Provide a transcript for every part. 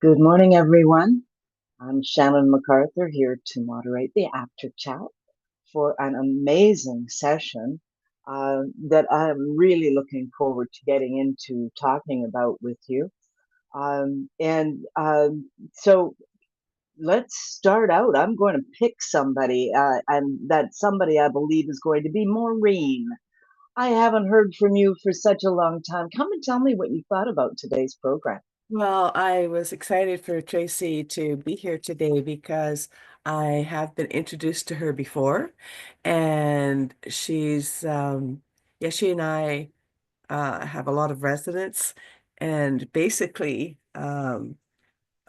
Good morning, everyone. I'm Shannon MacArthur here to moderate the After Chat for an amazing session that I'm really looking forward to getting into talking about with you. So let's start out. I'm going to pick somebody, and that somebody I believe is going to be Maureen. I haven't heard from you for such a long time. Come and tell me what you thought about today's program. Well, I was excited for Tracy to be here today because I have been introduced to her before, and yeah, she and I have a lot of resonance, and basically, my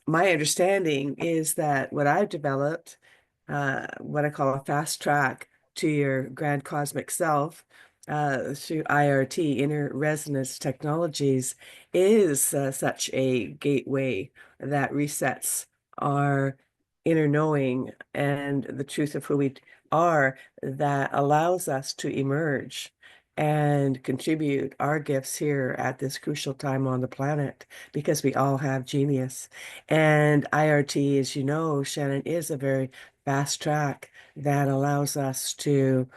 understanding is that what I've developed, what I call a fast track to your grand cosmic self, through IRT, inner resonance technologies, is such a gateway that resets our inner knowing and the truth of who we are, that allows us to emerge and contribute our gifts here at this crucial time on the planet, because we all have genius. And IRT, as you know, Shannon, is a very fast track that allows us to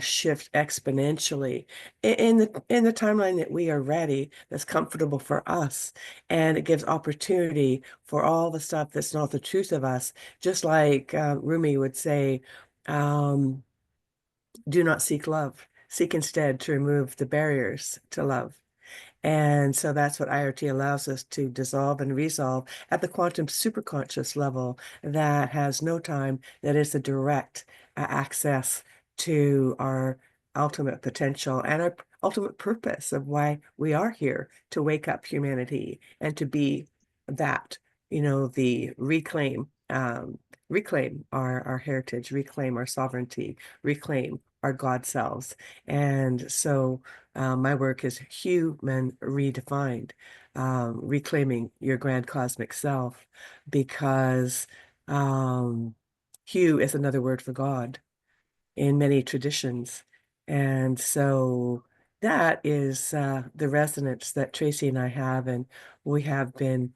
shift exponentially in the timeline that we are ready, that's comfortable for us, and it gives opportunity for all the stuff that's not the truth of us. Just like Rumi would say, um, "Do not seek love; seek instead to remove the barriers to love." And so that's what IoT allows us to dissolve and resolve at the quantum superconscious level that has no time, that is the direct access to our ultimate potential and our ultimate purpose of why we are here, to wake up humanity and to be that, the reclaim our heritage, reclaim our sovereignty, reclaim our God selves. And so my work is human redefined, reclaiming your grand cosmic self, because Hu is another word for God in many traditions. And so that is the resonance that Tracy and I have, and we have been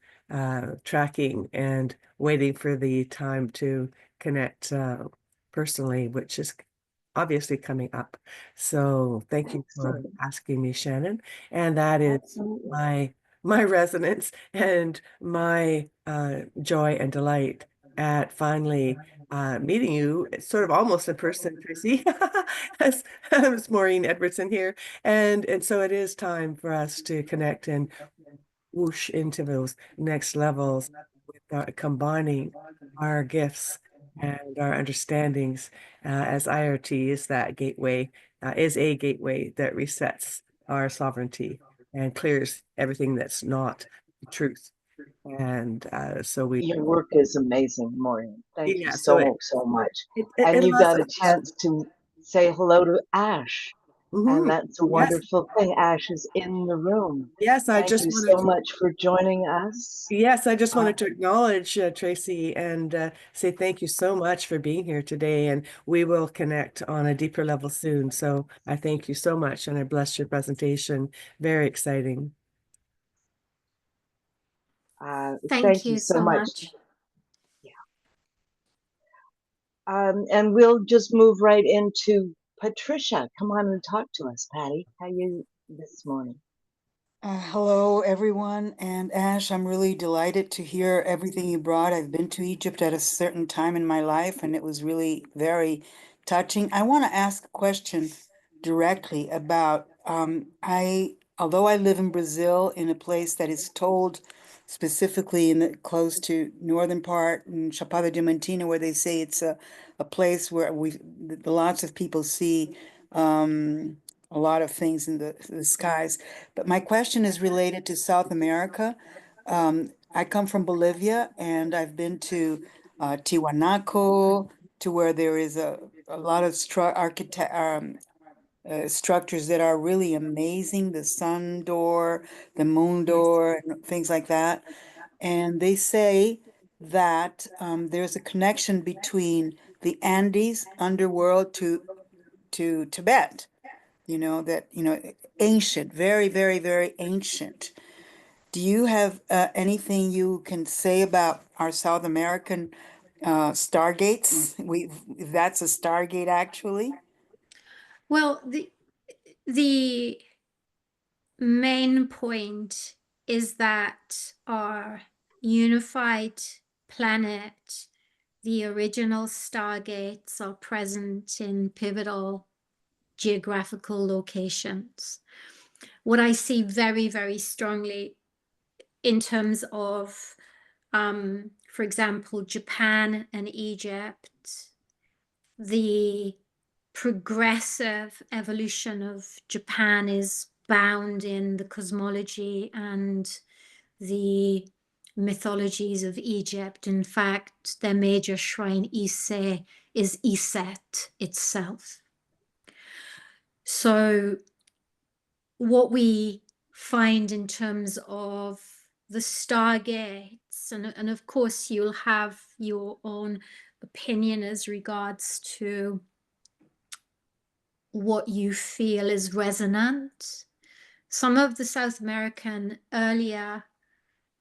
tracking and waiting for the time to connect personally, which is obviously coming up. So thank you for Excellent. asking me, Shannon. And that is Absolutely. my resonance and my joy and delight at finally meeting you, sort of almost in person, Tracy. As it's Maureen Edwardson here, and so it is time for us to connect and whoosh into those next levels with combining our gifts and our understandings, as IoT is that gateway, is a gateway that resets our sovereignty and clears everything that's not the truth. And so we, Your work is amazing, Maureen. Thank you yeah, so so, so much. it And you allows got us. a chance to say hello to Ash. And Mhm. that's a Yes, wonderful thing. Ash is in the room. yes, I Thank just you wanted so to. much for joining us. Yes, I just Uh, wanted to acknowledge Tracy and say thank you so much for being here today. And we will connect on a deeper level soon. So I thank you so much, and I bless your presentation. Very exciting. Thank Thank you you so so much. much. Yeah. And we'll just move right into Patricia. Come on and talk to us, Patty. How you this morning? Hello, everyone. And Ash, I'm really delighted to hear everything you brought. I've been to Egypt at a certain time in my life, and it was really very touching. I want to ask a question directly about although I live in Brazil, in a place that is told specifically in the close to northern part in Chapada Diamantina, where they say it's a place where lots of people see a lot of things in the skies. But my question is related to South America. I come from Bolivia, and I've been to Tiwanaku, to where there is a lot of structures that are really amazing, the sun door, the moon door, and things like that. And they say that there's a connection between the Andes underworld to Tibet, that, ancient, very, very, very ancient. Do you have anything you can say about our South American Stargates? That's a Stargate actually. Well, the main point is that our unified planet, the original Stargates, are present in pivotal geographical locations. What I see very, very strongly in terms of, for example, Japan and Egypt, the progressive evolution of Japan is bound in the cosmology and the mythologies of Egypt. In fact, their major shrine, Ise, is Iset itself. So what we find in terms of the stargates, and of course you'll have your own opinion as regards to what you feel is resonant. Some of the South American earlier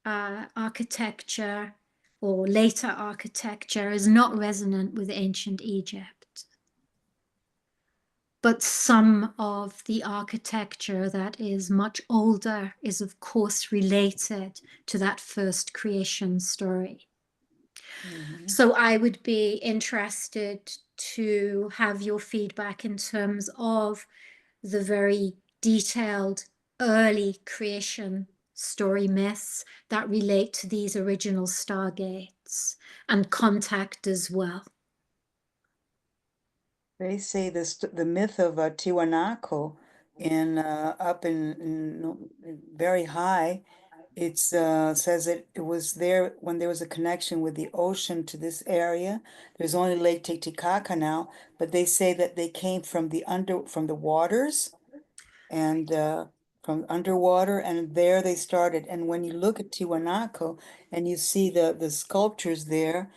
architecture or later architecture is not resonant with ancient Egypt. But some of the architecture that is much older is, of course, related to that first creation story. Mm-hmm. So I would be interested to have your feedback in terms of the very detailed early creation story myths that relate to these original stargates and contact as well. They say the myth of Tiwanaku in up very high. It's says it was there when there was a connection with the ocean to this area. There's only Lake Titicaca now, but they say that they came from the waters and from underwater, and there they started. And when you look at Tiwanaku and you see the sculptures there,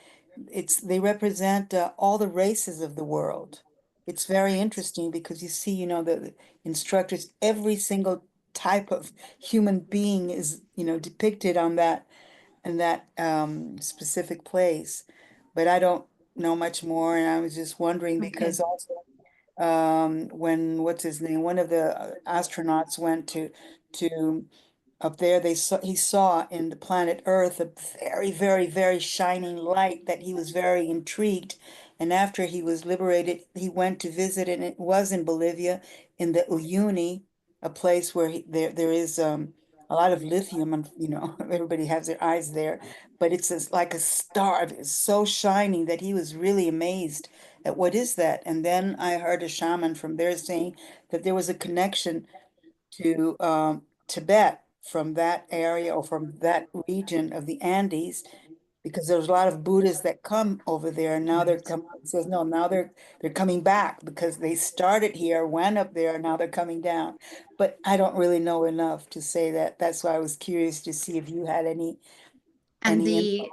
they represent all the races of the world. It's very interesting because you see, the instructors, every single type of human being is, depicted on that in that specific place. But I don't know much more, and I was just wondering Okay. because also when what's his name, one of the astronauts went to up there, he saw in the planet Earth a very, very, very shining light that he was very intrigued. And after he was liberated, he went to visit, and it was in Bolivia, in the Uyuni, a place where there is a lot of lithium, and everybody has their eyes there. But like a star. It's so shining that he was really amazed at what is that. And then I heard a shaman from there saying that there was a connection to Tibet from that area or from that region of the Andes, because there's a lot of Buddhists that come over there, and now they're coming. It says no, now they're coming back because they started here, went up there, and now they're coming down. But I don't really know enough to say that. That's why I was curious to see if you had And info.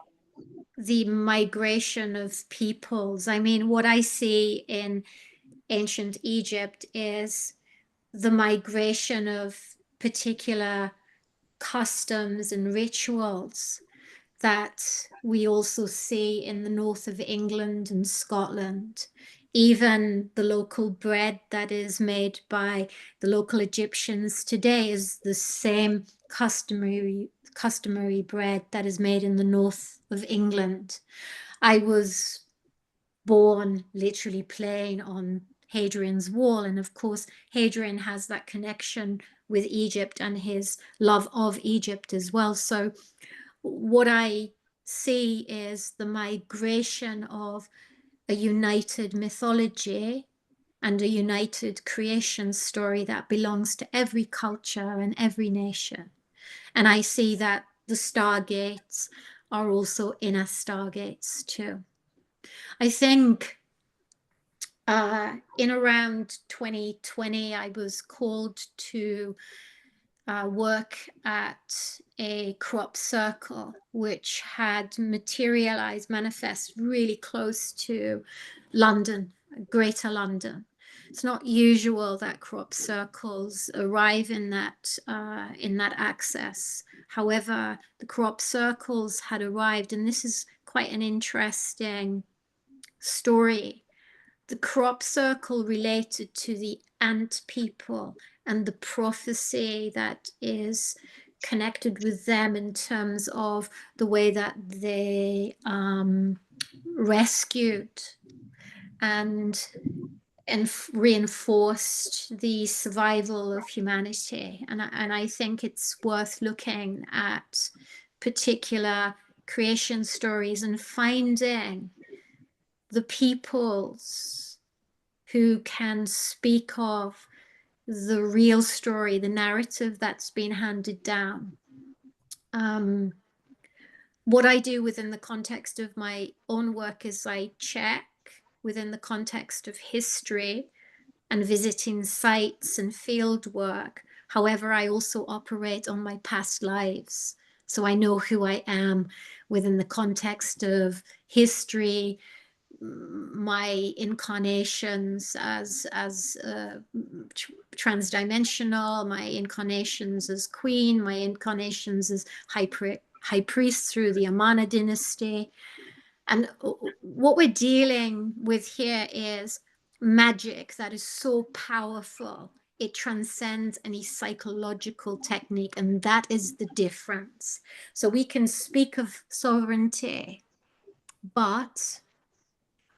the migration of peoples. I mean, what I see in ancient Egypt is the migration of particular customs and rituals that we also see in the north of England and Scotland. Even the local bread that is made by the local Egyptians today is the same customary bread that is made in the north of England. I was born literally playing on Hadrian's Wall. And of course, Hadrian has that connection with Egypt and his love of Egypt as well. So what I see is the migration of a united mythology and a united creation story that belongs to every culture and every nation. And I see that the stargates are also inner stargates too. I think in around 2020, I was called to work at a crop circle, which had materialized, manifest really close to London, Greater London. It's not usual that crop circles arrive in that access. However, the crop circles had arrived, and this is quite an interesting story. The crop circle related to the ant people and the prophecy that is connected with them in terms of the way that they rescued and reinforced the survival of humanity. And I think it's worth looking at particular creation stories and finding the peoples who can speak of the real story, the narrative that's been handed down. What I do within the context of my own work is I check within the context of history and visiting sites and field work. However, I also operate on my past lives. So I know who I am within the context of history, my incarnations as transdimensional, my incarnations as queen, my incarnations as high priest through the Amana dynasty. And what we're dealing with here is magic that is so powerful. It transcends any psychological technique, and that is the difference. So we can speak of sovereignty, but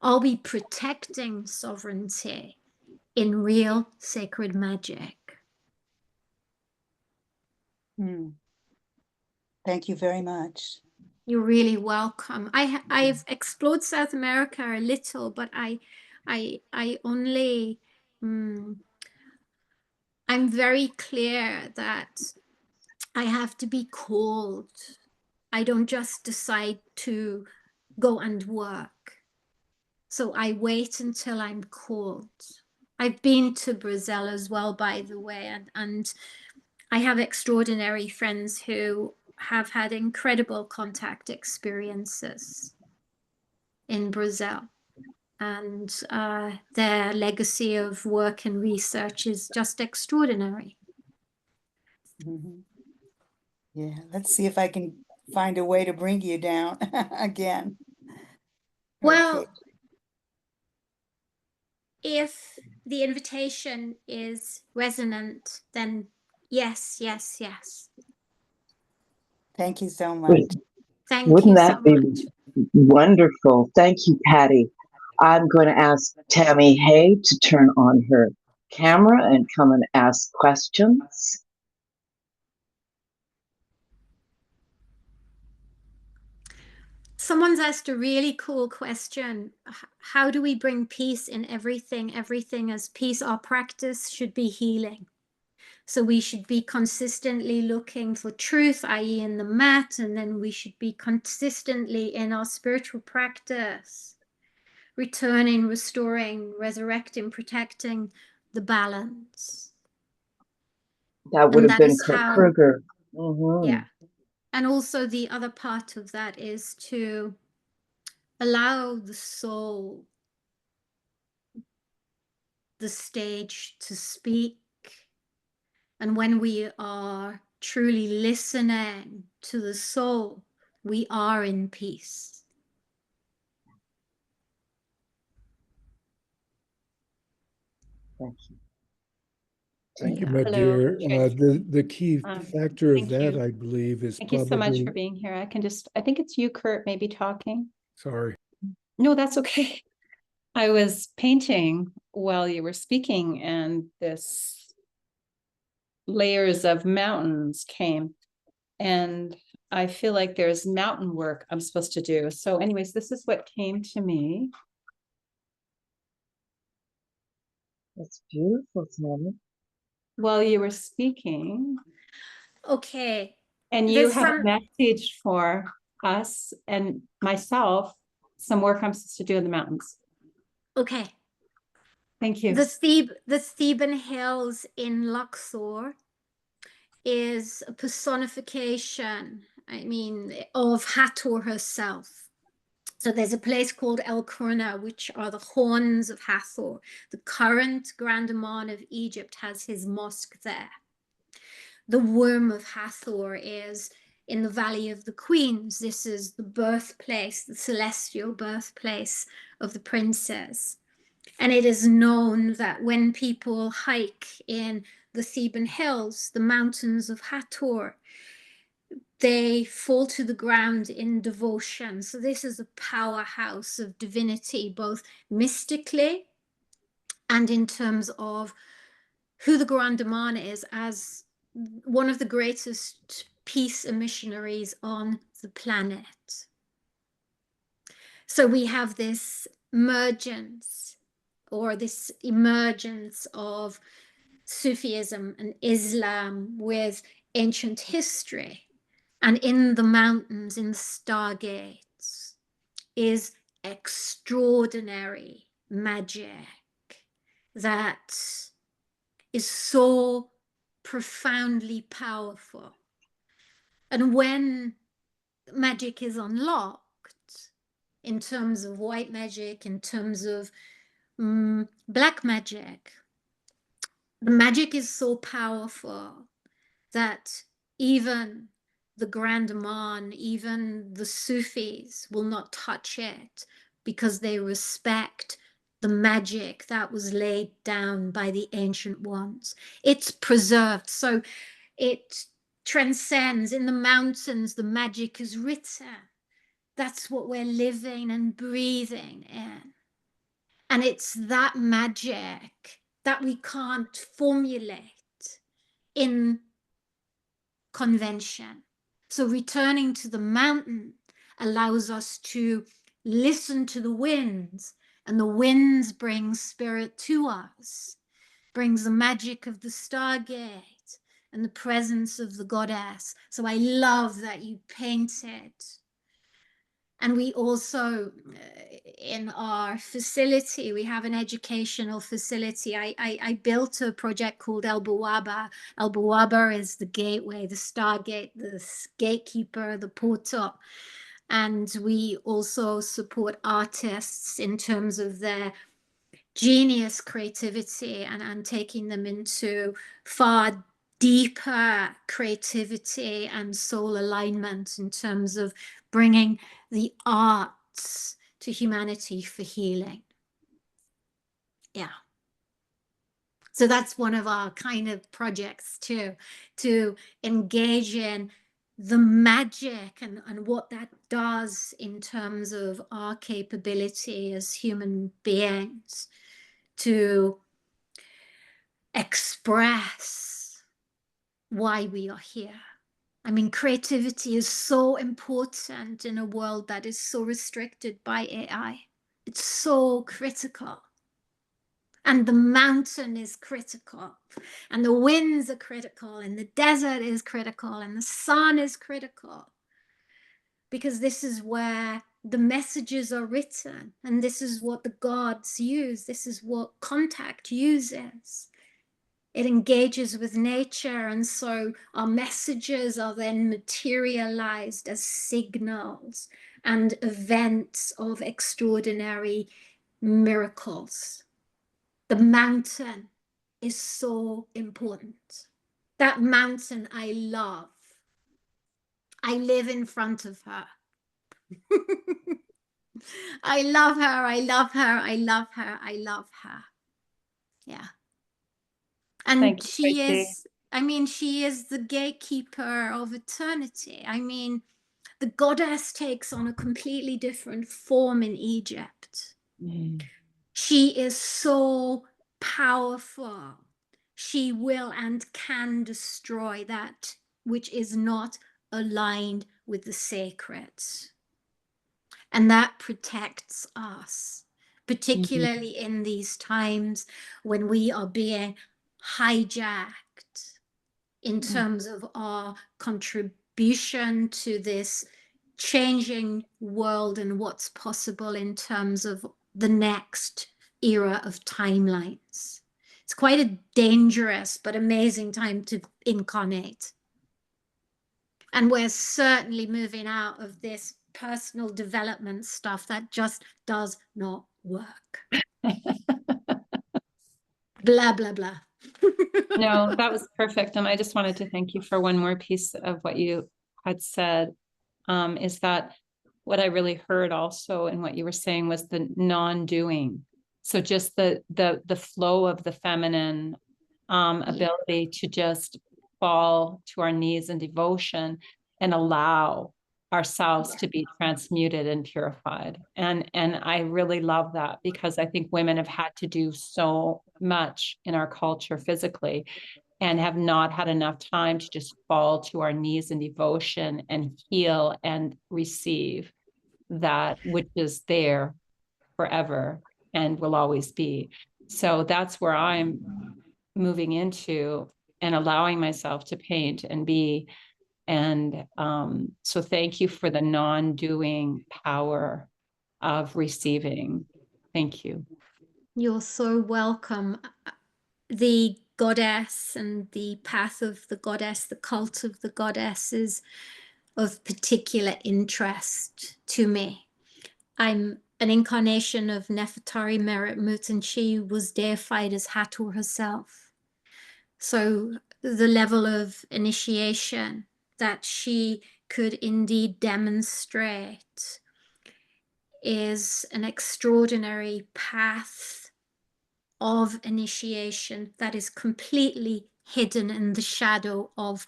are we protecting sovereignty in real sacred magic? Thank you very much. You're really welcome. I've explored South America a little, but I only I'm very clear that I have to be called. I don't just decide to go and work. So I wait until I'm called. I've been to Brazil as well, by the way, and I have extraordinary friends who have had incredible contact experiences in Brazil. And their legacy of work and research is just extraordinary. Yeah, let's see if I can find a way to bring you down again. Well, Okay. if the invitation is resonant, then yes, yes, yes. Thank you so much. Thank Wouldn't you that so be much. wonderful? Thank you, Patty. I'm going to ask Tammy Hay to turn on her camera and come and ask questions. Someone's asked a really cool question. How do we bring peace in everything? Everything as peace. Our practice should be healing. So we should be consistently looking for truth, i.e. in the mat, and then we should be consistently in our spiritual practice, returning, restoring, resurrecting, protecting the balance. That would And have that been is Kurt how, Kruger. yeah. And also the other part of that is to allow the soul the stage to speak. And when we are truly listening to the soul, we are in peace. Thank you. Thank you, Yeah. my Hello, dear. Tracy. The key factor of Thank that, you. I believe, is Thank you so much probably, for being here. I think it's you, Kurt, maybe talking. sorry. No, that's okay. I was painting while you were speaking, and this layers of mountains came, and I feel like there's mountain work I'm supposed to do. So anyways, this is what came to me. That's beautiful, Tammy. While you were speaking. Okay. And you have a message for us and myself, some work I'm supposed to do in the mountains. Okay. Thank you. The Theban hills in Luxor is a personification, of Hathor herself. So there's a place called El Qurna, which are the horns of Hathor. The current Grand Imam of Egypt has his mosque there. The worm of Hathor is in the Valley of the Queens. This is the birthplace, the celestial birthplace of the princess. And it is known that when people hike in the Theban hills, the mountains of Hathor, they fall to the ground in devotion. So this is a powerhouse of divinity, both mystically and in terms of who the Grand Imam is as one of the greatest peace missionaries on the planet. So we have this emergence of Sufism and Islam with ancient history. And in the mountains, in the Stargates, is extraordinary magic that is so profoundly powerful. And when magic is unlocked, in terms of white magic, in terms of black magic, the magic is so powerful that even the Grand Imam, even the Sufis will not touch it because they respect the magic that was laid down by the ancient ones. It's preserved, so it transcends. In the mountains, the magic is written. That's what we're living and breathing in. And it's that magic that we can't formulate in convention. So returning to the mountain allows us to listen to the winds, and the winds bring spirit to us, brings the magic of the Stargate and the presence of the goddess. So I love that you painted. And we also, in our facility, we have an educational facility. I built a project called El Bawaba. El Bawaba is the gateway, the Stargate, the gatekeeper, the portal. And we also support artists in terms of their genius creativity and taking them into far deeper creativity and soul alignment in terms of bringing the arts to humanity for healing. Yeah. So that's one of our kind of projects too, to engage in the magic and what that does in terms of our capability as human beings to express why we are here. I mean, creativity is so important in a world that is so restricted by AI. It's so critical. And the mountain is critical, and the winds are critical, and the desert is critical, and the sun is critical. Because this is where the messages are written, and this is what the gods use. This is what contact uses. It engages with nature, and so our messages are then materialized as signals and events of extraordinary miracles. The mountain is so important. That mountain I love. I live in front of her. I love her, I love her, I love her, I love her. Yeah. And Thank you, she Tracey. is, I mean, she is the gatekeeper of eternity. I mean, the goddess takes on a completely different form in Egypt. She is so powerful. She will and can destroy that which is not aligned with the sacred. And that protects us, particularly in these times when we are being hijacked in terms of our contribution to this changing world and what's possible in terms of the next era of timelines. It's quite a dangerous but amazing time to incarnate. And we're certainly moving out of this personal development stuff that just does not work. Blah, blah, blah. No, that was perfect. And I just wanted to thank you for one more piece of what you had said, is that what I really heard also in what you were saying was the non-doing. So just the flow of the feminine ability to just fall to our knees in devotion and allow ourselves to be transmuted and purified. And I really love that, because I think women have had to do so much in our culture physically and have not had enough time to just fall to our knees in devotion and heal and receive that which is there forever and will always be. So that's where I'm moving into and allowing myself to paint and be. And so thank you for the non-doing power of receiving. Thank you. You're so welcome. The goddess and the path of the goddess, the cult of the goddess, is of particular interest to me. I'm an incarnation of Nefertari Meretmut, and she was deified as Hathor herself. So the level of initiation that she could indeed demonstrate is an extraordinary path of initiation that is completely hidden in the shadow of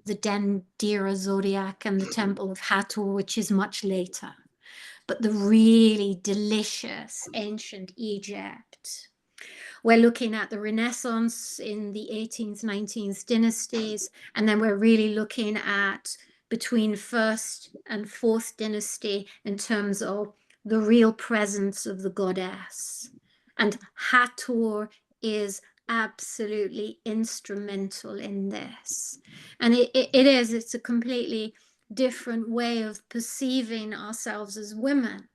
the Dendera zodiac and the Temple of Hathor, which is much later. But the really delicious ancient Egypt. We're looking at the Renaissance in the 18th, 19th dynasties, and then we're really looking at between first and fourth dynasty in terms of the real presence of the goddess. And Hathor is absolutely instrumental in this. And it's a completely different way of perceiving ourselves as women.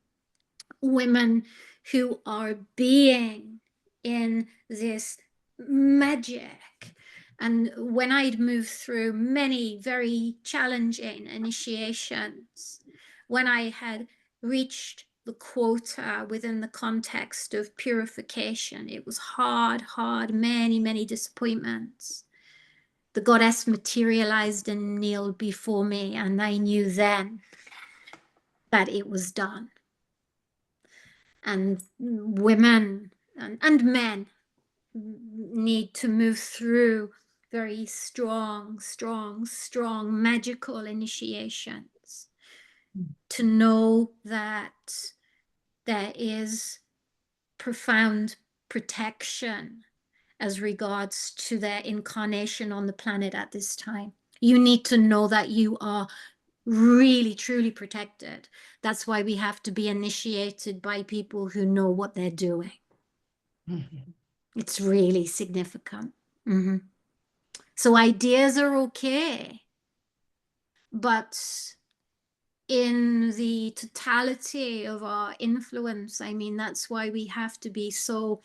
Women who are being in this magic. And when I'd moved through many very challenging initiations, when I had reached the quota within the context of purification, it was hard, many, many disappointments. The goddess materialized and kneeled before me, and I knew then that it was done. And women and men need to move through very strong magical initiations to know that there is profound protection as regards to their incarnation on the planet at this time. You need to know that you are really, truly protected. That's why we have to be initiated by people who know what they're doing. Mm-hmm. It's really significant. Mm-hmm. So ideas are okay, but in the totality of our influence, I mean, that's why we have to be so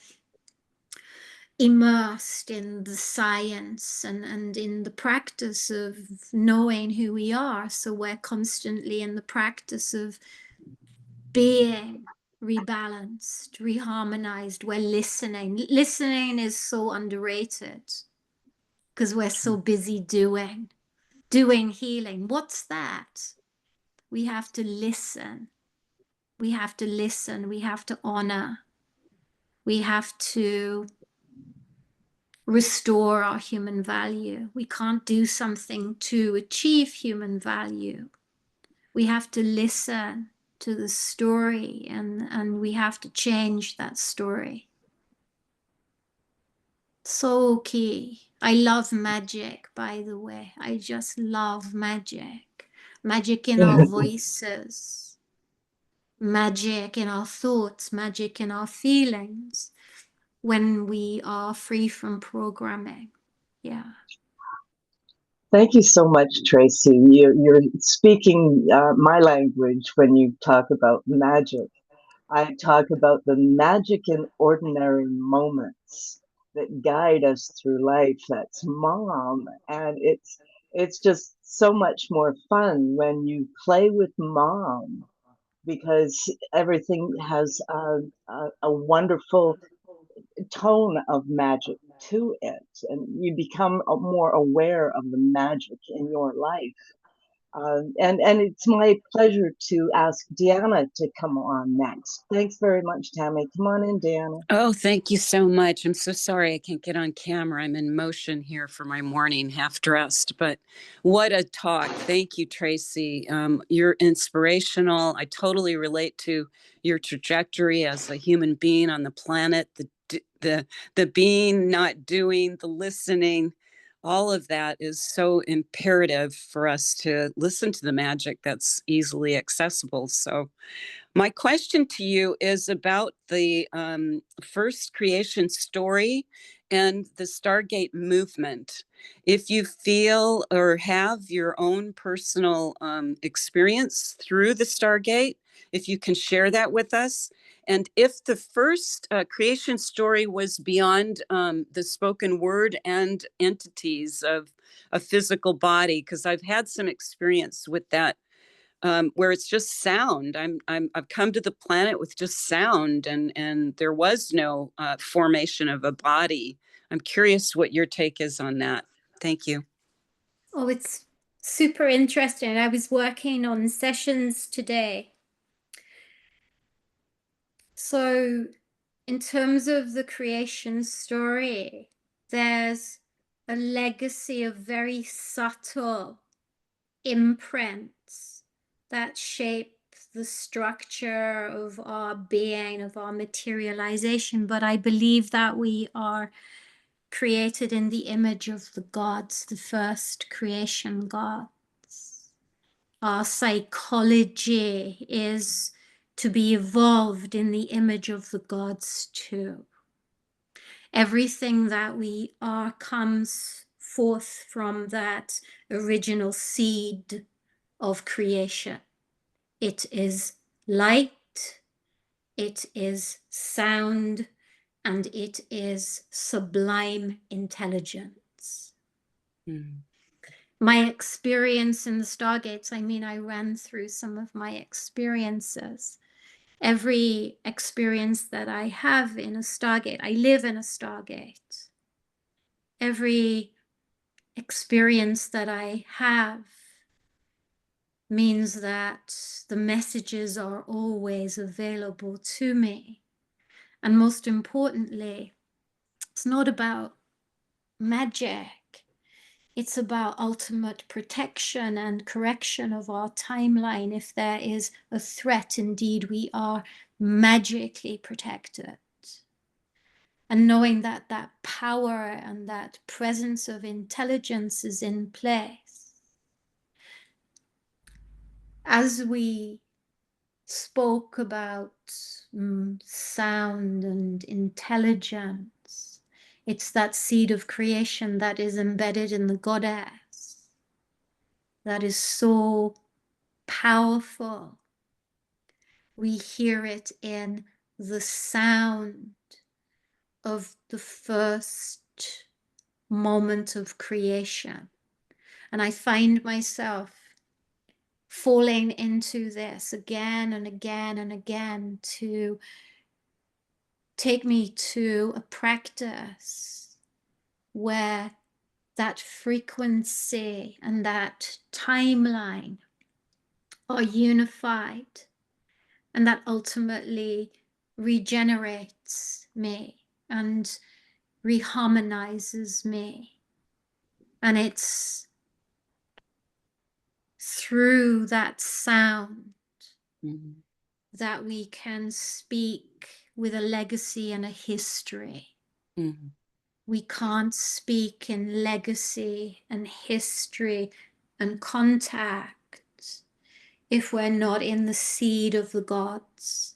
immersed in the science and in the practice of knowing who we are. So we're constantly in the practice of being rebalanced, reharmonized. We're listening. Listening is so underrated because we're so busy doing healing. What's that? We have to listen. We have to listen. We have to honor. We have to restore our human value. We can't do something to achieve human value. We have to listen to the story, and we have to change that story. So key. I love magic, by the way. I just love magic. Magic in our voices, magic in our thoughts, magic in our feelings when we are free from programming. Yeah. Thank you so much, Tracey. You're speaking my language when you talk about magic. I talk about the magic in ordinary moments that guide us through life. That's mom. And it's just so much more fun when you play with mom, because everything has a wonderful tone of magic to it, and you become more aware of the magic in your life. And it's my pleasure to ask Deanna to come on next. Thanks very much, Tammy. Come on in, Deanna. Oh, thank you so much. I'm so sorry I can't get on camera. I'm in motion here for my morning, half dressed, but what a talk. Thank you, Tracey. You're inspirational. I totally relate to your trajectory as a human being on the planet, the being, not doing, the listening. All of that is so imperative for us to listen to the magic that's easily accessible. So my question to you is about the first creation story and the Stargate movement. If you feel or have your own personal experience through the Stargate, if you can share that with us. And if the first creation story was beyond the spoken word and entities of a physical body, because I've had some experience with that, where it's just sound. I've come to the planet with just sound, and there was no formation of a body. I'm curious what your take is on that. Thank you. Oh, it's super interesting. I was working on sessions today. So in terms of the creation story, there's a legacy of very subtle imprints that shape the structure of our being, of our materialization. But I believe that we are created in the image of the gods, the first creation gods. Our psychology is to be evolved in the image of the gods too. Everything that we are comes forth from that original seed of creation. It is light, it is sound, and it is sublime intelligence. Mm. My experience in the Stargates, I ran through some of my experiences. Every experience that I have in a Stargate, I live in a Stargate. Every experience that I have means that the messages are always available to me. And most importantly, it's not about magic. It's about ultimate protection and correction of our timeline. If there is a threat, indeed, we are magically protected. And knowing that that power and that presence of intelligence is in place. As we spoke about sound and intelligence, it's that seed of creation that is embedded in the goddess that is so powerful. We hear it in the sound of the first moment of creation. And I find myself falling into this again and again and again to take me to a practice where that frequency and that timeline are unified, and that ultimately regenerates me and reharmonizes me. And it's through that sound that we can speak with a legacy and a history. We can't speak in legacy and history and contact if we're not in the seed of the gods.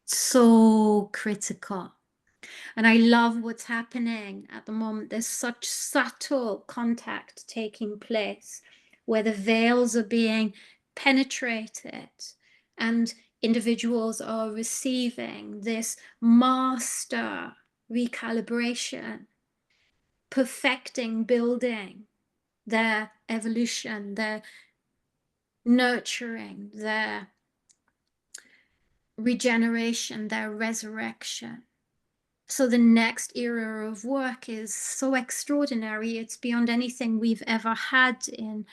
So critical. And I love what's happening at the moment. There's such subtle contact taking place where the veils are being penetrated and individuals are receiving this master recalibration, perfecting, building their evolution, their nurturing, their regeneration, their resurrection. So the next era of work is so extraordinary. It's beyond anything we've ever had in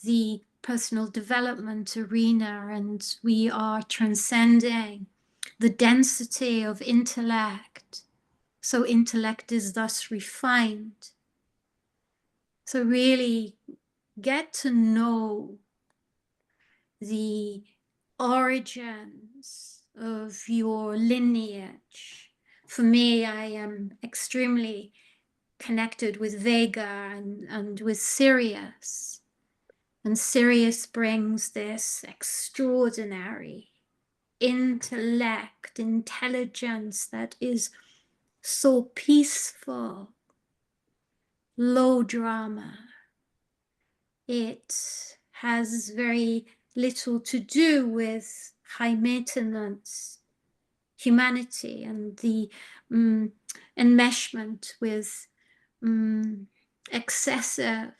the personal development arena, and we are transcending the density of intellect. So intellect is thus refined. So really get to know the origins of your lineage. For me, I am extremely connected with Vega and with Sirius. And Sirius brings this extraordinary intellect, intelligence that is so peaceful, low drama. It has very little to do with high maintenance humanity and the enmeshment with excessive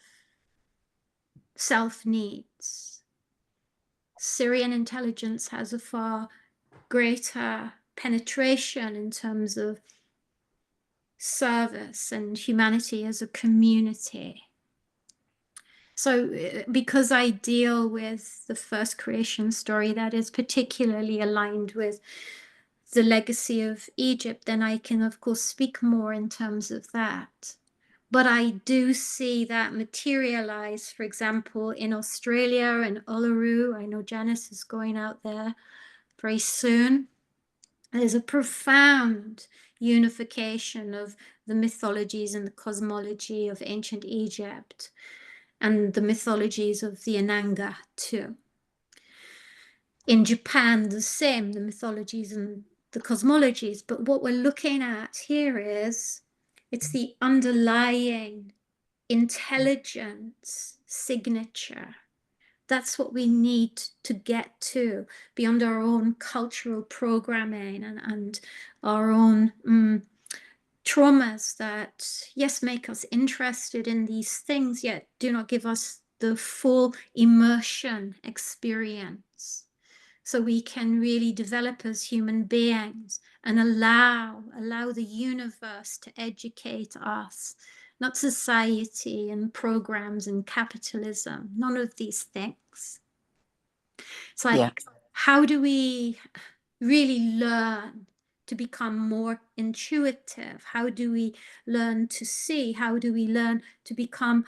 self-needs. Syrian intelligence has a far greater penetration in terms of service and humanity as a community. So because I deal with the first creation story that is particularly aligned with the legacy of Egypt, then I can, of course, speak more in terms of that. But I do see that materialize, for example, in Australia and Uluru. I know Janice is going out there very soon. There's a profound unification of the mythologies and the cosmology of ancient Egypt and the mythologies of the Ananga too. In Japan, the same, the mythologies and the cosmologies. But what we're looking at here is it's the underlying intelligence signature. That's what we need to get to beyond our own cultural programming and our own traumas that, yes, make us interested in these things, yet do not give us the full immersion experience. So we can really develop as human beings and allow the universe to educate us, not society and programs and capitalism, none of these things. It's like, Yeah. how do we really learn to become more intuitive? How do we learn to see? How do we learn to become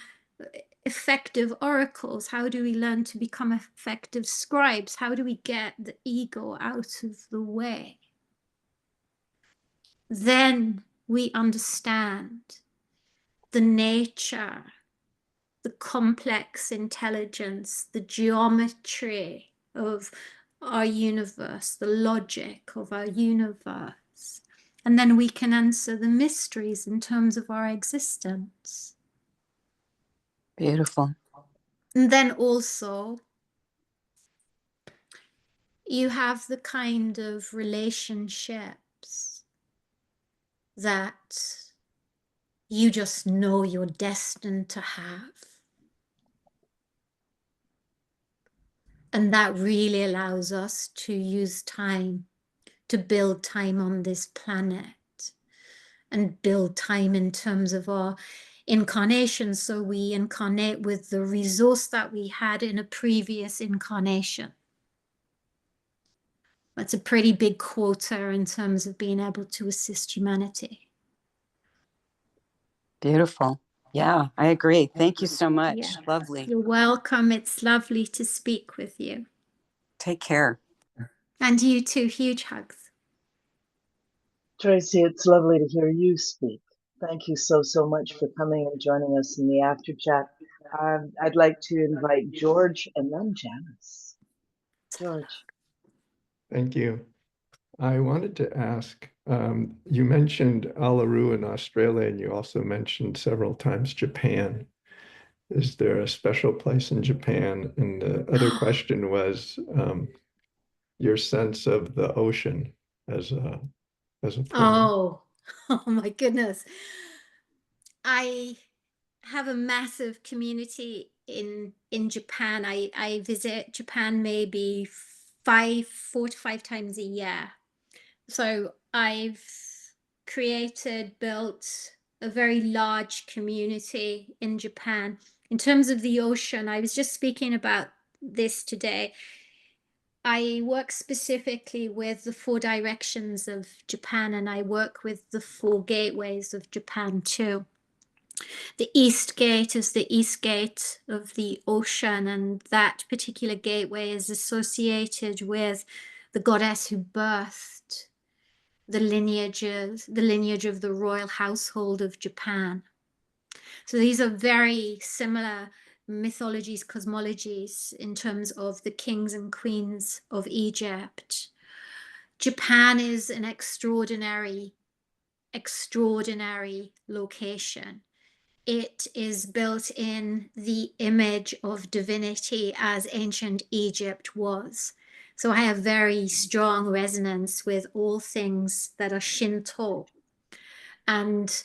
effective oracles? How do we learn to become effective scribes? How do we get the ego out of the way? Then we understand the nature, the complex intelligence, the geometry of our universe, the logic of our universe. And then we can answer the mysteries in terms of our existence. Beautiful. And then also, you have the kind of relationships that you just know you're destined to have. And that really allows us to use time, to build time on this planet and build time in terms of our incarnation. So we incarnate with the resource that we had in a previous incarnation. That's a pretty big quota in terms of being able to assist humanity. Beautiful. Yeah, I agree. Thank you so much. Yeah. Lovely. You're welcome. It's lovely to speak with you. Take care. And you too. Huge hugs. Tracey, it's lovely to hear you speak. Thank you so much for coming and joining us in the after chat. I'd like to invite George and then Janice. George. Thank you. I wanted to ask, you mentioned Uluru in Australia, and you also mentioned several times Japan. Is there a special place in Japan? And the other question was your sense of the ocean as a form. Oh my goodness. I have a massive community in Japan. I visit Japan maybe 4 to 5 times a year. So I've built a very large community in Japan. In terms of the ocean, I was just speaking about this today. I work specifically with the 4 directions of Japan, and I work with the 4 gateways of Japan too. The East Gate is the East Gate of the ocean, and that particular gateway is associated with the goddess who birthed the lineage of the royal household of Japan. So these are very similar mythologies, cosmologies in terms of the kings and queens of Egypt. Japan is an extraordinary location. It is built in the image of divinity as ancient Egypt was. So I have very strong resonance with all things that are Shinto, and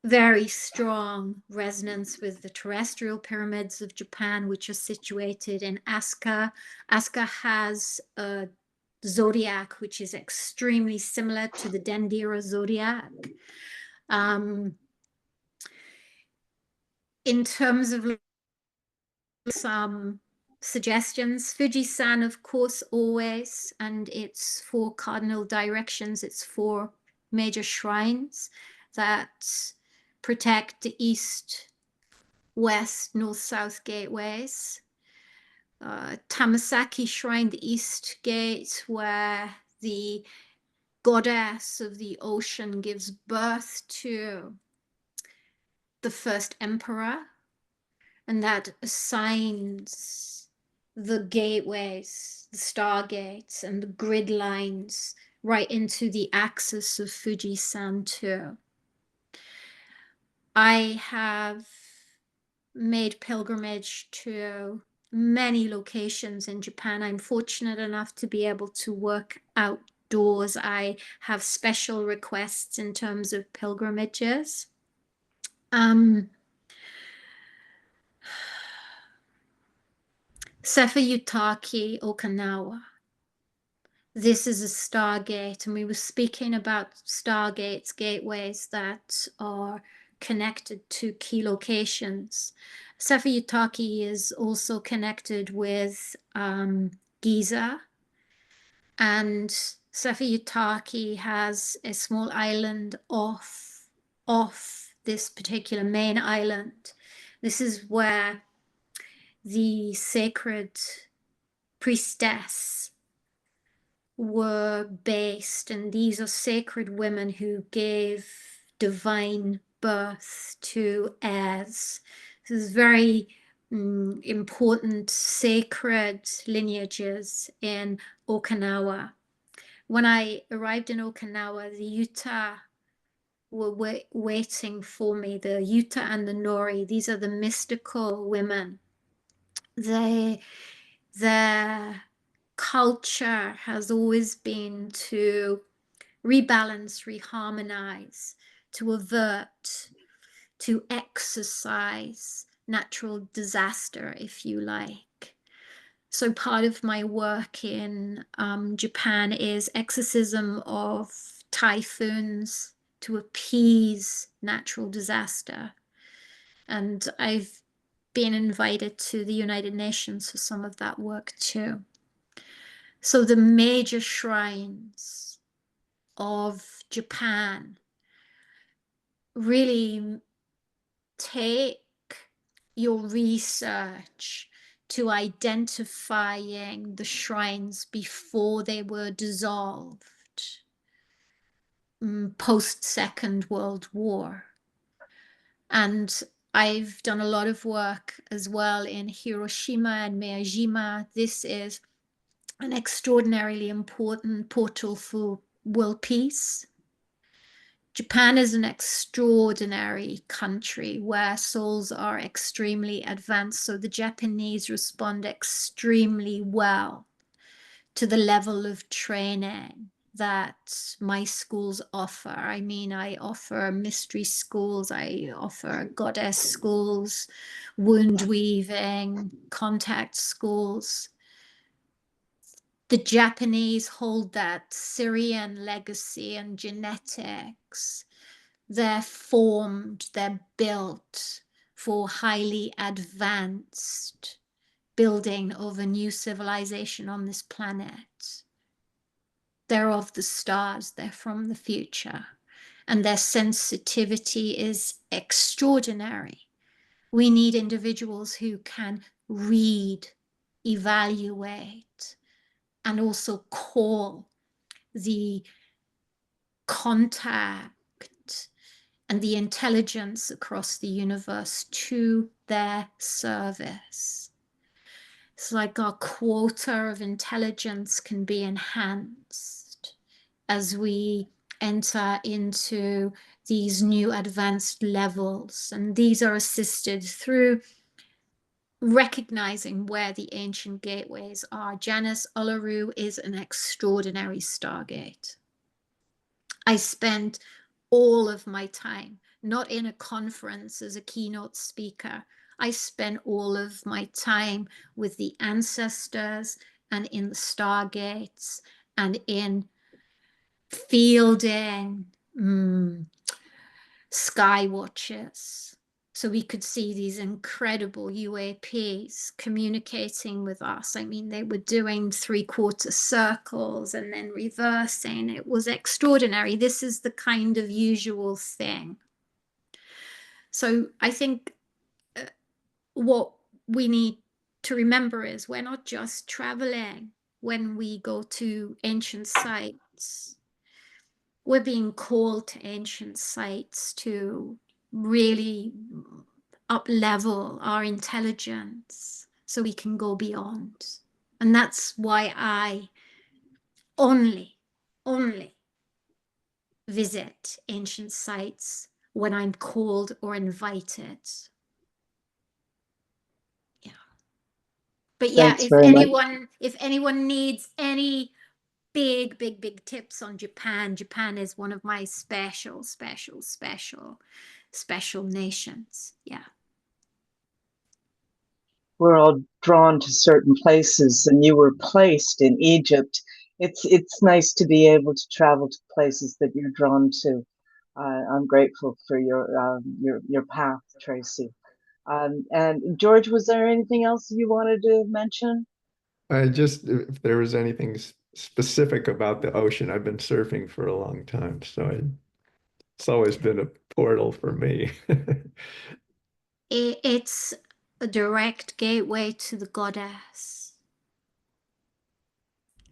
very strong resonance with the terrestrial pyramids of Japan, which are situated in Asuka. Asuka has a zodiac which is extremely similar to the Dendera zodiac. In terms of some suggestions, Fujisan, of course, always, and its 4 cardinal directions, its 4 major shrines that protect the east, west, north, south gateways. Tamasaki Shrine, the east gate, where the goddess of the ocean gives birth to the first emperor, and that assigns the gateways, the stargates, and the grid lines right into the axis of Fujisan too. I have made pilgrimage to many locations in Japan. I'm fortunate enough to be able to work outdoors. I have special requests in terms of pilgrimages. Sefer Yutaki, Okinawa. This is a stargate, and we were speaking about stargates, gateways that are connected to key locations. Sefer Yutaki is also connected with Giza, and Sefer Yutaki has a small island off this particular main island. This is where the sacred priestess were based, and these are sacred women who gave divine birth to heirs. This is very important sacred lineages in Okinawa. When I arrived in Okinawa, the Yuta were waiting for me, the Yuta and the Nori. These are the mystical women. Their culture has always been to rebalance, reharmonize, to avert, to exercise natural disaster, if you like. So part of my work in Japan is exorcism of typhoons to appease natural disaster. And I've been invited to the United Nations for some of that work too. So the major shrines of Japan really take your research to identifying the shrines before they were dissolved post Second World War. And I've done a lot of work as well in Hiroshima and Miyajima. This is an extraordinarily important portal for world peace. Japan is an extraordinary country where souls are extremely advanced, so the Japanese respond extremely well to the level of training that my schools offer. I mean, I offer mystery schools, I offer goddess schools, wound weaving, contact schools. The Japanese hold that Syrian legacy and genetics. They're formed, they're built for highly advanced building of a new civilization on this planet. They're of the stars, they're from the future, and their sensitivity is extraordinary. We need individuals who can read, evaluate, and also call the contact and the intelligence across the universe to their service. It's like our quota of intelligence can be enhanced as we enter into these new advanced levels. And these are assisted through recognizing where the ancient gateways are. Janus Uluru is an extraordinary stargate. I spent all of my time, not in a conference as a keynote speaker. I spent all of my time with the ancestors and in the stargates and in fielding sky watches. So we could see these incredible UAPs communicating with us. I mean, they were doing 3/4 circles and then reversing. It was extraordinary. This is the kind of usual thing. So I think what we need to remember is we're not just traveling when we go to ancient sites. We're being called to ancient sites to really up-level our intelligence so we can go beyond. And that's why I only visit ancient sites when I'm called or invited. Yeah. But yeah, Thanks very much. if anyone needs any big tips on Japan, Japan is one of my special nations. Yeah. We're all drawn to certain places, and you were placed in Egypt. It's nice to be able to travel to places that you're drawn to. I'm grateful for your path, Tracy. And George, was there anything else you wanted to mention? I just, if there was anything specific about the ocean, I've been surfing for a long time, so it's always been a portal for me. It's a direct gateway to the goddess.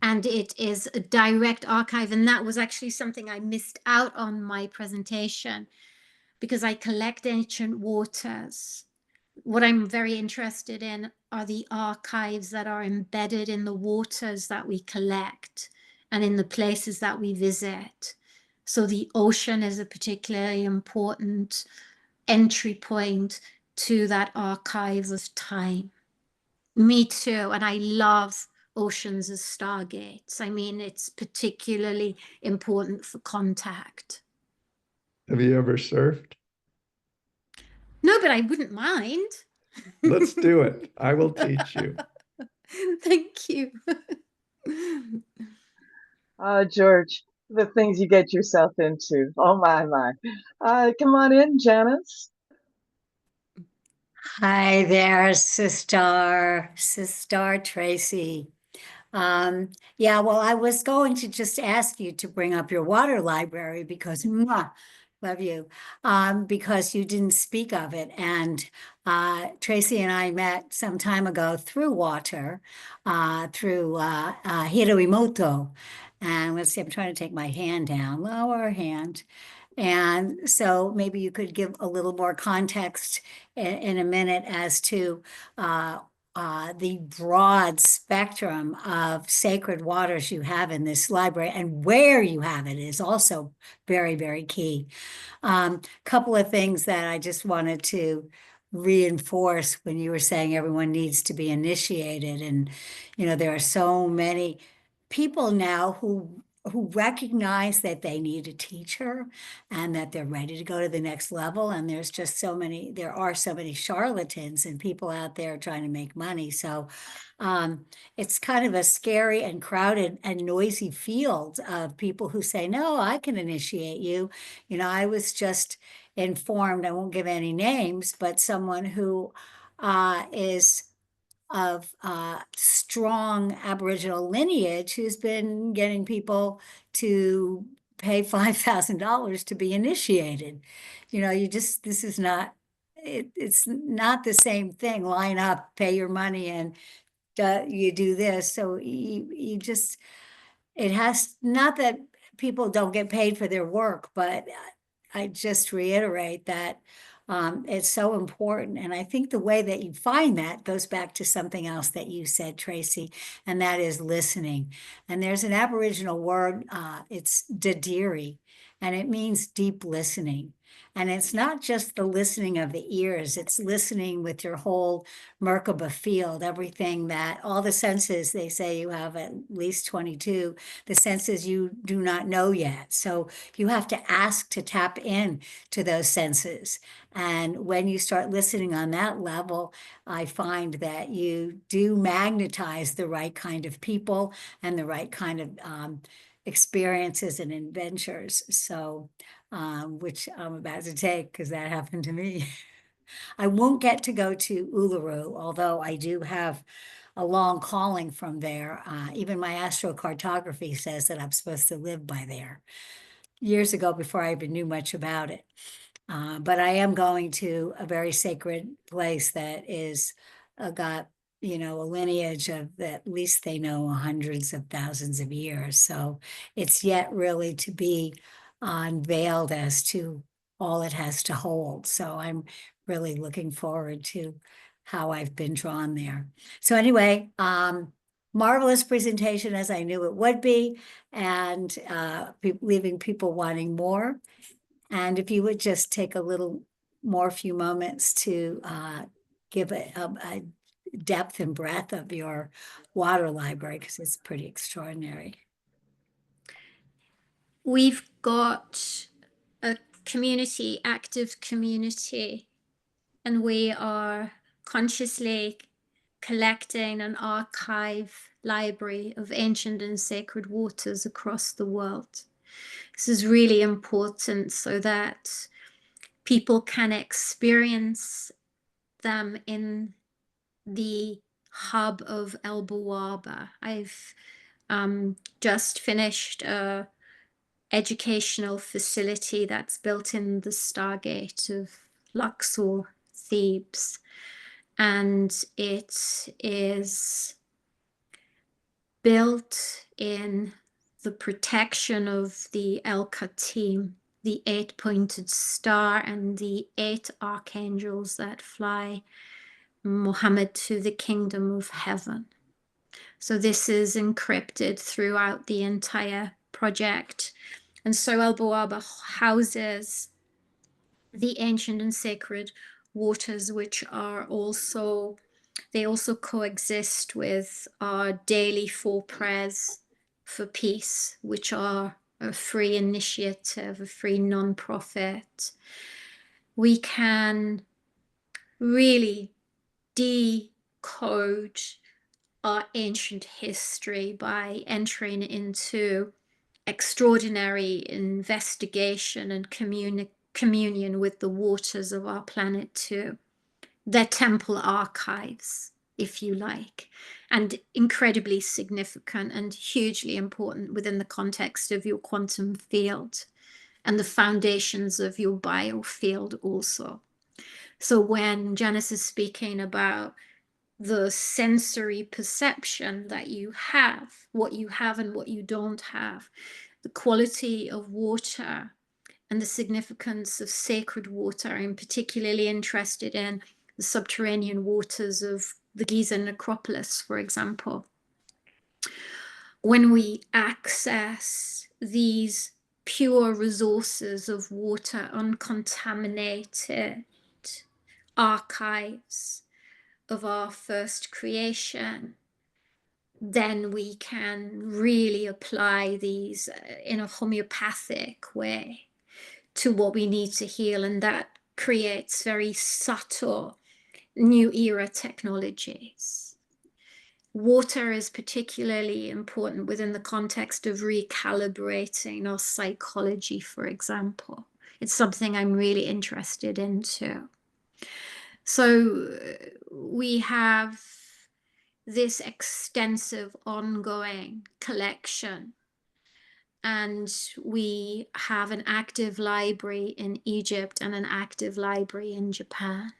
And it is a direct archive. And that was actually something I missed out on my presentation because I collect ancient waters. What I'm very interested in are the archives that are embedded in the waters that we collect and in the places that we visit. So the ocean is a particularly important entry point to that archive of time. Me too, and I love oceans as stargates. I mean, it's particularly important for contact. Have you ever surfed? No, but I wouldn't mind. Let's do it. I will teach you. Thank you. George, the things you get yourself into. Oh my. Come on in, Janice. Hi there, Sister Tracy. Yeah, well, I was going to just ask you to bring up your water library because, mwah, love you, because you didn't speak of it. And Tracy and I met some time ago through water, through Hiroimoto. And let's see, I'm trying to take my hand down, lower hand. And so maybe you could give a little more context in a minute as to the broad spectrum of sacred waters you have in this library and where you have it is also very key. Couple of things that I just wanted to reinforce when you were saying everyone needs to be initiated. And, there are so many people now who recognize that they need a teacher and that they're ready to go to the next level. And there are so many charlatans and people out there trying to make money. So it's kind of a scary and crowded and noisy field of people who say, no, I can initiate you. I was just informed, I won't give any names, but someone who is of strong Aboriginal lineage who's been getting people to pay $5,000 to be initiated. You know, this is not, it's not the same thing. Line up, pay your money, and you do this. So you just, it has, not that people don't get paid for their work, but I just reiterate that it's so important. And I think the way that you find that goes back to something else that you said, Tracey, and that is listening. And there's an Aboriginal word, it's dadiri, and it means deep listening. And it's not just the listening of the ears, it's listening with your whole Merkaba field, everything that, all the senses, they say you have at least 22, the senses you do not know yet. So you have to ask to tap in to those senses. And when you start listening on that level, I find that you do magnetize the right kind of people and the right kind of experiences and adventures. So, which I'm about to take because that happened to me. I won't get to go to Uluru, although I do have a long calling from there. Even my astrocartography says that I'm supposed to live by there years ago before I even knew much about it. But I am going to a very sacred place that is got, you know, a lineage of at least they know hundreds of thousands of years. So it's yet really to be unveiled as to all it has to hold. So I'm really looking forward to how I've been drawn there. So anyway, marvelous presentation as I knew it would be, and leaving people wanting more. And if you would just take a little more few moments to give a depth and breadth of your water library, because it's pretty extraordinary. We've got a community, active community, and we are consciously collecting an archive library of ancient and sacred waters across the world. This is really important so that people can experience them in the hub of El Bawaba. I've just finished a educational facility that's built in the StarGate of Luxor, Thebes, and it is built in the protection of the El Khatim, the 8-pointed star, and the 8 archangels that fly Muhammad to the kingdom of heaven. So this is encrypted throughout the entire project. And so El Bawaba houses the ancient and sacred waters, which are also, they also coexist with our daily 4 prayers for peace, which are a free initiative, a free non-profit. We can really decode our ancient history by entering into extraordinary investigation and communion with the waters of our planet too. They're temple archives, if you like, and incredibly significant and hugely important within the context of your quantum field and the foundations of your biofield also. So when Janice is speaking about the sensory perception that you have, what you have and what you don't have, the quality of water and the significance of sacred water. I'm particularly interested in the subterranean waters of the Giza necropolis, for example. When we access these pure resources of water, uncontaminated archives of our first creation, then we can really apply these in a homeopathic way to what we need to heal, and that creates very subtle new era technologies. Water is particularly important within the context of recalibrating our psychology, for example. It's something I'm really interested into. So we have this extensive ongoing collection, and we have an active library in Egypt and an active library in Japan.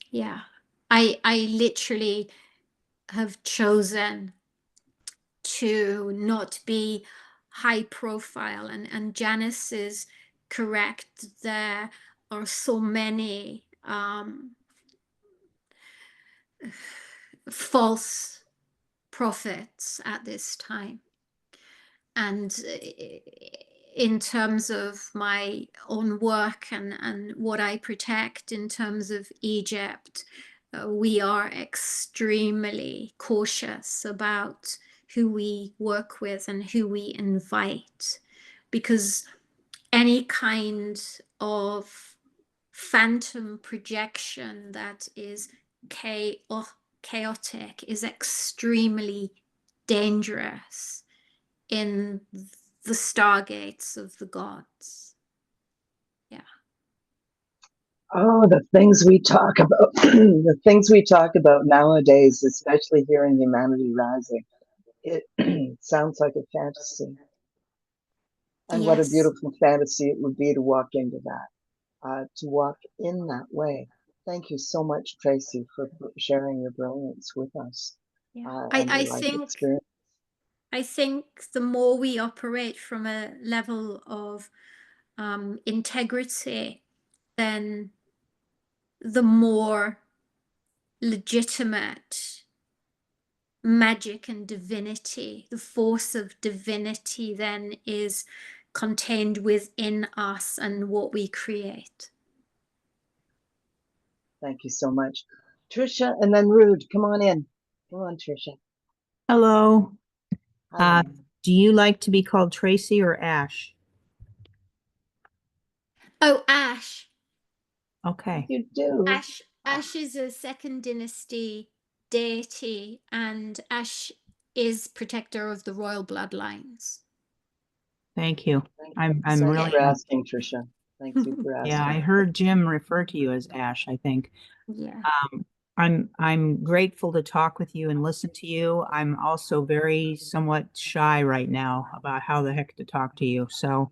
Yeah, I literally have chosen to not be high profile, and Janice is correct. There are so many false prophets at this time. And in terms of my own work and what I protect in terms of Egypt, we are extremely cautious about who we work with and who we invite, because any kind of phantom projection that is chaotic is extremely dangerous in the stargates of the gods. Yeah. Oh, the things we talk about, the things we talk about nowadays, especially here in Humanity Rising, it sounds like a fantasy. And what a Yes. beautiful fantasy it would be to walk into that, to walk in that way. Thank you so much, Tracy, for sharing your brilliance with us, Yeah. and your life experience. I think the more we operate from a level of integrity, then the more legitimate magic and divinity, the force of divinity, then is contained within us and what we create. Thank you so much. Trisha, and then Rude, come on in. Come on, Trisha. Hello. Hi. Do you like to be called Tracy or Ash? Oh, Ash. Okay. You do. Ash is a second dynasty deity, and Ash is protector of the royal bloodlines. Thank you. I'm Thanks really for asking, Trisha. Thank you for asking. Yeah, I heard Jim refer to you as Ash, I think. Yeah. I'm grateful to talk with you and listen to you. I'm also very somewhat shy right now about how the heck to talk to you. So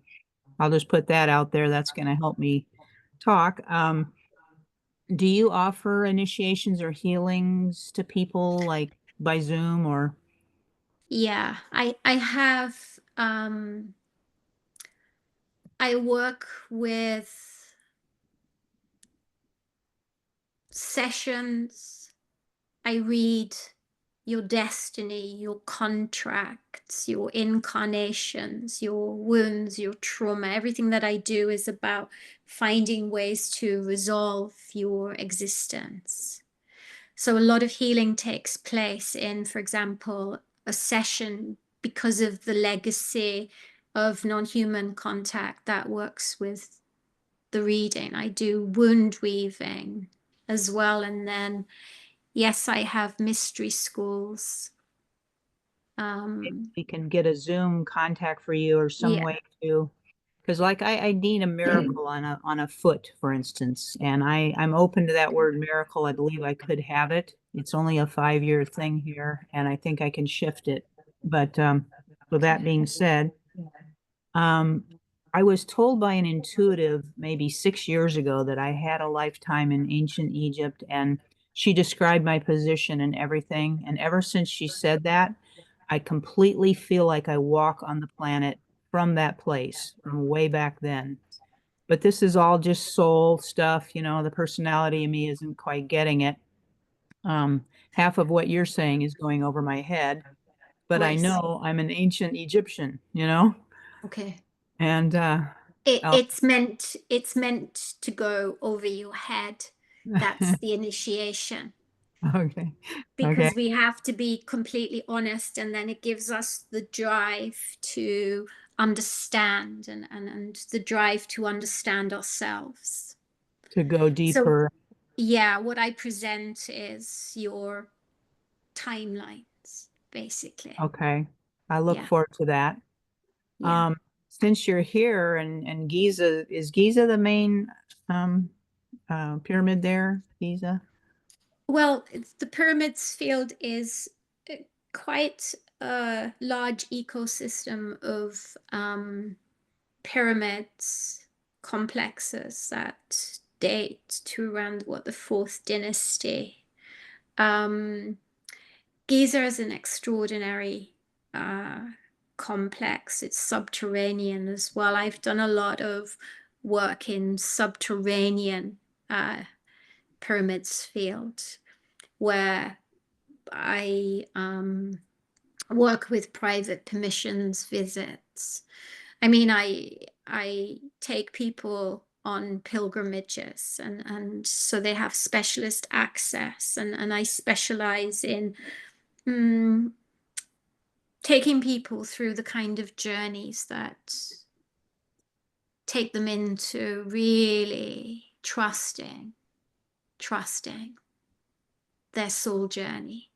I'll just put that out there. That's going to help me talk. Do you offer initiations or healings to people like by Zoom or? Yeah, I have I work with sessions. I read your destiny, your contracts, your incarnations, your wounds, your trauma. Everything that I do is about finding ways to resolve your existence. So a lot of healing takes place in, for example, a session because of the legacy of non-human contact that works with the reading. I do wound weaving as well. And then, yes, I have mystery schools. We can get a Zoom contact for you or some Yeah. way to, because like I need a miracle on a foot, for instance, and I'm open to that word miracle. I believe I could have it. It's only a 5-year thing here, and I think I can shift it. But with that being said, I was told by an intuitive maybe 6 years ago that I had a lifetime in ancient Egypt, and she described my position and everything. And ever since she said that, I completely feel like I walk on the planet from that place, from way back then. But this is all just soul stuff, the personality of me isn't quite getting it. Half of what you're saying is going over my head, but I Right. know I'm an ancient Egyptian, Okay. and It's meant to go over your head. That's the initiation. okay. Because we have to be completely honest, and then it gives us the drive to understand and the drive to understand ourselves. To go deeper. So, yeah, what I present is your timelines, basically. Okay. I look Yeah. forward to that. Yeah. since you're here and Giza, is Giza the main pyramid there, Giza? Well, the pyramids field is quite a large ecosystem of pyramids complexes that date to around the fourth dynasty. Giza is an extraordinary complex. It's subterranean as well. I've done a lot of work in subterranean pyramids field, where I work with private permissions visits. I mean, I take people on pilgrimages, and so they have specialist access, and I specialize in taking people through the kind of journeys that take them into really trusting their soul journey,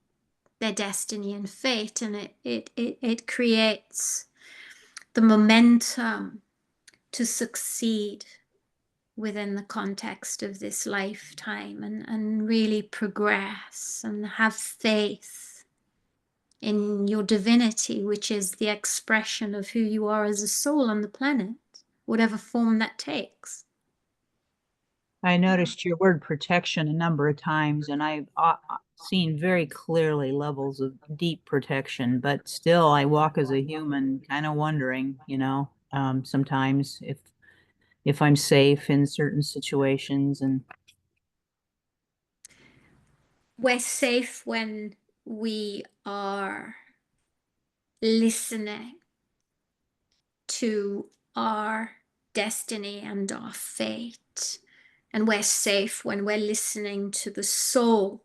their destiny and fate, and it creates the momentum to succeed within the context of this lifetime, and really progress and have faith in your divinity, which is the expression of who you are as a soul on the planet, whatever form that takes. I noticed your word protection a number of times, and I've seen very clearly levels of deep protection, but still I walk as a human kind of wondering, sometimes if I'm safe in certain situations. And we're safe when we are listening to our destiny and our fate. And we're safe when we're listening to the soul.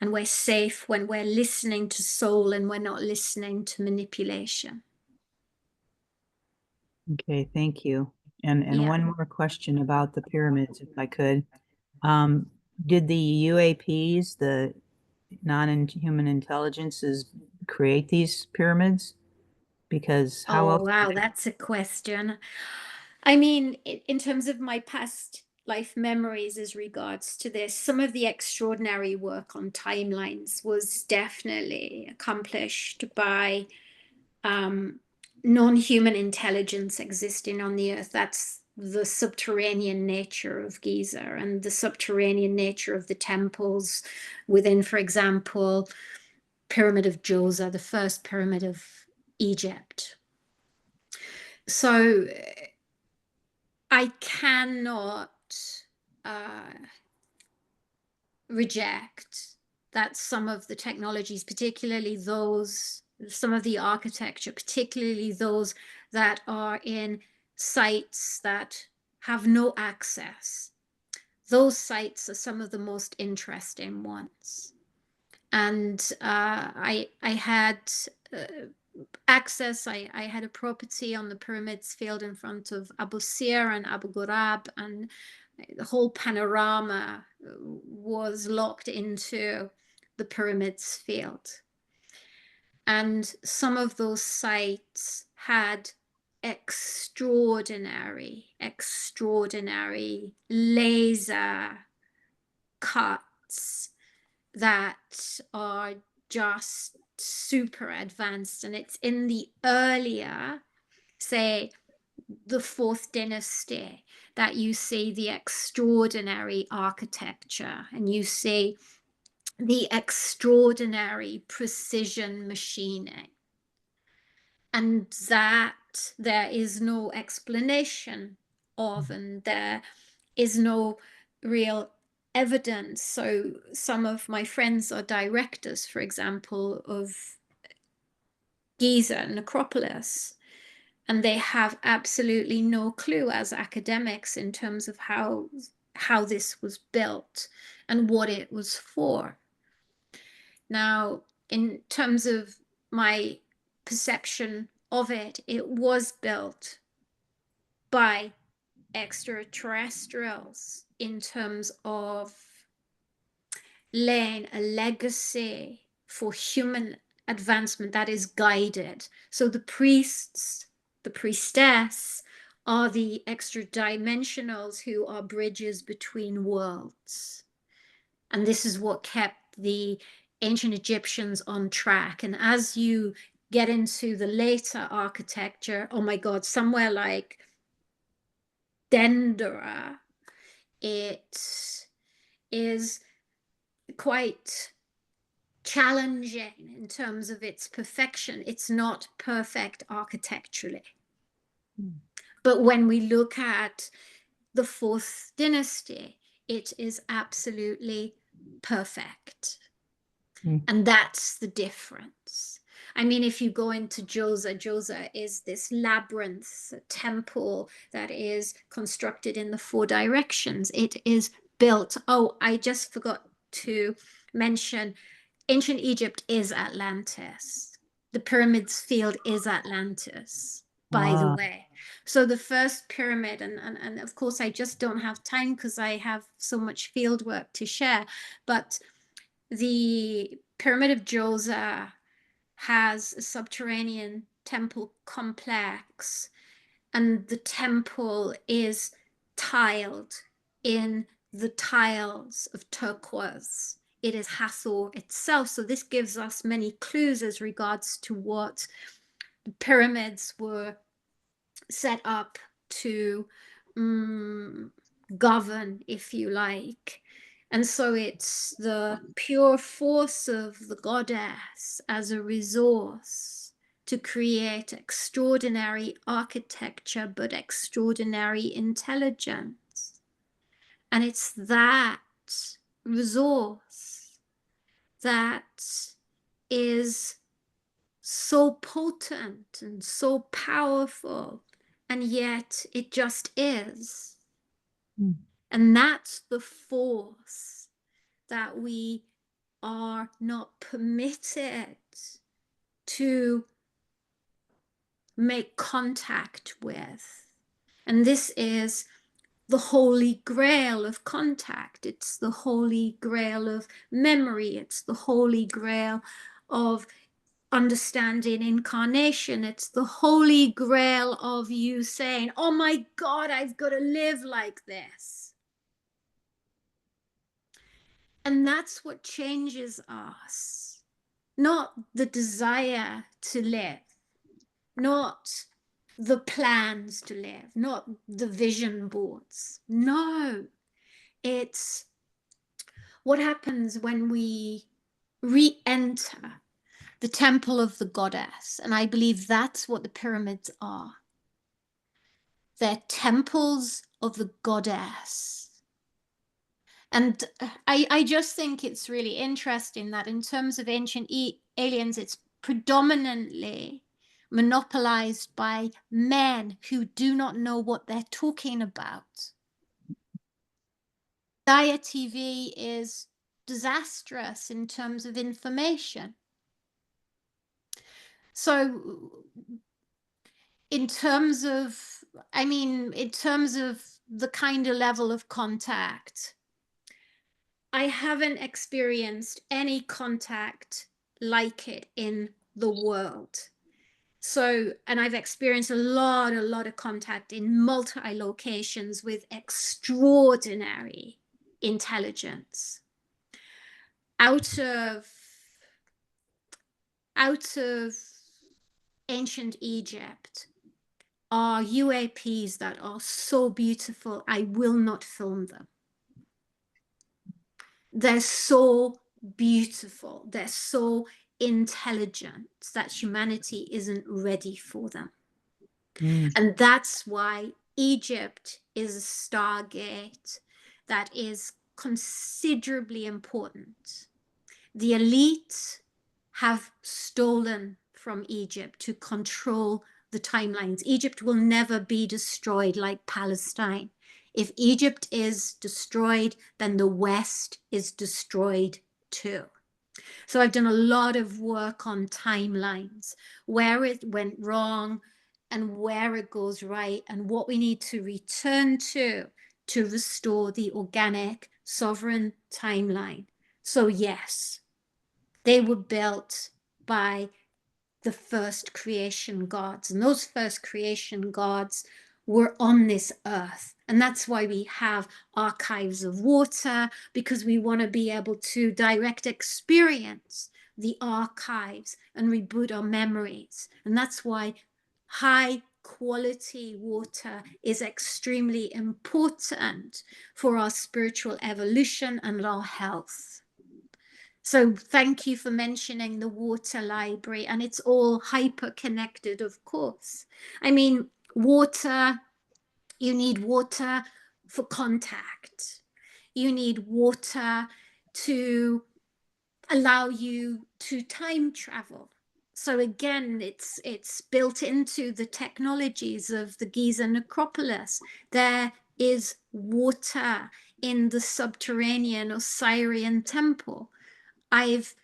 And we're safe when we're listening to soul and we're not listening to manipulation. okay, thank you. And Yeah. one more question about the pyramids, if I could. Did the UAPs, the non-human intelligences, create these pyramids? Because how Oh, else? wow, that's a question. I mean, in terms of my past life memories as regards to this, some of the extraordinary work on timelines was definitely accomplished by non-human intelligence existing on the earth. That's the subterranean nature of Giza and the subterranean nature of the temples within, for example, Pyramid of Djoser, the first pyramid of Egypt. So I cannot reject that some of the technologies, particularly some of the architecture, particularly those that are in sites that have no access, those sites are some of the most interesting ones. And I had access. I had a property on the pyramids field in front of Abu Sir and Abu Ghurab, and the whole panorama was locked into the pyramids field. And some of those sites had extraordinary laser cuts that are just super advanced. And it's in the earlier, say, the fourth dynasty, that you see the extraordinary architecture and you see the extraordinary precision machining, and that there is no explanation of, and there is no real evidence. So some of my friends are directors, for example, of Giza Necropolis, and they have absolutely no clue as academics in terms of how this was built and what it was for. Now, in terms of my perception of it, it was built by extraterrestrials in terms of laying a legacy for human advancement that is guided. So the priests the priestess are the extra dimensionals who are bridges between worlds. And this is what kept the ancient Egyptians on track. And as you get into the later architecture, oh my God, somewhere like Dendera, it is quite challenging in terms of its perfection. It's not perfect architecturally. But when we look at the fourth dynasty, it is absolutely perfect. And that's the difference. I mean, if you go into Djoser, Djoser is this labyrinth temple that is constructed in the four directions. It is built. Oh, I just forgot to mention, ancient Egypt is Atlantis. The pyramids field is Atlantis, by the way. So the first pyramid, and of course, I just don't have time because I have so much field work to share, but the Pyramid of Djoser has a subterranean temple complex, and the temple is tiled in the tiles of turquoise. It is Hathor itself. So this gives us many clues as regards to what the pyramids were set up to govern, if you like. And so it's the pure force of the goddess as a resource to create extraordinary architecture, but extraordinary intelligence. And it's that resource that is so potent and so powerful, and yet it just is. And that's the force that we are not permitted to make contact with. And this is the holy grail of contact. It's the holy grail of memory. It's the holy grail of understanding incarnation. It's the holy grail of you saying, oh my God, I've got to live like this. And that's what changes us. Not the desire to live, not the plans to live, not the vision boards. No, it's what happens when we re-enter the temple of the goddess. And I believe that's what the pyramids are. They're temples of the goddess. And I just think it's really interesting that in terms of ancient aliens, it's predominantly monopolized by men who do not know what they're talking about. Gaia TV is disastrous in terms of information. So in terms of the kind of level of contact, I haven't experienced any contact like it in the world. So, and I've experienced a lot of contact in multi-locations with extraordinary intelligence. Out of ancient Egypt are UAPs that are so beautiful, I will not film them. They're so beautiful, they're so intelligent that humanity isn't ready for them. And that's why Egypt is a stargate that is considerably important. The elite have stolen from Egypt to control the timelines. Egypt will never be destroyed like Palestine. If Egypt is destroyed, then the West is destroyed too. So I've done a lot of work on timelines, where it went wrong and where it goes right, and what we need to return to restore the organic sovereign timeline. So yes, they were built by the first creation gods. And those first creation gods were on this earth. And that's why we have archives of water, because we want to be able to direct experience the archives and reboot our memories. And that's why high quality water is extremely important for our spiritual evolution and our health. So thank you for mentioning the water library, and it's all hyper connected, of course. I mean, water, you need water for contact. You need water to allow you to time travel. So again, it's built into the technologies of the Giza necropolis. There is water in the subterranean Osirian temple. I've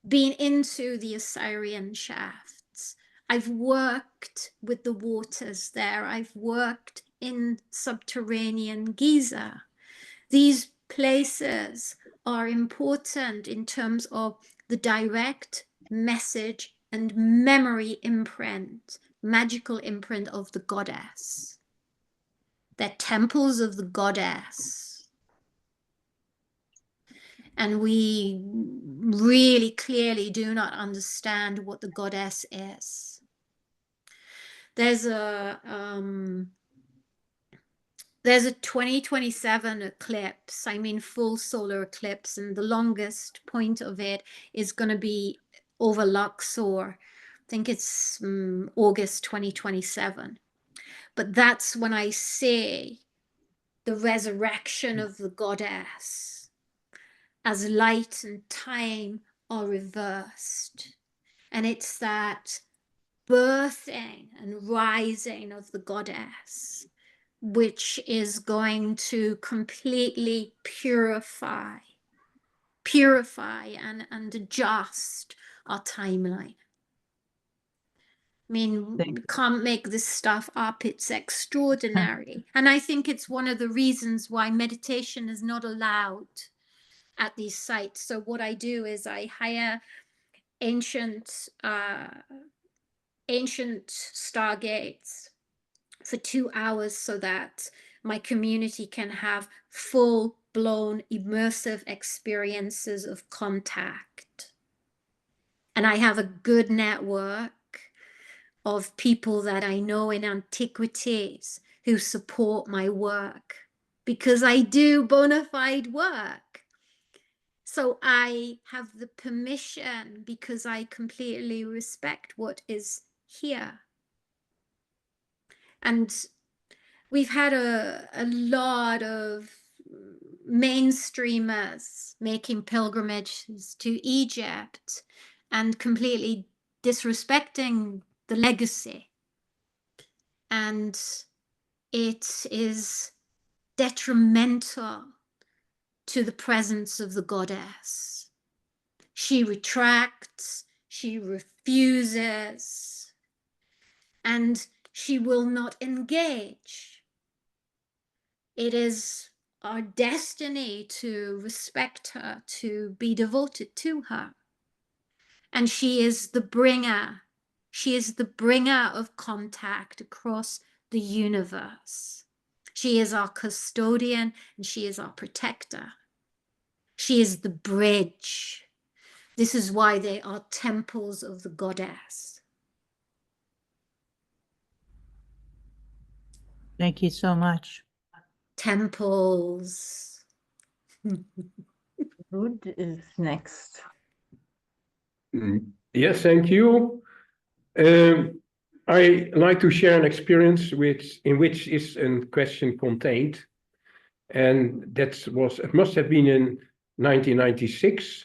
been into the Osirian shafts. I've worked with the waters there. I've worked in subterranean Giza. These places are important in terms of the direct message and memory imprint, magical imprint of the goddess. They're temples of the goddess. And we really clearly do not understand what the goddess is. There's a 2027 eclipse, I mean full solar eclipse, and the longest point of it is going to be over Luxor. I think it's August 2027. But that's when I see the resurrection of the goddess as light and time are reversed. And it's that birthing and rising of the goddess which is going to completely purify and adjust our timeline. I mean, we can't make this stuff up. It's extraordinary. And I think it's one of the reasons why meditation is not allowed at these sites. So what I do is I hire ancient StarGates for 2 hours so that my community can have full-blown immersive experiences of contact. And I have a good network of people that I know in antiquities who support my work because I do bona fide work. So I have the permission because I completely respect what is here. And we've had a lot of mainstreamers making pilgrimages to Egypt and completely disrespecting the legacy. And it is detrimental to the presence of the goddess. She retracts, she refuses, and she will not engage. It is our destiny to respect her, to be devoted to her. And she is the bringer. She is the bringer of contact across the universe. She is our custodian and she is our protector. She is the bridge. This is why they are temples of the goddess. Thank you so much. Temples. Who is next? Yes, thank you. I like to share an experience in which is a question contained. And it must have been in 1996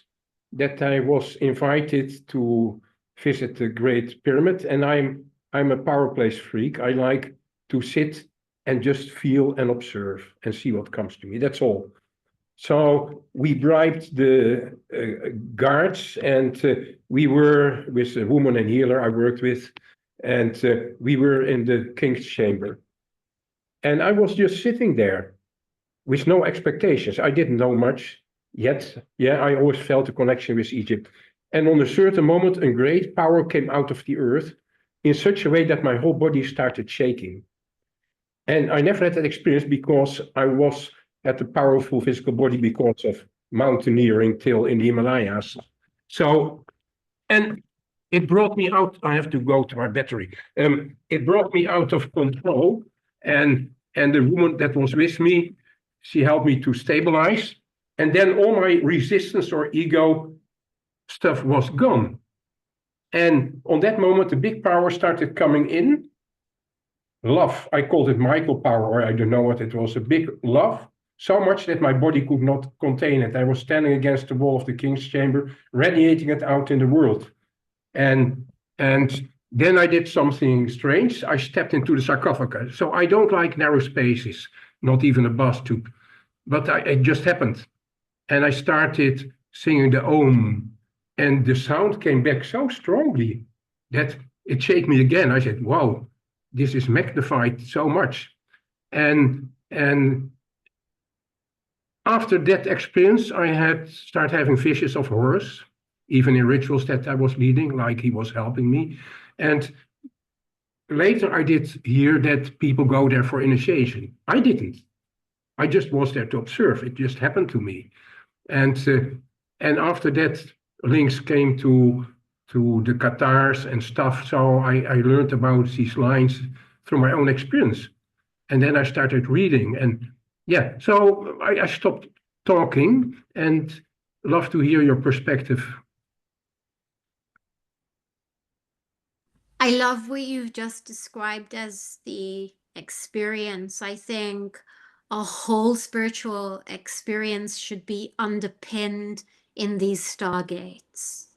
that I was invited to visit the Great Pyramid. And I'm a power place freak. I like to sit and just feel and observe and see what comes to me. That's all. So we bribed the guards, and we were with a woman and healer I worked with, and we were in the king's chamber. And I was just sitting there with no expectations. I didn't know much yet. Yeah, I always felt a connection with Egypt. And on a certain moment, a great power came out of the earth in such a way that my whole body started shaking. And I never had that experience because I was had a powerful physical body because of mountaineering till in the Himalayas. So, and it brought me out. I have to go to my battery. It brought me out of control, and the woman that was with me, she helped me to stabilize, and then all my resistance or ego stuff was gone. And on that moment, the big power started coming in. Love, I called it Michael power, or I don't know what it was, a big love, so much that my body could not contain it. I was standing against the wall of the king's chamber, radiating it out in the world. And then I did something strange. I stepped into the sarcophagus. So I don't like narrow spaces, not even a bus tube. But it just happened. And I started singing the Om. And the sound came back so strongly that it shook me again. I said, wow, this is magnified so much. And after that experience, I had started having visions of horrors, even in rituals that I was leading, like he was helping me. And later I did hear that people go there for initiation. I didn't. I just was there to observe. It just happened to me. And after that, links came to the Qatars and stuff. So I learned about these lines through my own experience. And then I started reading. And yeah, so I stopped talking and love to hear your perspective. I love what you've just described as the experience. I think a whole spiritual experience should be underpinned in these stargates.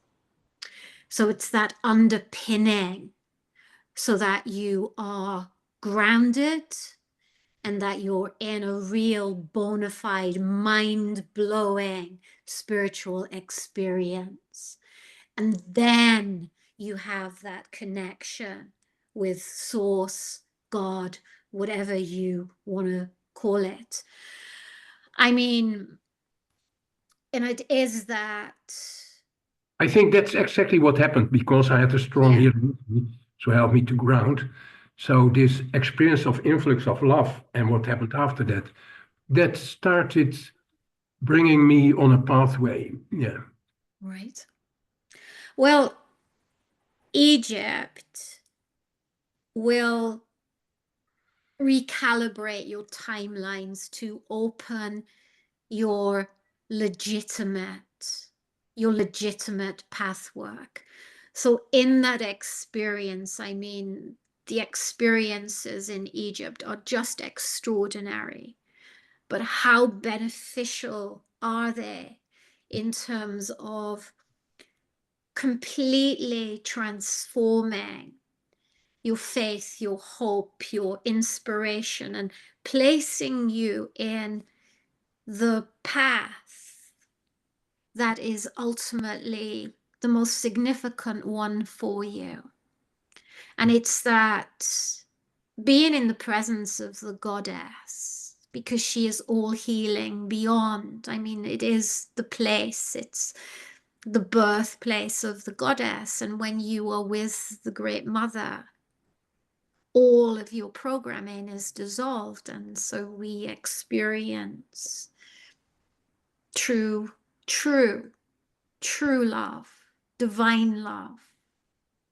So it's that underpinning so that you are grounded and that you're in a real bona fide, mind-blowing spiritual experience. And then you have that connection with Source, God, whatever you want to call it. I mean, and it is that. I think that's exactly what happened because I had a strong healing to help me to ground. So this experience of influx of love and what happened after that, that started bringing me on a pathway. Yeah. Right. Well, Egypt will recalibrate your timelines to open your legitimate pathwork. So in that experience, I mean, the experiences in Egypt are just extraordinary. But how beneficial are they in terms of completely transforming your faith, your hope, your inspiration, and placing you in the path that is ultimately the most significant one for you. And it's that being in the presence of the goddess, because she is all healing beyond. I mean, it is the place, it's the birthplace of the goddess. And when you are with the Great Mother, all of your programming is dissolved. And so we experience true love, divine love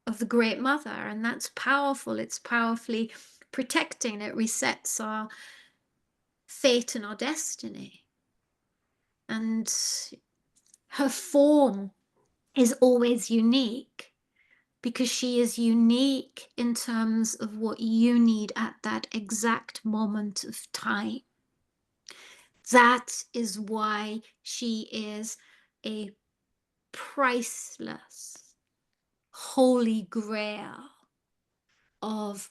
of the Great Mother. And that's powerful. It's powerfully protecting. It resets our fate and our destiny. And her form is always unique because she is unique in terms of what you need at that exact moment of time. That is why she is a priceless holy grail of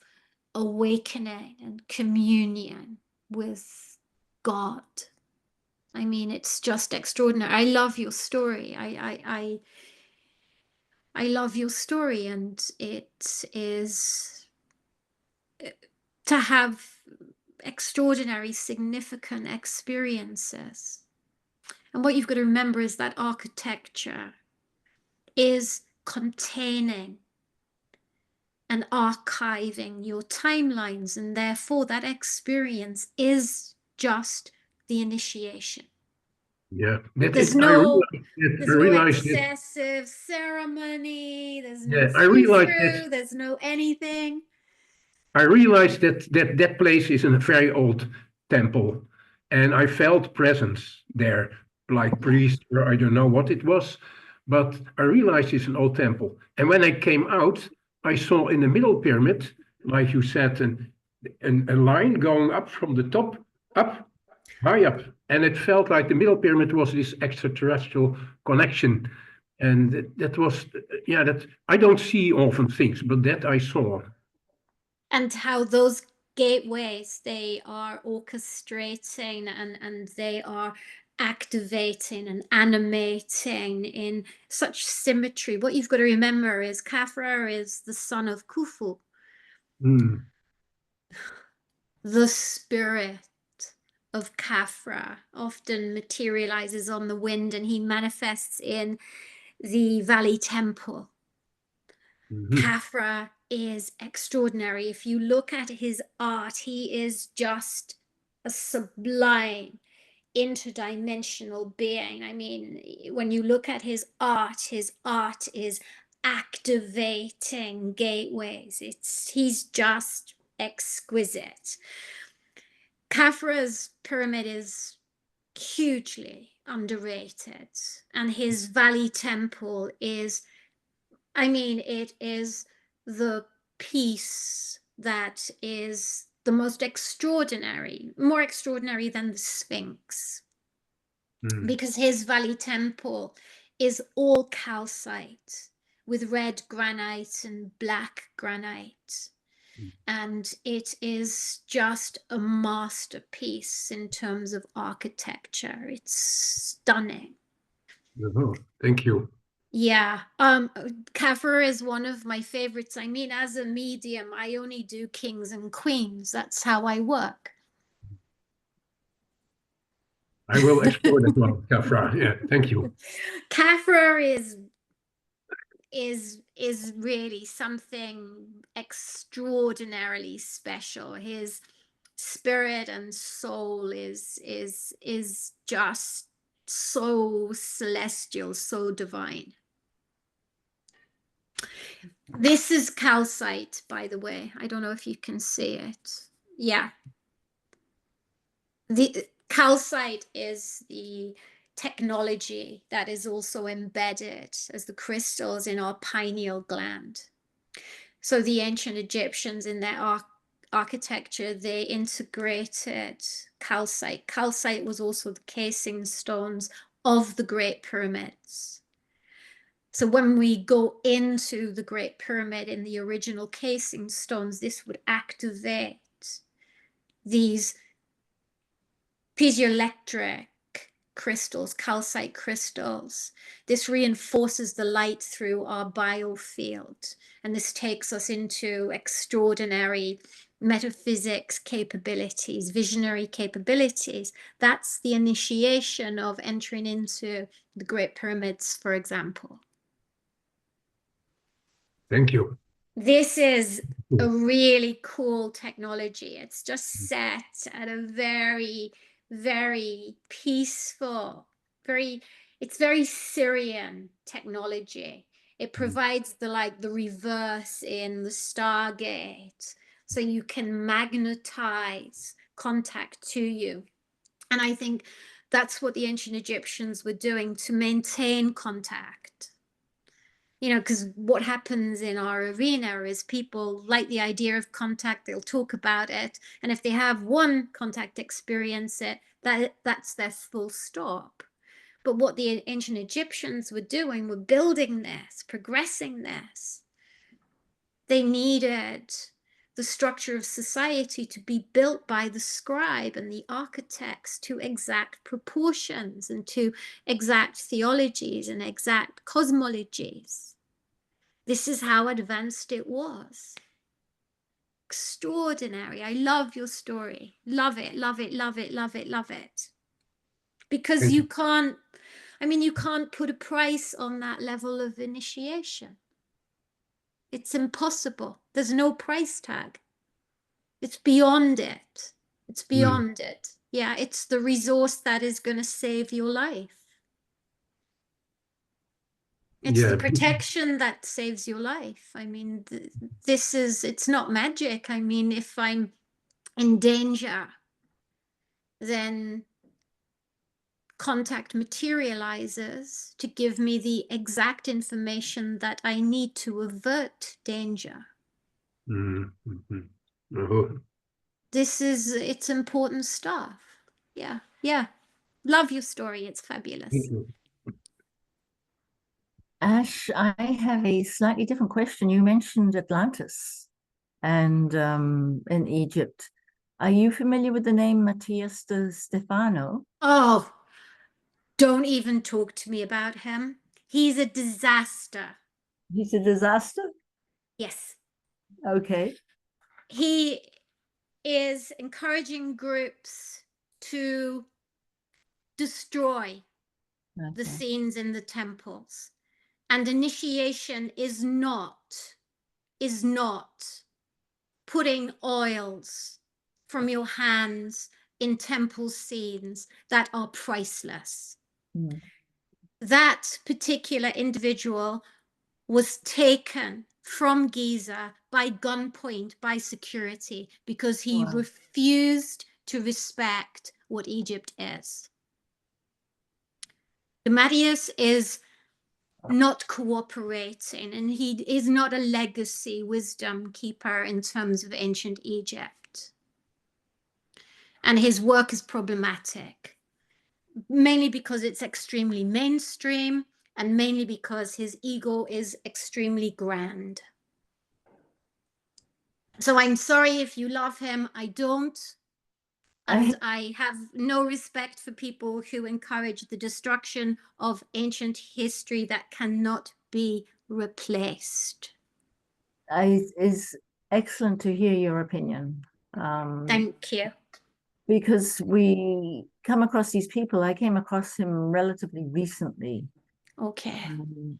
awakening and communion with God. I mean, it's just extraordinary. I love your story. I love your story, and it is to have extraordinary, significant experiences. And what you've got to remember is that architecture is containing and archiving your timelines, and therefore that experience is just the initiation. Yeah, There's I no realized that. excessive ceremony, there's no Yeah, I realized frou-frou, that. there's no anything. I realized that place is a very old temple, and I felt presence there, like priest, or I don't know what it was, but I realized it's an old temple. And when I came out, I saw in the middle pyramid, like you said, a line going up from the top, up, high up, and it felt like the middle pyramid was this extraterrestrial connection. And that was, yeah, that I don't see often things, but that I saw. And how those gateways, they are orchestrating and they are activating and animating in such symmetry. What you've got to remember is Khafra is the son of Khufu, the spirit of Khafra often materializes on the wind, and he manifests in the Valley Temple. Khafra is extraordinary. If you look at his art, he is just a sublime interdimensional being. I mean, when you look at his art is activating gateways. He's just exquisite. Khafra's pyramid is hugely underrated, and his Valley Temple is, I mean, it is the piece that is the most extraordinary, more extraordinary than the Sphinx, because his Valley Temple is all calcite with red granite and black granite. And it is just a masterpiece in terms of architecture. It's stunning. Oh, thank you. Yeah, Khafra is one of my favorites. I mean, as a medium, I only do kings and queens. That's how I work. I will explore that one, Khafra. Yeah, thank you. Khafra is really something extraordinarily special. His spirit and soul is just so celestial, so divine. This is calcite, by the way. I don't know if you can see it. Yeah. The calcite is the technology that is also embedded as the crystals in our pineal gland. So the ancient Egyptians in their architecture, they integrated calcite. Calcite was also the casing stones of the Great Pyramids. So when we go into the Great Pyramid in the original casing stones, this would activate these piezoelectric crystals, calcite crystals. This reinforces the light through our biofield. And this takes us into extraordinary metaphysics capabilities, visionary capabilities. That's the initiation of entering into the Great Pyramids, for example. Thank you. This is a really cool technology. It's just set at a very, very peaceful, it's very Syrian technology. It provides the reverse in the StarGate, so you can magnetize contact to you. And I think that's what the ancient Egyptians were doing to maintain contact. You know, because what happens in our arena is people like the idea of contact, they'll talk about it. And if they have one contact experience, that's their full stop. But what the ancient Egyptians were doing were building this, progressing this. They needed the structure of society to be built by the scribe and the architects to exact proportions and to exact theologies and exact cosmologies. This is how advanced it was. Extraordinary. I love your story. Love it, love it, love it, love it, love it. Because you can't, I mean, you can't put a price on that level of initiation. It's impossible. There's no price tag. It's beyond it. It's beyond it. Yeah, it's the resource that is going to save your life. It's the protection that saves your life. I mean, it's not magic. I mean, if I'm in danger, then contact materializes to give me the exact information that I need to avert danger. It's important stuff. Yeah, yeah. Love your story. It's fabulous. Ash, I have a slightly different question. You mentioned Atlantis and in Egypt. Are you familiar with the name Matthias de Stefano? Oh, don't even talk to me about him. He's a disaster. He's a disaster? Yes. Okay. He is encouraging groups to destroy the scenes in the temples. And initiation is not putting oils from your hands in temple scenes that are priceless. That particular individual was taken from Giza by gunpoint by security because he refused to respect what Egypt is. Marius is not cooperating, and he is not a legacy wisdom keeper in terms of ancient Egypt. And his work is problematic, mainly because it's extremely mainstream and mainly because his ego is extremely grand. So I'm sorry if you love him. I don't. And I have no respect for people who encourage the destruction of ancient history that cannot be replaced. It's excellent to hear your opinion. Thank you. Because we come across these people. I came across him relatively recently. Okay.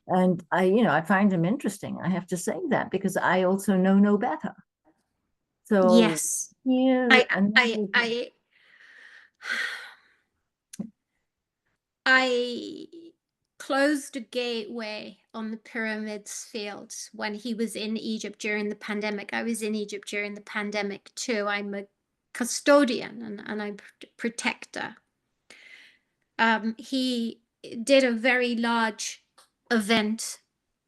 And I find him interesting. I have to say that because I also know no better. So yes, I closed a gateway on the pyramids field when he was in Egypt during the pandemic. I was in Egypt during the pandemic too. I'm a custodian and I'm a protector. He did a very large event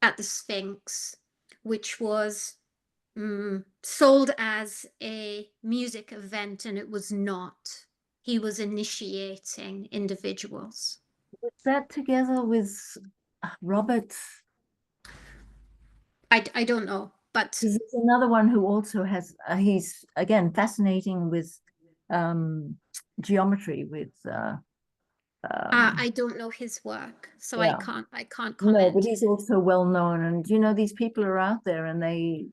at the Sphinx, which was sold as a music event, and it was not. He was initiating individuals. Was that together with Robert? I don't know, but there's another one who also has. He's again fascinating with geometry. With I don't know his work, so yeah. I can't comment. No, but he's also well known, and these people are out there, and they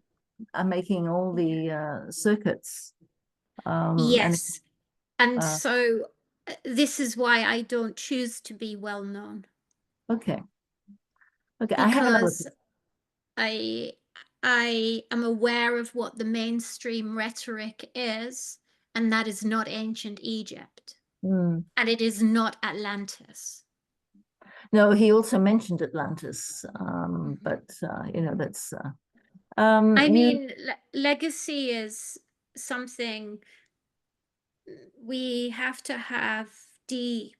are making all the circuits. Yes, and so this is why I don't choose to be well known. Okay. Because I am aware of what the mainstream rhetoric is, and that is not ancient Egypt, and it is not Atlantis. No, he also mentioned Atlantis, but that's. I mean, legacy is something we have to have deep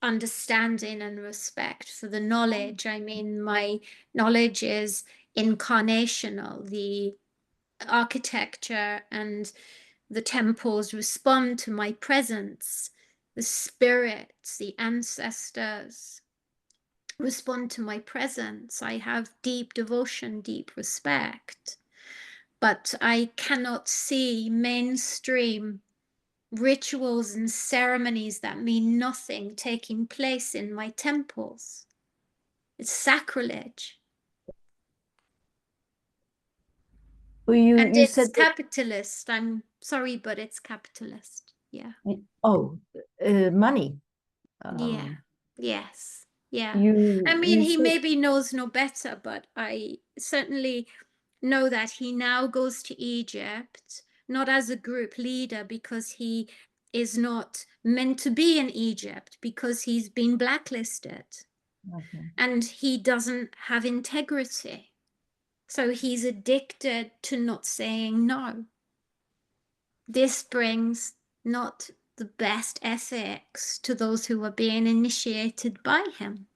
understanding and respect for the knowledge. I mean, my knowledge is incarnational. The architecture and the temples respond to my presence. The spirits, the ancestors respond to my presence. I have deep devotion, deep respect. But I cannot see mainstream rituals and ceremonies that mean nothing taking place in my temples. It's sacrilege. Well, and you it's said capitalist. I'm sorry, but it's capitalist. Yeah. Oh, money. Yeah. Yes. Yeah. You I mean, you he said maybe knows no better, but I certainly know that he now goes to Egypt, not as a group leader, because he is not meant to be in Egypt, because he's been blacklisted okay. and he doesn't have integrity. So he's addicted to not saying no. This brings not the best ethics to those who are being initiated by him.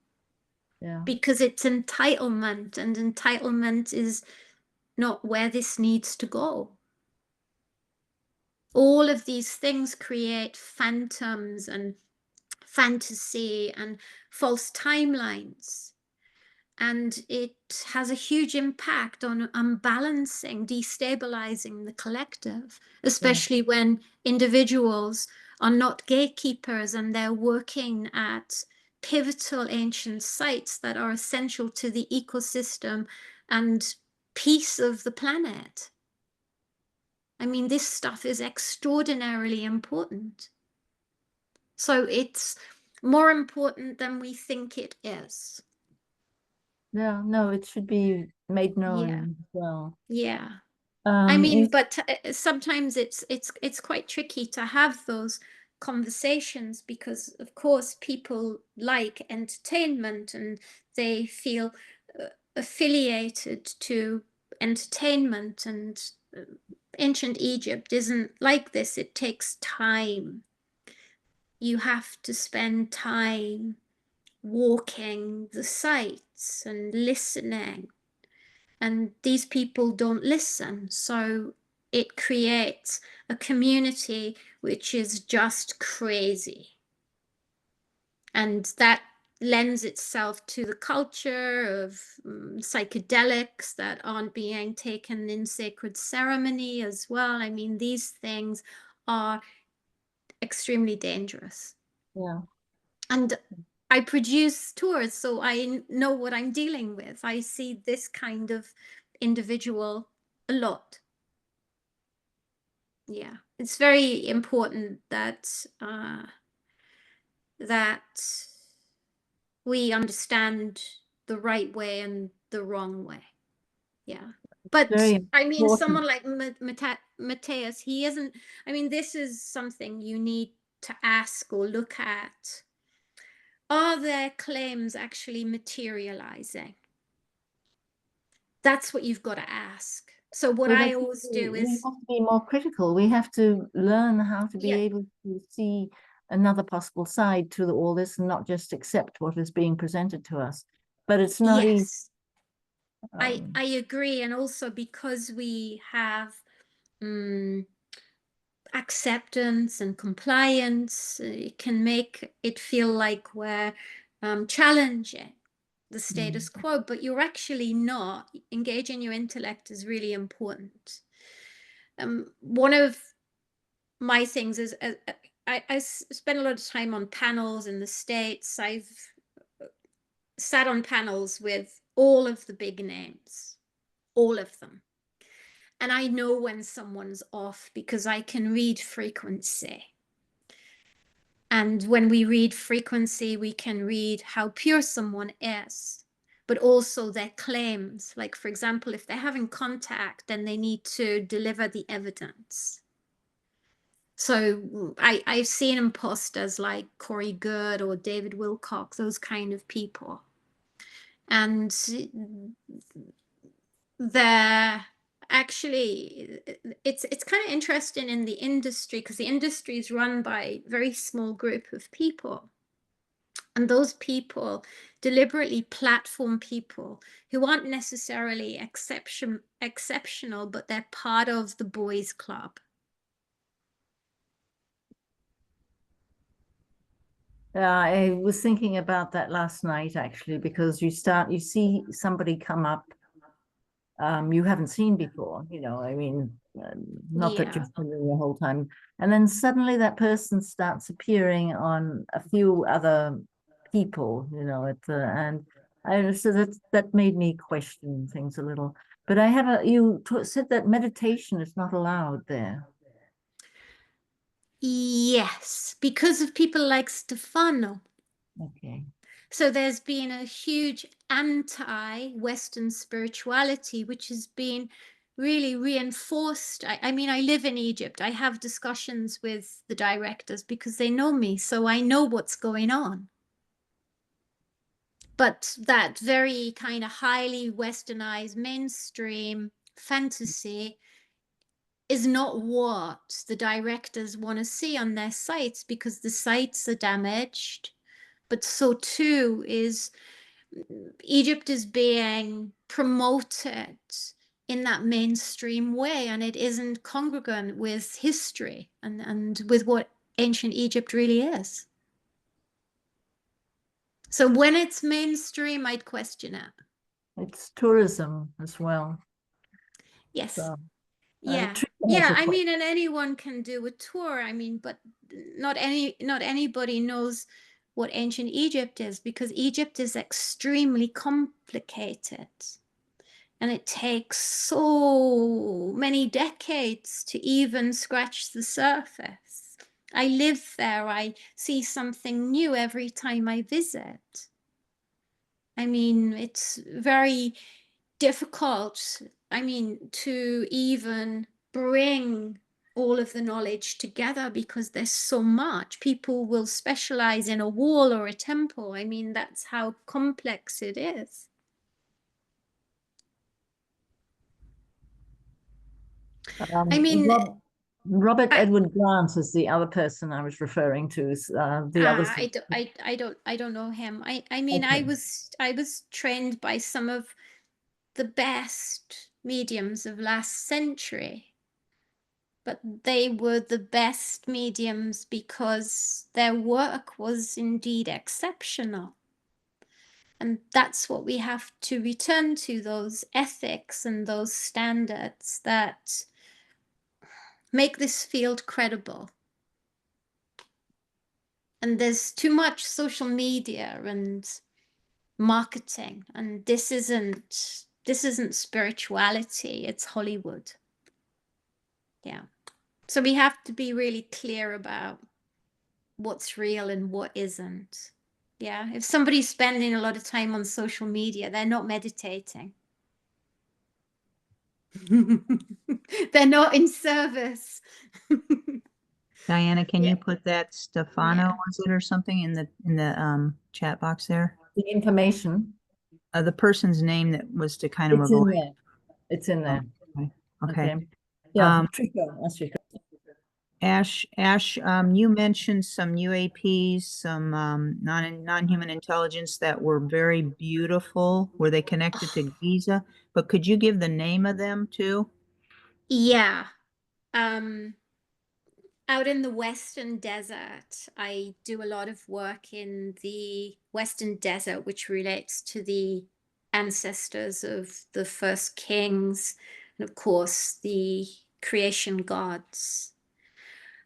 Yeah. Because it's entitlement, and entitlement is not where this needs to go. All of these things create phantoms and fantasy and false timelines. And it has a huge impact on unbalancing, destabilizing the collective, especially when individuals are not gatekeepers and they're working at pivotal ancient sites that are essential to the ecosystem and peace of the planet. I mean, this stuff is extraordinarily important. So it's more important than we think it is. Yeah, no, it should be made Yeah. known as well. Yeah. I mean, You but sometimes it's quite tricky to have those conversations because, of course, people like entertainment and they feel affiliated to entertainment. And ancient Egypt isn't like this. It takes time. You have to spend time walking the sites and listening. And these people don't listen. So it creates a community which is just crazy. And that lends itself to the culture of psychedelics that aren't being taken in sacred ceremony as well. I mean, these things are extremely dangerous. Yeah. And I produce tours, so I know what I'm dealing with. I see this kind of individual a lot. Yeah, it's very important that that we understand the right way and the wrong way. Yeah. But very I mean, someone important. like Mateus, he isn't, I mean, this is something you need to ask or look at. Are their claims actually materializing? That's what you've got to ask. So what Well, I that's always we do is, have to be more critical. We have to learn how to be yeah, able to see another possible side to all this and not just accept what is being presented to us. But it's not easy. yes, I agree. And also because we have acceptance and compliance, it can make it feel like we're challenging the status quo, but you're actually not. Engaging your intellect is really important. One of my things is I spend a lot of time on panels in the States. I've sat on panels with all of the big names, all of them. And I know when someone's off because I can read frequency. And when we read frequency, we can read how pure someone is, but also their claims. Like, for example, if they're having contact, then they need to deliver the evidence. So I've seen imposters like Corey Good or David Wilcock, those kind of people. And they're actually, it's kind of interesting in the industry because the industry is run by a very small group of people. And those people deliberately platform people who aren't necessarily exceptional, but they're part of the boys' club. I was thinking about that last night, actually, because you see somebody come up you haven't seen before, I mean, not that you've been there the whole time. And then suddenly that person starts appearing on a few other people, so that made me question things a little. But you said that meditation is not allowed there. Yes, because of people like Stefano. Okay. So there's been a huge anti-Western spirituality, which has been really reinforced. I mean, I live in Egypt. I have discussions with the directors because they know me, so I know what's going on. But that very kind of highly westernized mainstream fantasy is not what the directors want to see on their sites, because the sites are damaged, but so too is Egypt is being promoted in that mainstream way, and it isn't congruent with history and with what ancient Egypt really is. So when it's mainstream, I'd question it. It's tourism as well. Yes. So, Yeah. Teresa has Yeah, a I que- mean, and anyone can do a tour. I mean, but not anybody knows what ancient Egypt is, because Egypt is extremely complicated. And it takes so many decades to even scratch the surface. I live there. I see something new every time I visit. I mean, it's very difficult, I mean, to even bring all of the knowledge together because there's so much. People will specialize in a wall or a temple. I mean, that's how complex it is. I mean, Robert I, Edward Grant is the other person I was referring to. Is the others? I don't know him. I mean, Okay. I was trained by some of the best mediums of last century, but they were the best mediums because their work was indeed exceptional. And that's what we have to return to, those ethics and those standards that make this field credible. And there's too much social media and marketing, and this isn't spirituality, it's Hollywood. Yeah. So we have to be really clear about what's real and what isn't. Yeah. If somebody's spending a lot of time on social media, they're not meditating. They're not in service. Diana, can Yeah. you put that Stefano, Yeah. was it, or something in the chat box there? The information. The person's name that was to kind of It's in avoid. there. It's in there. Okay. Yeah, Tricia. Ash, you mentioned some UAPs, some non-human intelligence that were very beautiful. Were they connected to Giza? But could you give the name of them too? Yeah. Out in the Western Desert, I do a lot of work in the Western Desert, which relates to the ancestors of the first kings, and of course, the creation gods.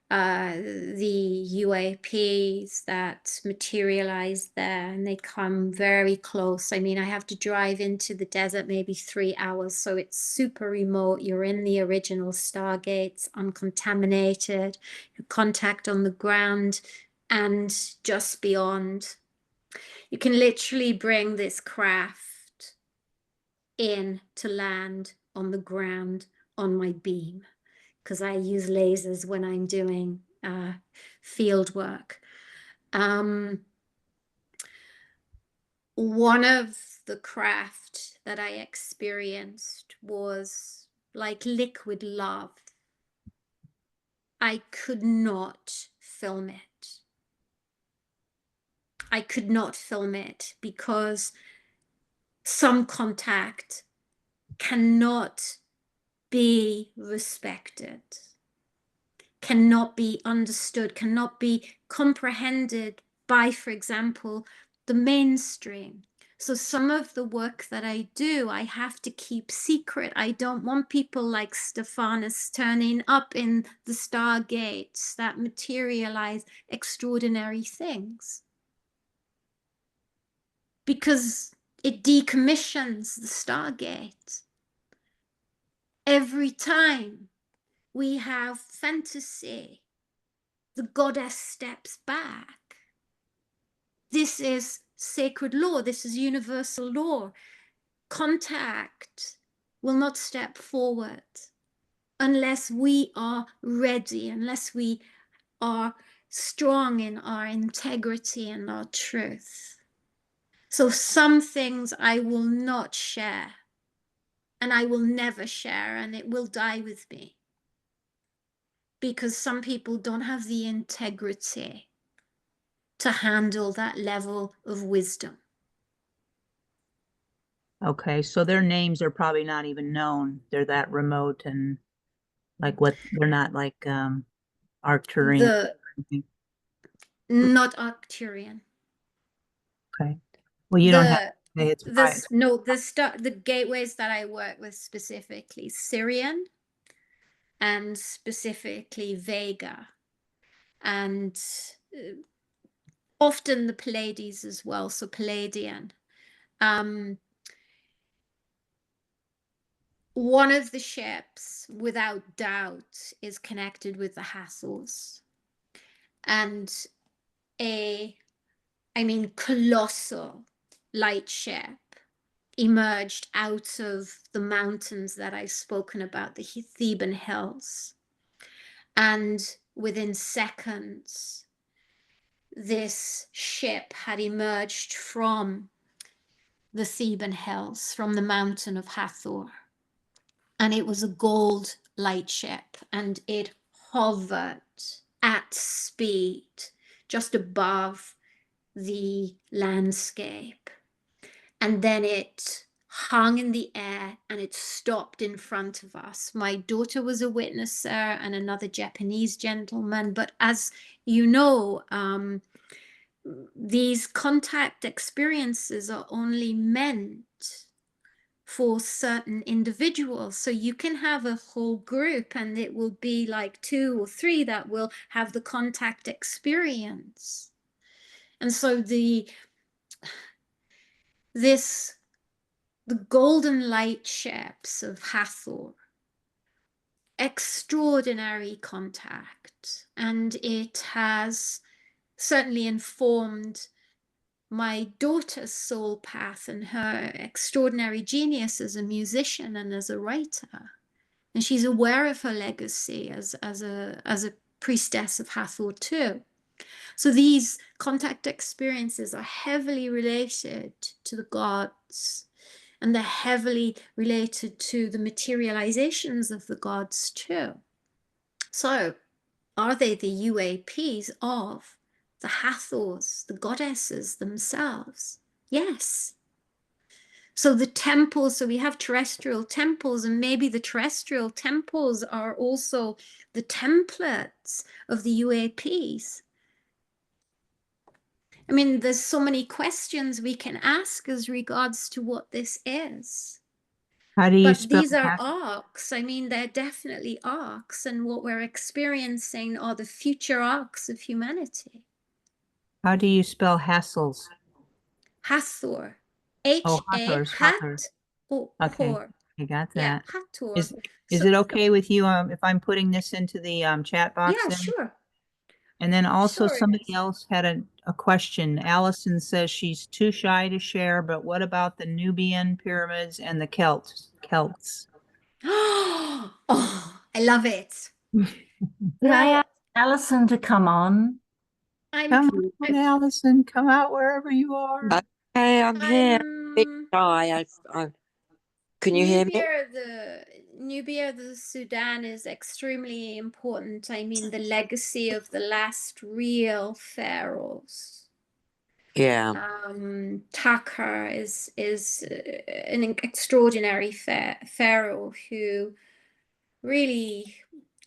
The UAPs that materialize there, and they come very close. I mean, I have to drive into the desert maybe 3 hours, so it's super remote. You're in the original StarGates, uncontaminated, contact on the ground, and just beyond. You can literally bring this craft in to land on the ground on my beam, because I use lasers when I'm doing field work. One of the craft that I experienced was like liquid love. I could not film it. I could not film it because some contact cannot be respected, cannot be understood, cannot be comprehended by, for example, the mainstream. So some of the work that I do, I have to keep secret. I don't want people like Stephanus turning up in the StarGates that materialize extraordinary things, because it decommissions the StarGate. Every time we have fantasy, the goddess steps back. This is sacred law. This is universal law. Contact will not step forward unless we are ready, unless we are strong in our integrity and our truth. So some things I will not share, and I will never share, and it will die with me. Because some people don't have the integrity to handle that level of wisdom. Okay, so their names are probably not even known. They're that remote and like what they're not like Arcturian. Not Arcturian. Okay. Well, you don't have to say it's private. The gateways that I work with specifically Syrian and specifically Vega, and often the Pleiades as well, so Palladian. One of the ships, without doubt, is connected with the Hathors. And colossal light ship emerged out of the mountains that I've spoken about, the Theban hills. And within seconds, this ship had emerged from the Theban hills, from the mountain of Hathor. And it was a gold light ship, and it hovered at speed just above the landscape. And then it hung in the air and it stopped in front of us. My daughter was a witness, and another Japanese gentleman. But as you know, these contact experiences are only meant for certain individuals. So you can have a whole group and it will be like 2 or 3 that will have the contact experience. And so the golden light ships of Hathor, extraordinary contact, and it has certainly informed my daughter's soul path and her extraordinary genius as a musician and as a writer. And she's aware of her legacy as a priestess of Hathor too. So these contact experiences are heavily related to the gods, and they're heavily related to the materializations of the gods too. So are they the UAPs of the Hathors, the goddesses themselves? Yes. So the temples, so we have terrestrial temples, and maybe the terrestrial temples are also the templates of the UAPs. I mean, there's so many questions we can ask as regards to what this is. How do you But spell these are Hathor? arcs. I mean, they're definitely arcs, and what we're experiencing are the future arcs of humanity. How do you spell hassles? Hathor. Oh, H-A, Hathors, hat, Hathor. or Okay, hor. I got Yeah, that. Hathor. Is So, it okay with you if I'm putting this into the chat box yeah, then? sure. And then also Sure it somebody is. else had a question. Allison says she's too shy to share, but what about the Nubian pyramids and the Celts? Oh, I love it. Can I Well, ask Alison to come on? Come on, Allison, come out wherever you are. Okay, I'm here. Bit shy. Can you hear me? Nubia, the Sudan is extremely important. I mean, the legacy of the last real pharaohs. Yeah. Takar is an extraordinary pharaoh who really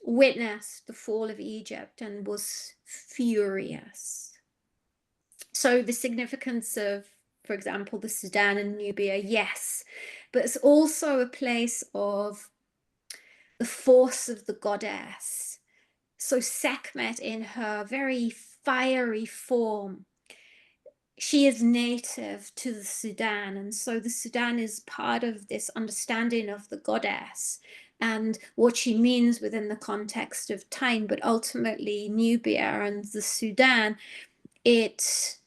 witnessed the fall of Egypt and was furious. So the significance of, for example, the Sudan and Nubia, yes, but it's also a place of the force of the goddess. So Sekhmet, in her very fiery form, she is native to the Sudan, and so the Sudan is part of this understanding of the goddess and what she means within the context of time. But ultimately, Nubia and the Sudan, it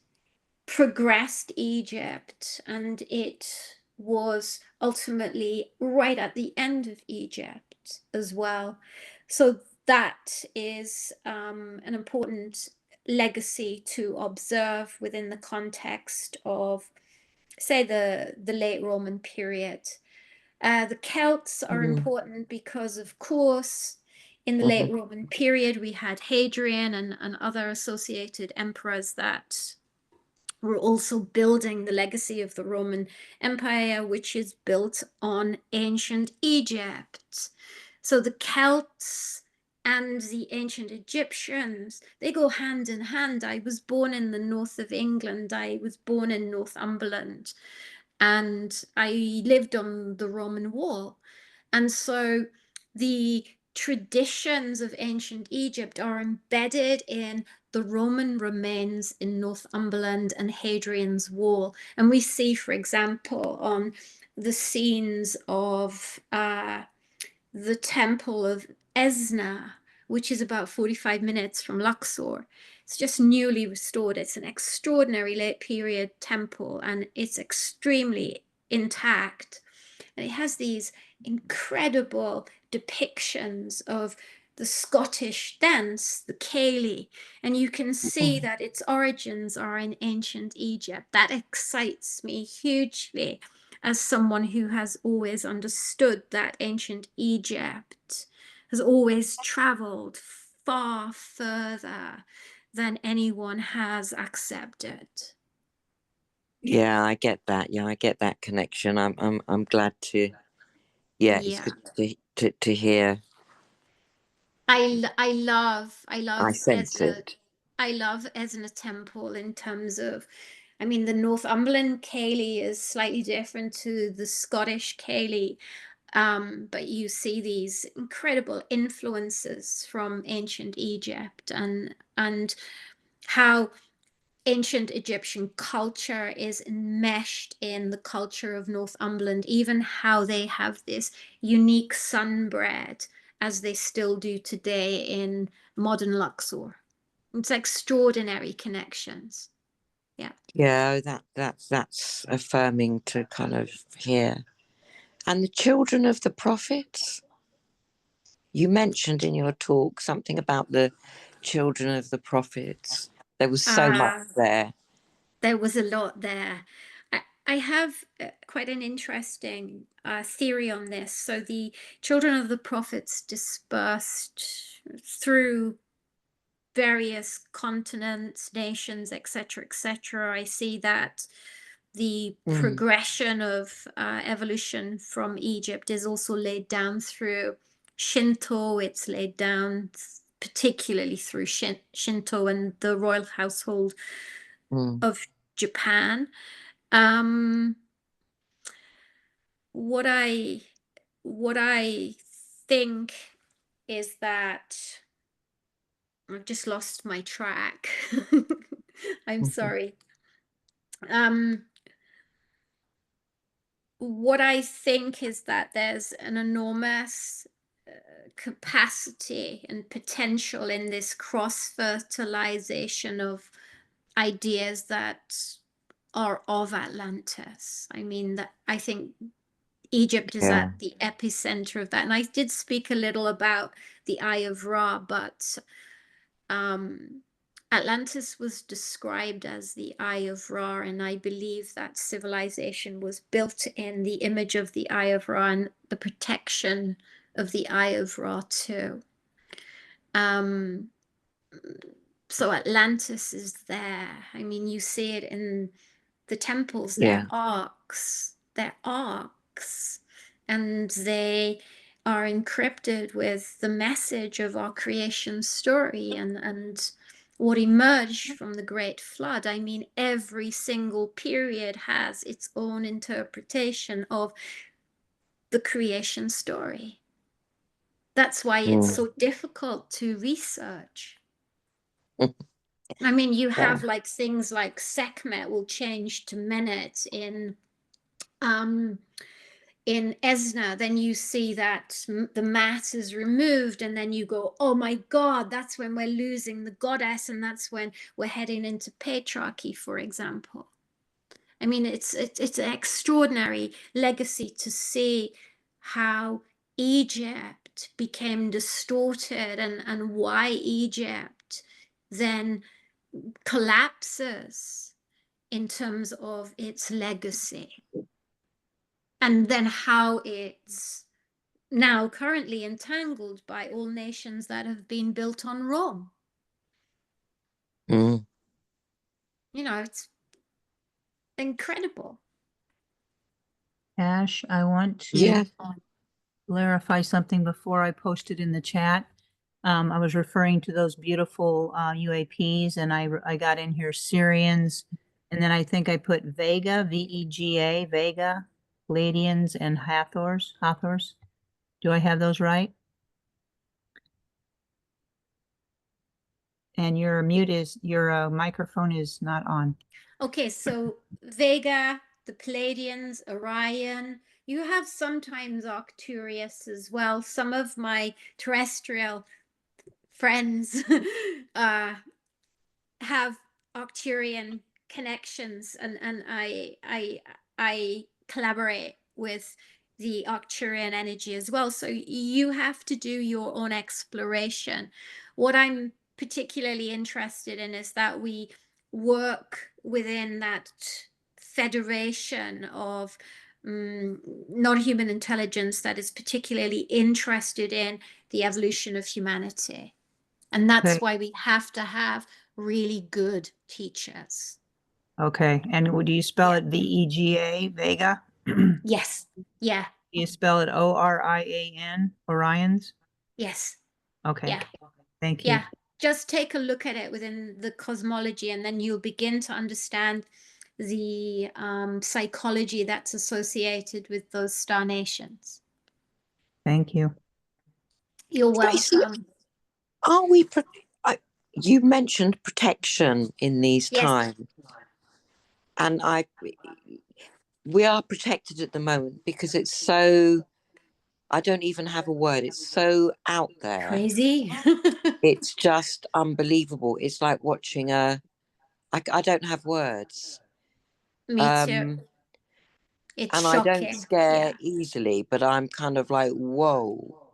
progressed Egypt, and it was ultimately right at the end of Egypt as well. So that is an important legacy to observe within the context of, say, the late Roman period. The Celts are important because, of course, in the late Roman period, we had Hadrian and other associated emperors that were also building the legacy of the Roman Empire, which is built on ancient Egypt. So the Celts and the ancient Egyptians, they go hand in hand. I was born in the north of England. I was born in Northumberland, and I lived on the Roman wall. And so the traditions of ancient Egypt are embedded in the Roman remains in Northumberland and Hadrian's Wall. And we see, for example, on the scenes of the Temple of Esna, which is about 45 minutes from Luxor. It's just newly restored. It's an extraordinary late period temple, and it's extremely intact. And it has these incredible depictions of the Scottish dance, the Cayley, and you can see that its origins are in ancient Egypt. That excites me hugely as someone who has always understood that ancient Egypt has always traveled far further than anyone has accepted. Yeah, I get that. Yeah, I get that connection. I'm glad to. Yeah, it's good to hear. I love I sense Esna. it. I love Esna Temple in terms of, I mean, the Northumberland Cayley is slightly different to the Scottish Cayley, but you see these incredible influences from ancient Egypt, and how ancient Egyptian culture is enmeshed in the culture of Northumberland, even how they have this unique sun bread as they still do today in modern Luxor. It's extraordinary connections. Yeah. Yeah, that's affirming to kind of hear. And the children of the prophets? You mentioned in your talk something about the children of the prophets. There was so much there. There was a lot there. I have quite an interesting theory on this. So the children of the prophets dispersed through various continents, nations, etc., etc. I see that the progression of evolution from Egypt is also laid down through Shinto. It's laid down particularly through Shinto and the royal household of Japan. What I think is that I've just lost my track. I'm sorry. What I think is that there's an enormous capacity and potential in this cross-fertilization of ideas that are of Atlantis. I mean, that I think Egypt is at the epicenter of that. And I did speak a little about the Eye of Ra, but Atlantis was described as the Eye of Ra, and I believe that civilization was built in the image of the Eye of Ra and the protection of the Eye of Ra too. So Atlantis is there. I mean, you see it in the temples. They're arcs. They're arcs. And they are encrypted with the message of our creation story and what emerged from the Great Flood. I mean, every single period has its own interpretation of the creation story. That's why it's so difficult to research. I mean, you have like things like Sekhmet will change to Menet in Esna, then you see that the mat is removed, and then you go, oh my God, that's when we're losing the goddess, and that's when we're heading into patriarchy, for example. I mean, it's an extraordinary legacy to see how Egypt became distorted, and why Egypt then collapses in terms of its legacy. And then how it's now currently entangled by all nations that have been built on Rome. Mm. You know, it's incredible. Ash, I want to Yeah. clarify something before I posted in the chat. I was referring to those beautiful UAPs, and I got in here Syrians, and then I think I put Vega, V-E-G-A, Vega, Palladians, and Hathors. Hathors. Do I have those right? And your microphone is not on. Okay, so Vega, the Palladians, Orion. You have sometimes Arcturus as well. Some of my terrestrial friends have Arcturian connections, and I collaborate with the Arcturian energy as well. So you have to do your own exploration. What I'm particularly interested in is that we work within that federation of non-human intelligence that is particularly interested in the evolution of humanity. And that's Okay. why we have to have really good teachers. Okay. And do you spell Yeah. it V-E-G-A, Vega? Yes. Yeah. Do you spell it O-R-I-A-N, Orions? Yes. Okay. Yeah. Thank you. Yeah. Just take a look at it within the cosmology, and then you'll begin to understand the psychology that's associated with those star nations. Thank you. You're Tracey, welcome. are we? You mentioned protection in these Yes. times, and we are protected at the moment because it's so. I don't even have a word. It's so out there. Crazy. It's just unbelievable. It's like watching I don't have words. Me too. It's And shocking. I don't scare Yeah. easily, but I'm kind of like, whoa.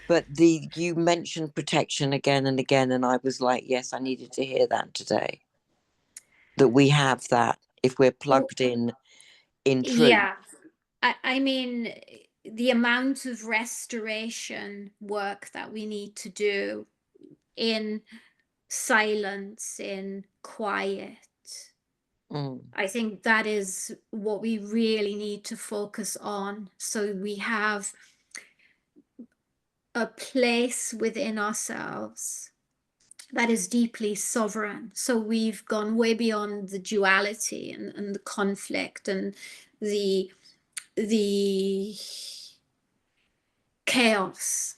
But you mentioned protection again and again, and I was like, yes, I needed to hear that today. That we have that if we're plugged in truth. Yeah. I mean, the amount of restoration work that we need to do in silence, in quiet. I think that is what we really need to focus on. So we have a place within ourselves that is deeply sovereign. So we've gone way beyond the duality and the conflict and the chaos.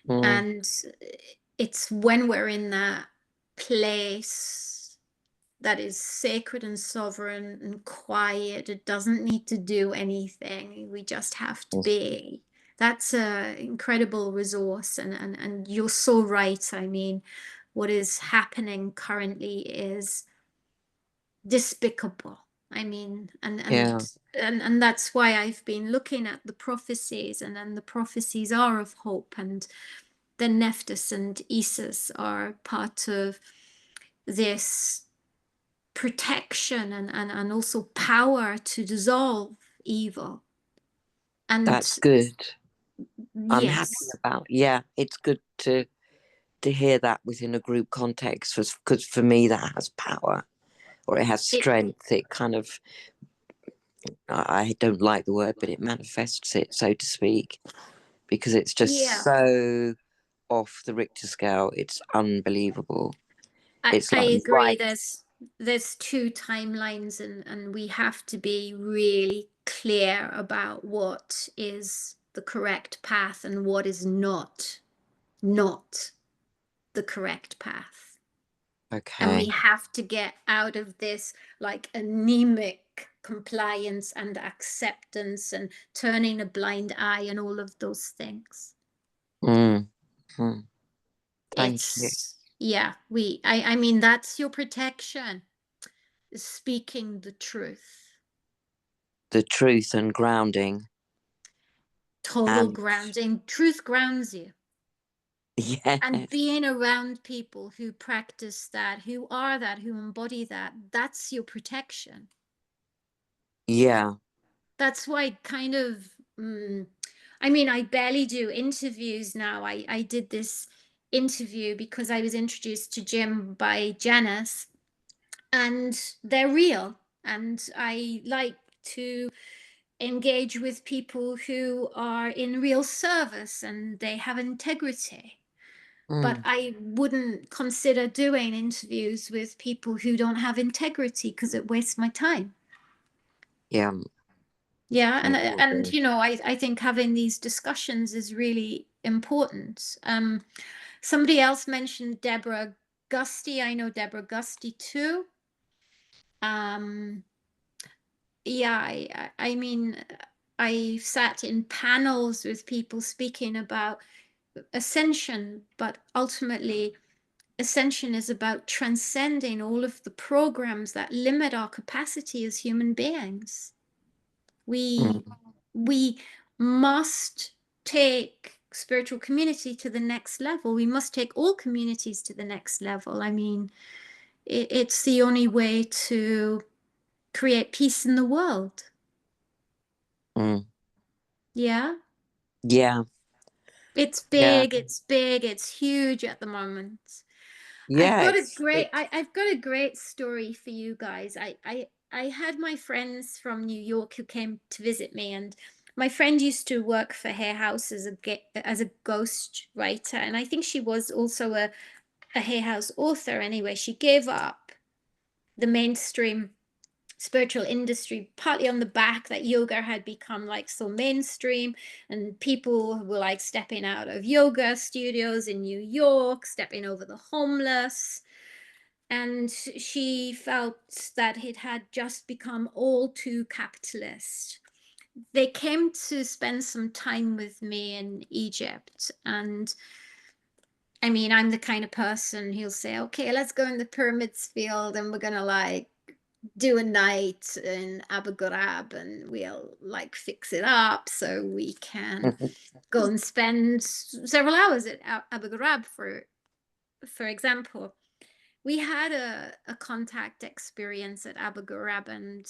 And it's when we're in that place that is sacred and sovereign and quiet, it doesn't need to do anything, we just have to be. That's an incredible resource, and you're so right. I mean, what is happening currently is despicable. I mean, and that's why I've been looking at the prophecies, and then the prophecies are of hope, and the Nephthys and Isis are part of this protection and also power to dissolve evil. And that's good. I'm yes. happy about. Yeah, it's good to hear that within a group context, because for me that has power, or it has strength. It kind of, I don't like the word, but it manifests it, so to speak, because it's just so off the Richter scale. It's unbelievable. I agree. There's two timelines, and we have to be really clear about what is the correct path and what is not the correct path. Okay. And we have to get out of this like anemic compliance and acceptance and turning a blind eye and all of those things. Mm. Mm. Thank you. Yeah, I mean, that's your protection, is speaking the truth. The truth and grounding. Total grounding. Truth grounds you. Yeah. And being around people who practice that, who are that, who embody that, that's your protection. Yeah. That's why kind of, I mean, I barely do interviews now. I did this interview because I was introduced to Jim by Janice, and they're real. And I like to engage with people who are in real service and they have integrity. But I wouldn't consider doing interviews with people who don't have integrity because it wastes my time. Yeah. Yeah, and you know, I think having these discussions is really important. Somebody else mentioned Deborah Gusty. I know Deborah Gusty too. Yeah, I mean, I sat in panels with people speaking about ascension, but ultimately ascension is about transcending all of the programs that limit our capacity as human beings. We must take spiritual community to the next level. We must take all communities to the next level. I mean, it's the only way to create peace in the world. Yeah. Yeah. It's big, it's big, it's huge at the moment. Yeah. I've got a great story for you guys. I had my friends from New York who came to visit me, and my friend used to work for Hay House as a ghost writer, and I think she was also a Hay House author. Anyway, she gave up the mainstream spiritual industry partly on the back that yoga had become like so mainstream, and people were like stepping out of yoga studios in New York, stepping over the homeless, and she felt that it had just become all too capitalist. They came to spend some time with me in Egypt, and I mean, I'm the kind of person who'll say, okay, let's go in the pyramids field and we're gonna like do a night in Abu Ghraib and we'll like fix it up so we can go and spend several hours at Abu Ghraib, for example. We had a contact experience at Abu Ghraib, and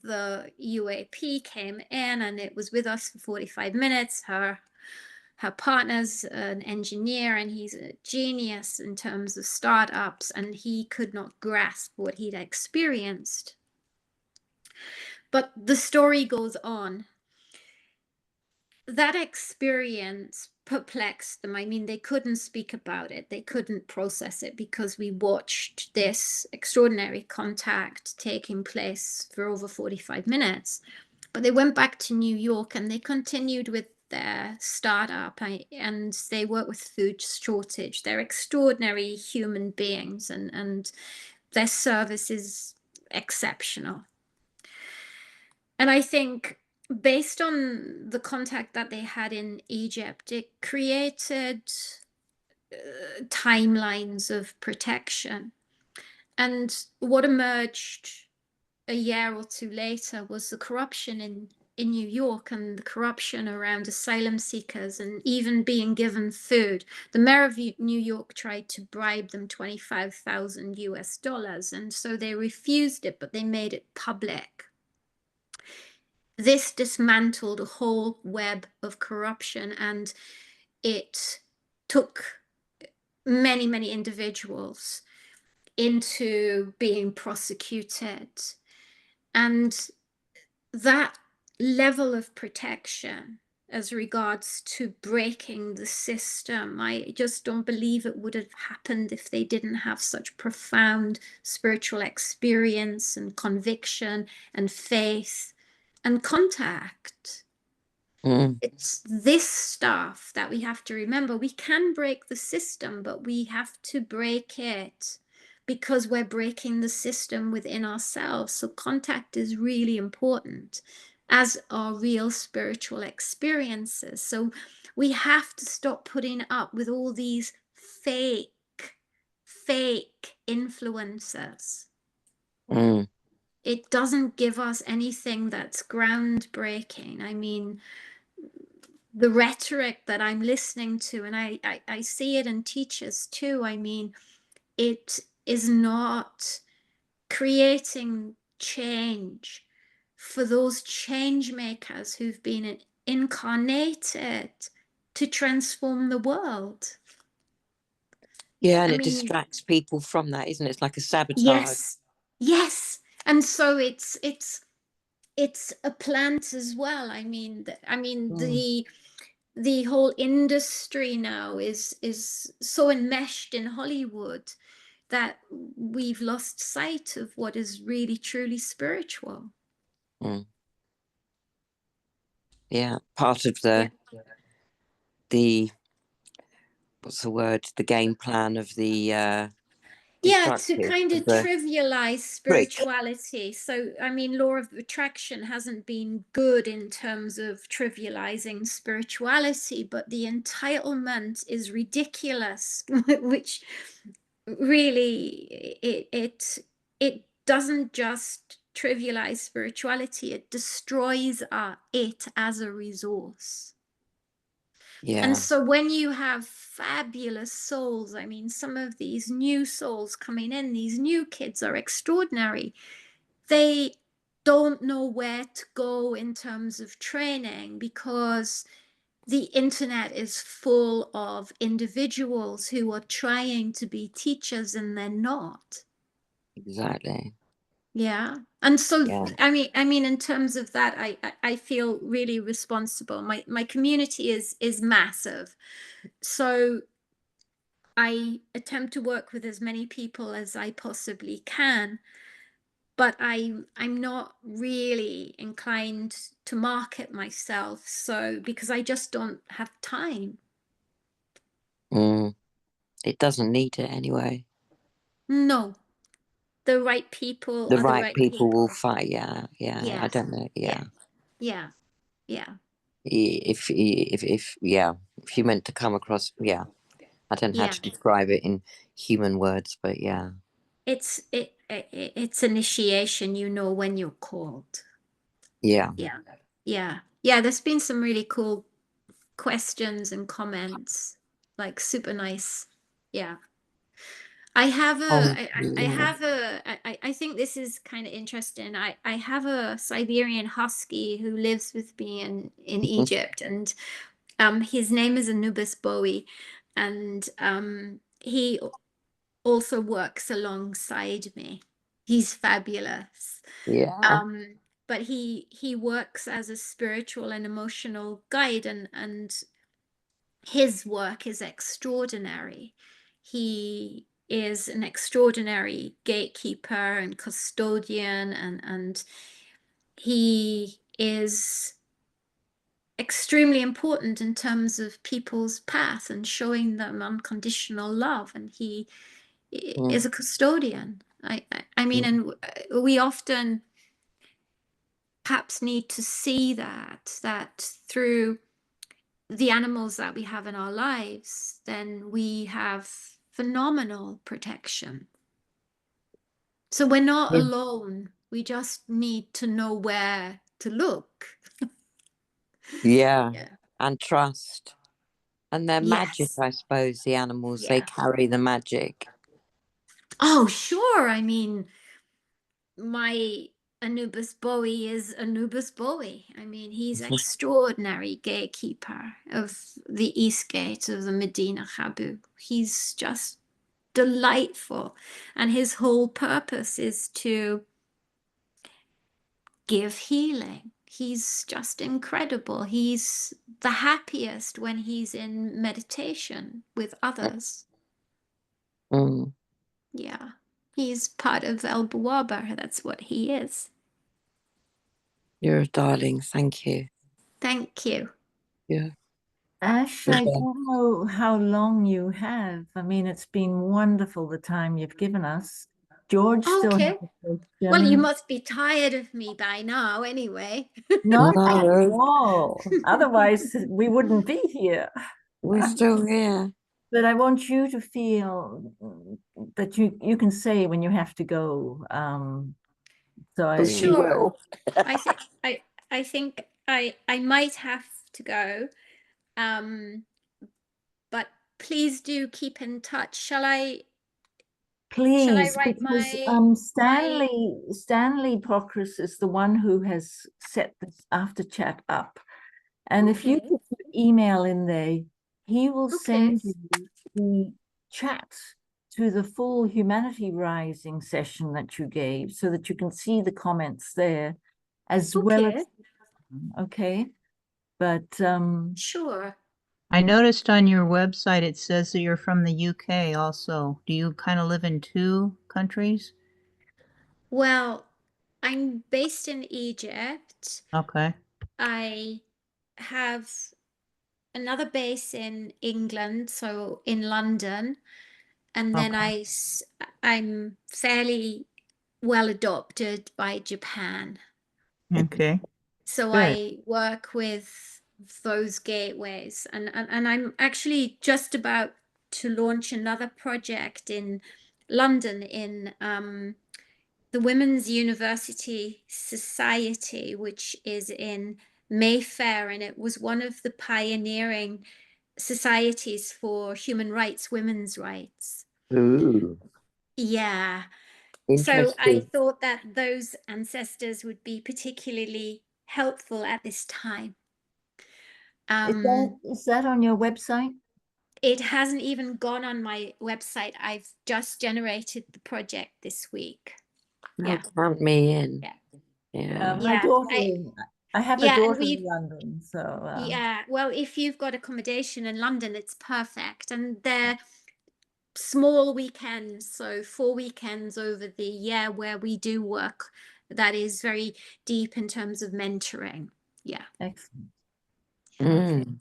the UAP came in and it was with us for 45 minutes. Her partner's an engineer and he's a genius in terms of startups, and he could not grasp what he'd experienced. But the story goes on. That experience perplexed them. I mean, they couldn't speak about it. They couldn't process it because we watched this extraordinary contact taking place for over 45 minutes. But they went back to New York and they continued with their startup, and they work with food shortage. They're extraordinary human beings, and their service is exceptional. And I think based on the contact that they had in Egypt, it created timelines of protection. And what emerged a year or two later was the corruption in New York, and the corruption around asylum seekers and even being given food. The mayor of New York tried to bribe them $25,000 US, and so they refused it, but they made it public. This dismantled a whole web of corruption, and it took many, many individuals into being prosecuted. And that level of protection as regards to breaking the system, I just don't believe it would have happened if they didn't have such profound spiritual experience and conviction and faith and contact. It's this stuff that we have to remember. We can break the system, but we have to break it because we're breaking the system within ourselves. So contact is really important, as are real spiritual experiences. So we have to stop putting up with all these fake influencers. Mm. It doesn't give us anything that's groundbreaking. I mean, the rhetoric that I'm listening to, and I see it in teachers too. I mean, it is not creating change for those change makers who've been incarnated to transform the world. Yeah, and I it mean, distracts people from that, isn't it? It's like a sabotage. yes. And so it's a plant as well. I mean, the whole industry now is so enmeshed in Hollywood that we've lost sight of what is really truly spiritual. Mm. Yeah, part of Yeah. the what's the word? The game plan of the Yeah, to destructive kind of of the trivialize trick. spirituality. So, I mean, law of attraction hasn't been good in terms of trivializing spirituality, but the entitlement is ridiculous, which really it doesn't just trivialize spirituality, it destroys it as a resource. Yeah. And so when you have fabulous souls, I mean, some of these new souls coming in, these new kids are extraordinary. They don't know where to go in terms of training because the internet is full of individuals who are trying to be teachers and they're not. Exactly. Yeah. And so, Yeah. I mean, in terms of that, I feel really responsible. My community is massive. So I attempt to work with as many people as I possibly can, but I'm not really inclined to market myself. So because I just don't have time. Mm. It doesn't need it anyway. No, the right people The are the right right people will people. fight. Yeah, yeah. I Yeah. don't know. Yeah. Yeah. Yeah. If yeah, if you meant to come across, yeah. I don't know how Yeah. to describe it in human words, but yeah. It's initiation, you know, when you're called. Yeah. Yeah. Yeah. Yeah. There's been some really cool questions and comments, like super nice. Yeah. I have Oh, I think this is kind of interesting. I have a Siberian Husky who lives with me in Egypt, and his name is Anubis Bowie, and he also works alongside me. He's fabulous. yeah. But he works as a spiritual and emotional guide, and his work is extraordinary. He is an extraordinary gatekeeper and custodian, and he is extremely important in terms of people's path and showing them unconditional love. And he is a custodian. I mean, and we often perhaps need to see that through the animals that we have in our lives, then we have phenomenal protection. So we're not Yeah. alone. We just need to know where to look. Yeah. Yeah. And trust. And their magic, Yes. I suppose, the animals, they Yeah. carry the magic. Oh, sure. I mean, my Anubis Bowie is Anubis Bowie. I mean, he's extraordinary gatekeeper of the East Gate of the Medina Habu. He's just delightful. And his whole purpose is to give healing. He's just incredible. He's the happiest when he's in meditation with others. Mm. Yeah. He's part of El Buwabar. That's what he is. You're a darling. Thank you. Thank you. Yeah. Ash, I don't know how long you have. I mean, it's been wonderful the time you've given us. George still has Okay. a Well, you question. must be tired of me by now anyway. Not at No, all. Otherwise, we wouldn't be here. we're still here. But I want you to feel that you can say when you have to go. So I She Sure. will. I think I think I might have to go. But please do keep in touch. Shall I please, write because my Stanley Procris is the one who has set this after chat up. And if you Okay. put your email in there, he will Okay. send you the chat to the full Humanity Rising session that you gave so that you can see the comments there as well Okay. as, okay. But Sure. I noticed on your website it says that you're from the UK also. Do you kind of live in two countries? Well, I'm based in Egypt. Okay. I have another base in England, so in London, and then Okay. I'm fairly well adopted by Japan. Okay. So Good. I work with those gateways, and I'm actually just about to launch another project in London in the Women's University Society, which is in Mayfair, and it was one of the pioneering societies for human rights, women's rights. Ooh, Yeah. So I interesting. thought that those ancestors would be particularly helpful at this time. is that on your website? It hasn't even gone on my website. I've just generated the project this week. Oh, Yeah. count me in. Yeah. Yeah. My Yeah. daughter, I have a Yeah, and daughter in we've London, so yeah, well, if you've got accommodation in London, it's perfect. And they're small weekends, so 4 weekends over the year where we do work that is very deep in terms of mentoring. Yeah. excellent. Mm.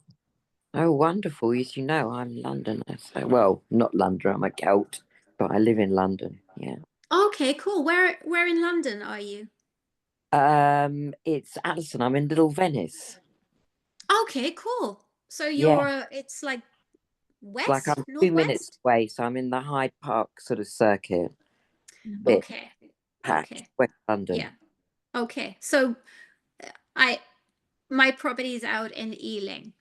Oh, wonderful. As you know, I'm Londoner. So, well, not Londoner, I'm a Celt, but I live in London. Yeah. Okay, cool. Where in London are you? It's Addison. I'm in Little Venice. Okay, cool. So Yeah. it's like It's like west, I'm 2 minutes northwest? away, so I'm in the Hyde Park sort of circuit bit, Okay. patch, Okay. West London. Yeah. Okay. So I my property is out in Ealing.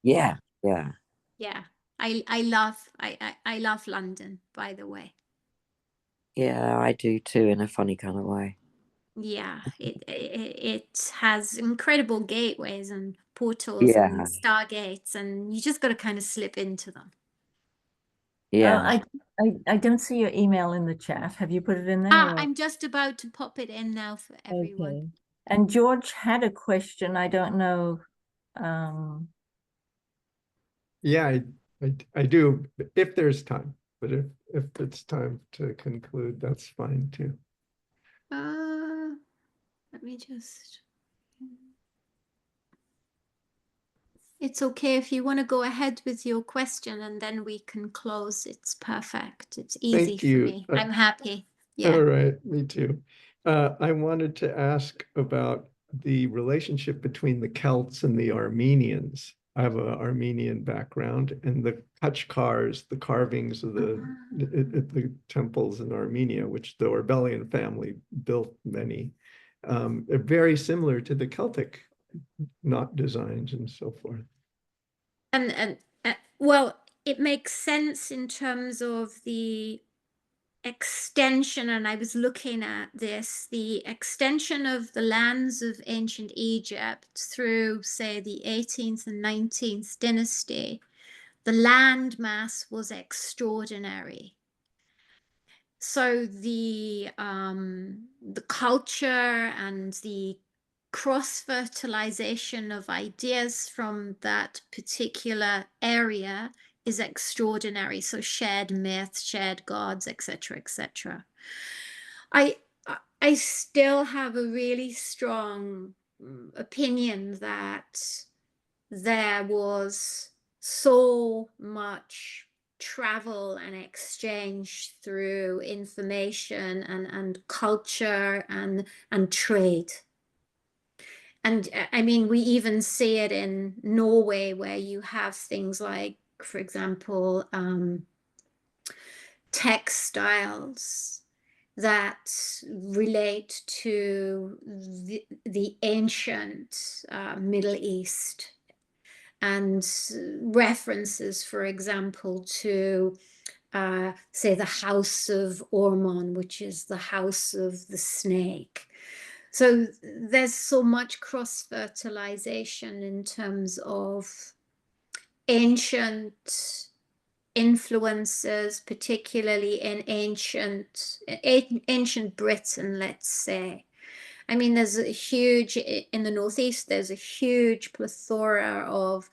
Yeah, yeah. Yeah. I love London, by the way. Yeah, I do too, in a funny kind of way. Yeah, it has incredible gateways and portals and Yeah, StarGates, and you just got to kind of slip into them. yeah. I don't see your email in the chat. Have you put it in there? Or? I'm just about to pop it in now for everyone. Okay. And George had a question. I don't know. Yeah, I do if there's time, but if it's time to conclude, that's fine too. Let me just. It's okay if you want to go ahead with your question and then we can close. It's perfect. It's easy Thank for you. me. I'm happy. All Yeah. right, me too. I wanted to ask about the relationship between the Celts and the Armenians. I have an Armenian background, and the Khachkars, the carvings of the temples in Armenia, which the Orbelian family built many, are very similar to the Celtic knot designs and so forth. And well, it makes sense in terms of the extension, and I was looking at this, the extension of the lands of ancient Egypt through, say, the 18th and 19th dynasty. The land mass was extraordinary. So the culture and the cross-fertilization of ideas from that particular area is extraordinary. So shared myths, shared gods, etc., etc. I still have a really strong opinion that there was so much travel and exchange through information and culture and trade. And I mean, we even see it in Norway, where you have things like, for example, textiles that relate to the ancient Middle East, and references, for example, to say the House of Ormond, which is the house of the snake. So there's so much cross-fertilization in terms of ancient influences, particularly in ancient Britain, let's say. I mean, there's a huge, in the Northeast, there's a huge plethora of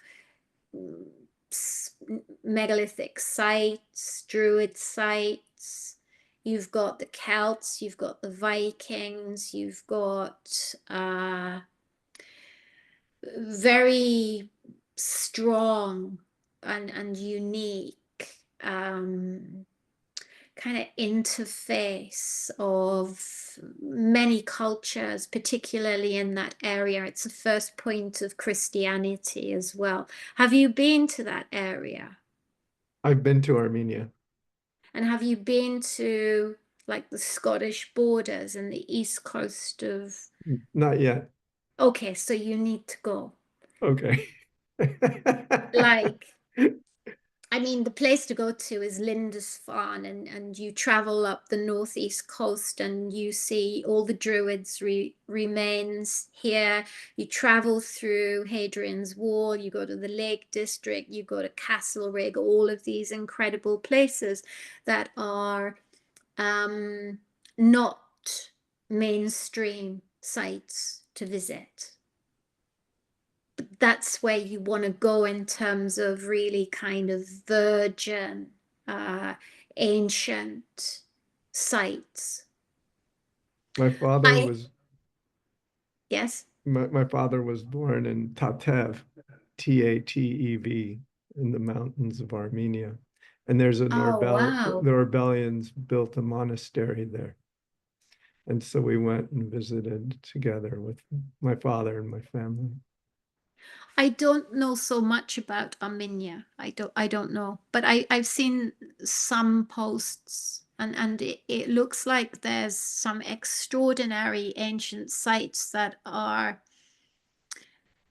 megalithic sites, Druid sites. You've got the Celts, you've got the Vikings, you've got very strong and unique kind of interface of many cultures, particularly in that area. It's the first point of Christianity as well. Have you been to that area? I've been to Armenia. And have you been to like the Scottish borders and the east coast of? Not yet. Okay, so you need to go. Okay. Like, I mean, the place to go to is Lindisfarne, and you travel up the northeast coast and you see all the Druids remains here. You travel through Hadrian's Wall, you go to the Lake District, you go to Castlereagh, all of these incredible places that are not mainstream sites to visit. That's where you want to go in terms of really kind of virgin, ancient sites. My father was Yes. my father was born in Tatev, Tatev, in the mountains of Armenia. And there's a wow. the Orbelians built a monastery there. And so we went and visited together with my father and my family. I don't know so much about Armenia. I don't know, but I've seen some posts, and it looks like there's some extraordinary ancient sites that are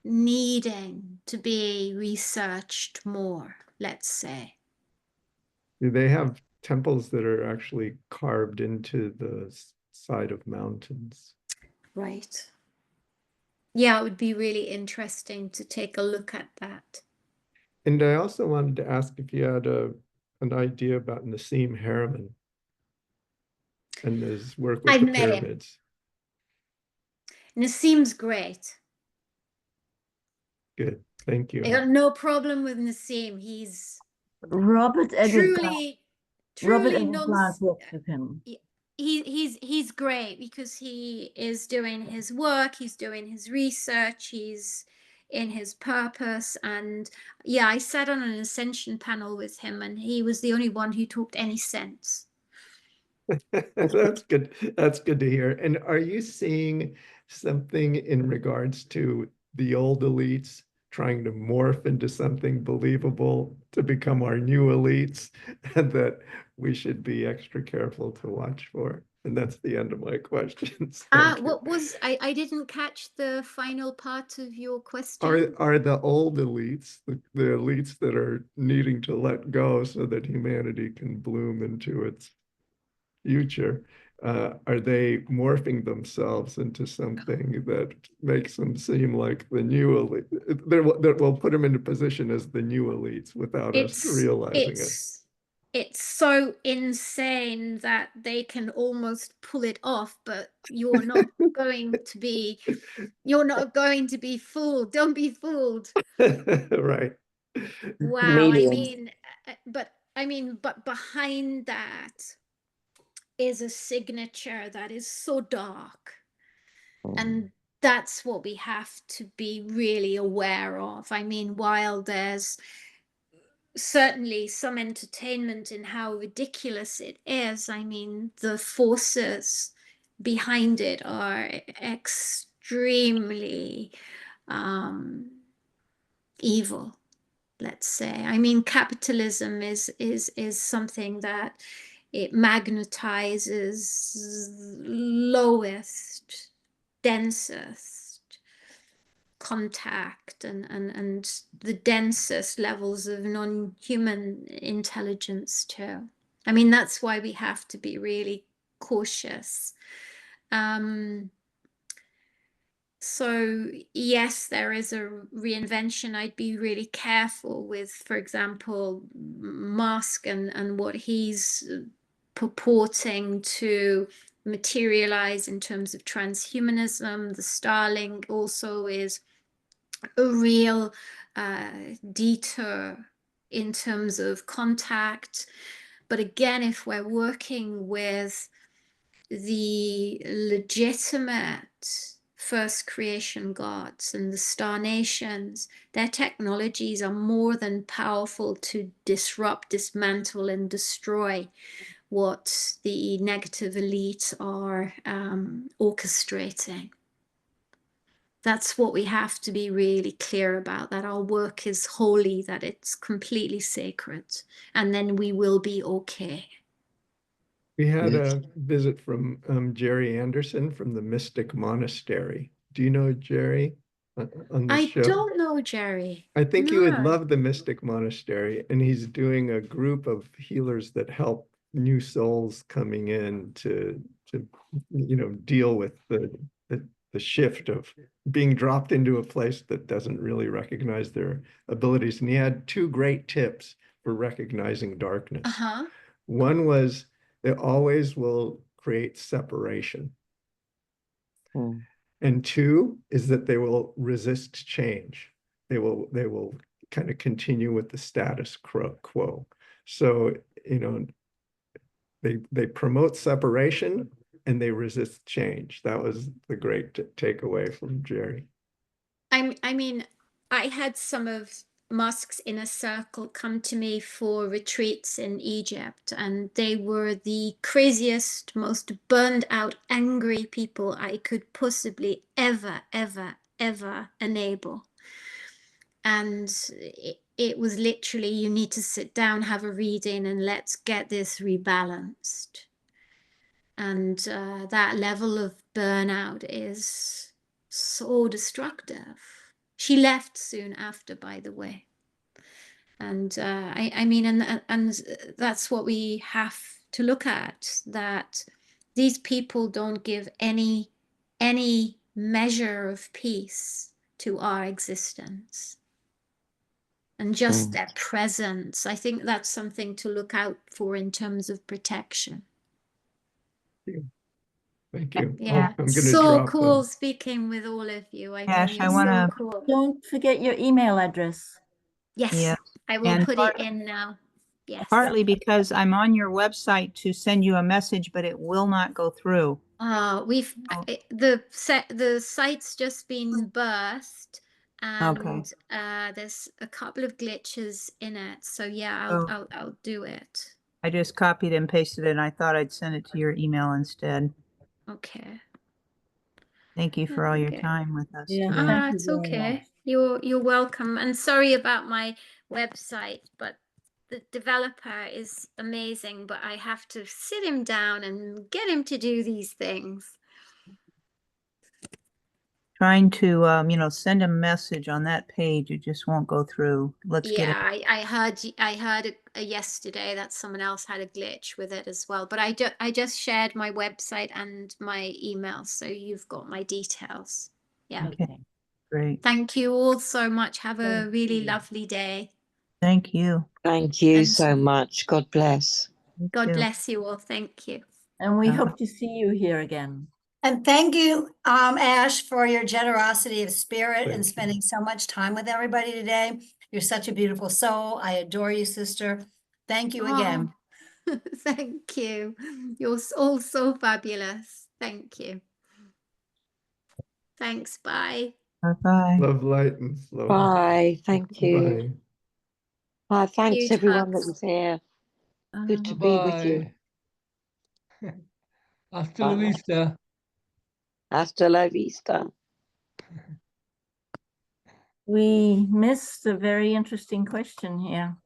needing to be researched more, let's say. They have temples that are actually carved into the side of mountains. Right. Yeah, it would be really interesting to take a look at that. And I also wanted to ask if you had an idea about Nassim Haramein and his work with I've the met him. pyramids. Nassim's great. Good, thank you. I got no problem with Nassim. He's Robert Edward truly Plant worked with him. He's great because he is doing his work, he's doing his research, he's in his purpose. And yeah, I sat on an ascension panel with him, and he was the only one who talked any sense. That's good. That's good to hear. And are you seeing something in regards to the old elites trying to morph into something believable to become our new elites, and that we should be extra careful to watch for? And that's the end of my questions. What was I didn't catch the final part of your question. Are the old elites, the elites that are needing to let go so that humanity can bloom into its future, are they morphing themselves into something that makes them seem like the new elite? That will put them into position as the new elites without us realizing it. It's so insane that they can almost pull it off, but you're not going to be fooled. Don't be fooled. Right. Wow. I mean, but behind that is a signature that is so dark and that's what we have to be really aware of. I mean, while there's certainly some entertainment in how ridiculous it is, I mean, the forces behind it are extremely evil, let's say. I mean, capitalism is something that it magnetizes lowest, densest contact and the densest levels of non-human intelligence too. I mean, that's why we have to be really cautious. So yes, there is a reinvention. I'd be really careful with, for example, Musk and what he's purporting to materialize in terms of transhumanism. The Starlink also is a real detour in terms of contact. But again, if we're working with the legitimate first creation gods and the star nations, their technologies are more than powerful to disrupt, dismantle, and destroy what the negative elite are orchestrating. That's what we have to be really clear about, that our work is holy, that it's completely sacred, and then we will be okay. We had a visit from Jerry Anderson from the Mystic Monastery. Do you know Jerry on the show? I don't know Jerry. I think you would No. love the Mystic Monastery, and he's doing a group of healers that help new souls coming in to deal with the shift of being dropped into a place that doesn't really recognize their abilities. And he had two great tips for recognizing darkness. Uh-huh. One was it always will create separation. And two is that they will resist change. They will kind of continue with the status quo. So, they promote separation and they resist change. That was the great takeaway from Jerry. I mean, I had some of Musk's inner circle come to me for retreats in Egypt, and they were the craziest, most burned out, angry people I could possibly ever enable. And it was literally, you need to sit down, have a reading, and let's get this rebalanced. And that level of burnout is so destructive. She left soon after, by the way. And I mean, and that's what we have to look at, that these people don't give any measure of peace to our existence. And just their presence, I think that's something to look out for in terms of protection. Thank you. Yeah, I'm so cool speaking with all of you. I Ash, mean, you're so cool. Don't forget your email address. Yes, Yeah. I will And put it in now. Yes. Partly because I'm on your website to send you a message, but it will not go through. The site's just been burst, and there's a couple of glitches in it. So yeah, I'll do it. I just copied and pasted it, and I thought I'd send it to your email instead. Okay. Thank you for all your time with us today. It's okay. You're welcome. And sorry about my website, but the developer is amazing, but I have to sit him down and get him to do these things. Trying to send a message on that page, it just won't go through. Let's get it. I heard yesterday that someone else had a glitch with it as well, but I just shared my website and my email, so you've got my details. Yeah. Okay, great. Thank you all so much. Have a really lovely day. Thank you. Thank you so much. God bless. God bless you all. Thank you. And we hope to see you here again. And thank you, Ash, for your generosity of spirit and spending so much time with everybody today. You're such a beautiful soul. I adore you, sister. Thank you again. Thank you. You're all so fabulous. Thank you. Thanks. Bye. Bye-bye. Love, light, and slow. Bye. Thank you. Bye. Thanks Huge everyone that hugs. was here. Good to be with you. Bye. Hasta la vista. Hasta la vista. We missed a very interesting question here.